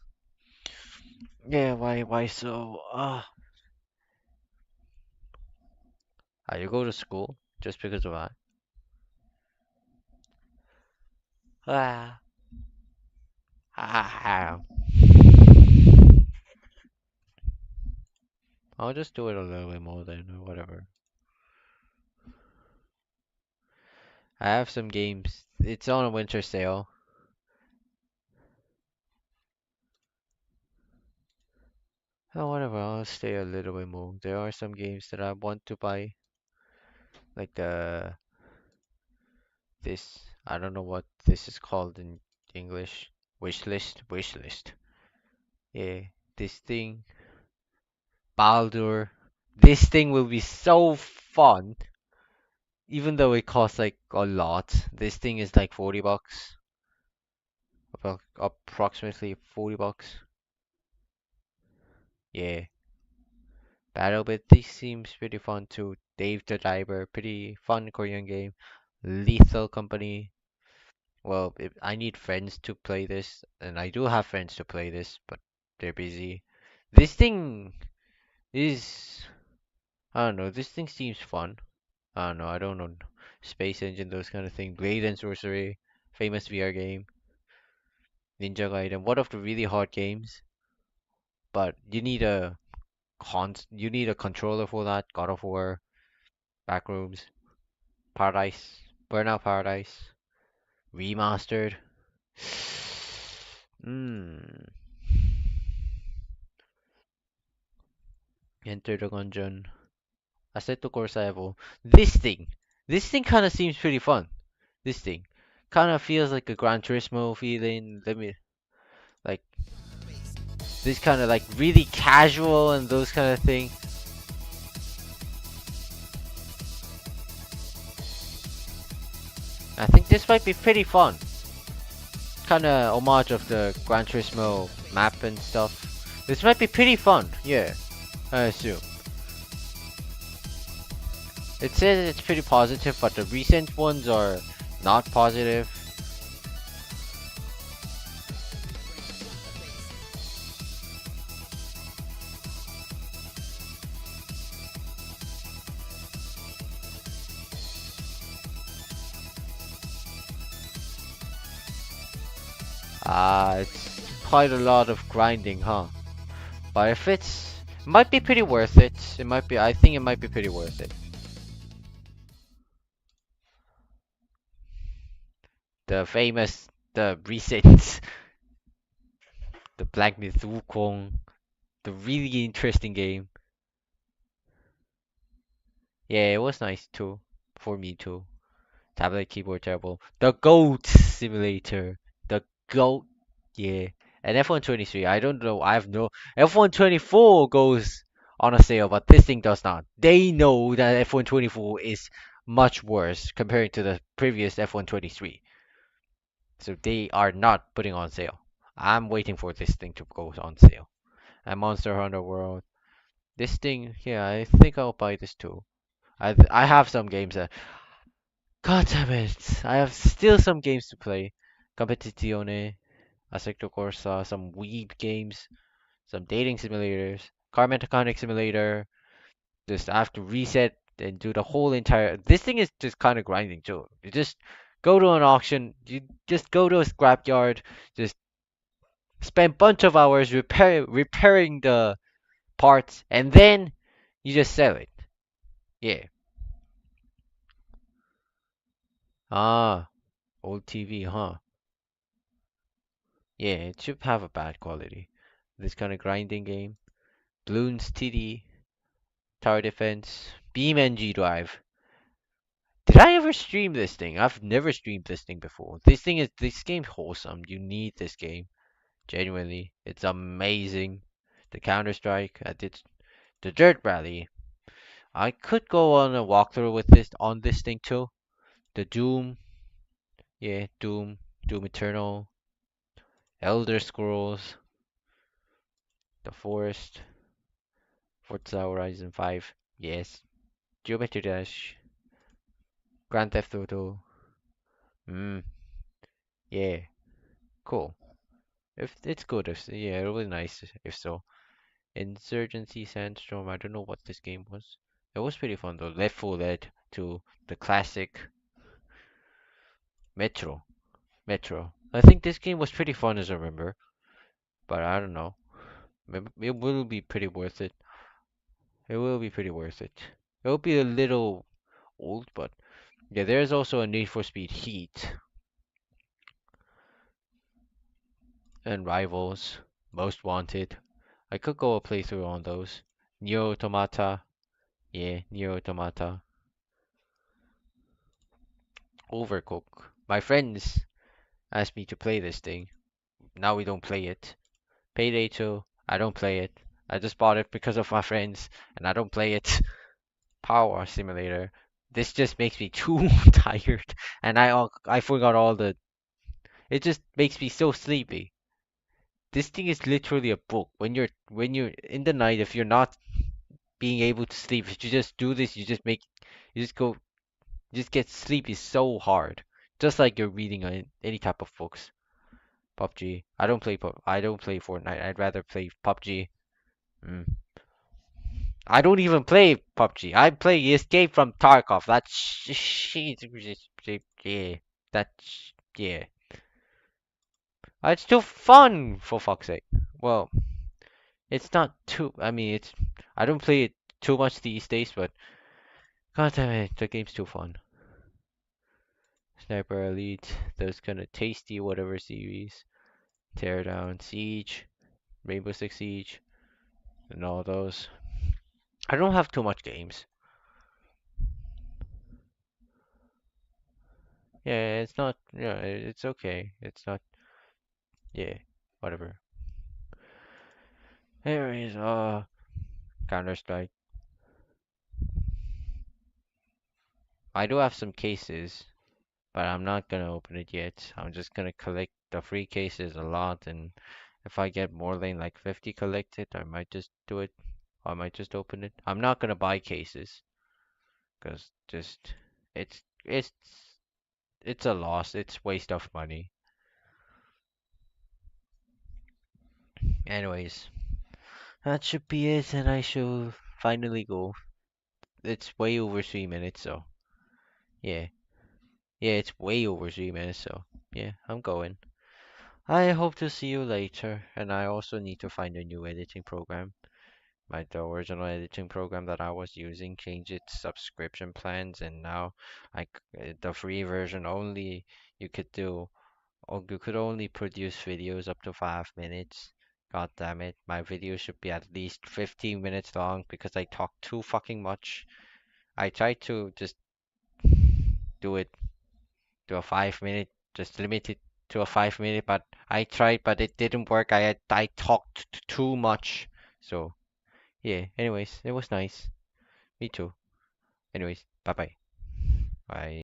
Speaker 1: Yeah, why so? You go to school just because of that? Ah, ah. I'll just do it a little bit more then, or whatever. I have some games. It's on a winter sale. Oh, whatever. I'll stay a little bit more. There are some games that I want to buy, like the This, I don't know what this is called in English. Wish list, wish list. Yeah, this thing, Baldur. This thing will be so fun, even though it costs like a lot. This thing is like 40 bucks, about approximately 40 bucks. Yeah, Battle Bit. This seems pretty fun too. Dave the Diver, pretty fun Korean game. Lethal Company. Well, I need friends to play this, and I do have friends to play this, but they're busy. This thing is, I don't know, this thing seems fun. I don't know, I don't know. Space Engine, those kind of thing. Blade and Sorcery, famous VR game. Ninja Gaiden, one of the really hard games, but you need a controller for that. God of War, Backrooms, Paradise, Burnout Paradise, Remastered. Hmm. Enter the Gungeon. Assetto Corsa Evo. This thing. This thing kind of seems pretty fun. This thing. Kind of feels like a Gran Turismo feeling. Let me, like, this kind of like really casual and those kind of thing. I think this might be pretty fun. Kind of homage of the Gran Turismo map and stuff. This might be pretty fun. Yeah, I assume. It says it's pretty positive, but the recent ones are not positive. It's quite a lot of grinding, huh? But if it might be pretty worth it. It might be, I think it might be pretty worth it. The famous, the recent, the Black Myth Wukong, the really interesting game. Yeah, it was nice too, for me too. Tablet keyboard terrible. The Goat Simulator, the Goat, yeah. And F123, I don't know, I have no, F124 goes on a sale, but this thing does not. They know that F124 is much worse compared to the previous F123. So they are not putting on sale. I'm waiting for this thing to go on sale. And Monster Hunter World. This thing, yeah, I think I'll buy this too. I have some games that, God damn it, I have still some games to play. Competizione, Assetto Corsa, some weed games, some dating simulators, car mechanic simulator. Just I have to reset and do the whole entire. This thing is just kind of grinding too. You just go to an auction, you just go to a scrapyard, just spend bunch of hours repairing the parts, and then you just sell it. Yeah. Ah, old TV, huh? Yeah, it should have a bad quality. This kind of grinding game. Bloons TD, Tower Defense, BeamNG Drive. Did I ever stream this thing? I've never streamed this thing before. This game's wholesome. You need this game. Genuinely. It's amazing. The Counter Strike, I did the Dirt Rally. I could go on a walkthrough with this on this thing too. The Doom, yeah, Doom Eternal, Elder Scrolls, The Forest, Forza Horizon 5, yes, Geometry Dash, Grand Theft Auto, mm, yeah, cool. If it's good, if yeah, it was nice if so. Insurgency Sandstorm, I don't know what this game was. It was pretty fun though. Left 4 Dead to the classic Metro. Metro. I think this game was pretty fun as I remember, but I don't know. It will be pretty worth it. It will be pretty worth it. It will be a little old, but yeah, there's also a Need for Speed Heat and Rivals, Most Wanted. I could go a playthrough on those. Neo Automata, yeah, Neo Automata. Overcook. My friends asked me to play this thing. Now we don't play it. Payday 2, I don't play it. I just bought it because of my friends, and I don't play it. Power Simulator. This just makes me too tired, and I forgot all the. It just makes me so sleepy. This thing is literally a book. When you're in the night, if you're not being able to sleep, if you just do this, you just go you just get sleepy so hard, just like you're reading any type of books. PUBG. I don't play Fortnite. I'd rather play PUBG. Mm. I don't even play PUBG. I play Escape from Tarkov. That's yeah. That's yeah. It's too fun for fuck's sake. Well, it's not too. I mean, it's. I don't play it too much these days, but god damn it, the game's too fun. Sniper Elite, those kind of tasty whatever series, Teardown, Siege, Rainbow Six Siege, and all those. I don't have too much games. Yeah, it's not. Yeah, it's okay. It's not. Yeah, whatever. Anyways, Counter Strike. I do have some cases, but I'm not gonna open it yet. I'm just gonna collect the free cases a lot, and if I get more than like 50 collected, I might just do it. I might just open it. I'm not gonna buy cases, cause just it's it's it's a loss. It's waste of money. Anyways, that should be it, and I shall finally go. It's way over 3 minutes, so yeah. Yeah, it's way over 3 minutes, so yeah, I'm going. I hope to see you later, and I also need to find a new editing program. The original editing program that I was using changed its subscription plans, and now the free version only you could do, or you could only produce videos up to 5 minutes. God damn it, my video should be at least 15 minutes long because I talk too fucking much. I tried to just do it to a 5 minute, just limit it to a 5 minute, but I tried, but it didn't work. I talked too much. So yeah, anyways, it was nice. Me too. Anyways, bye bye. Bye.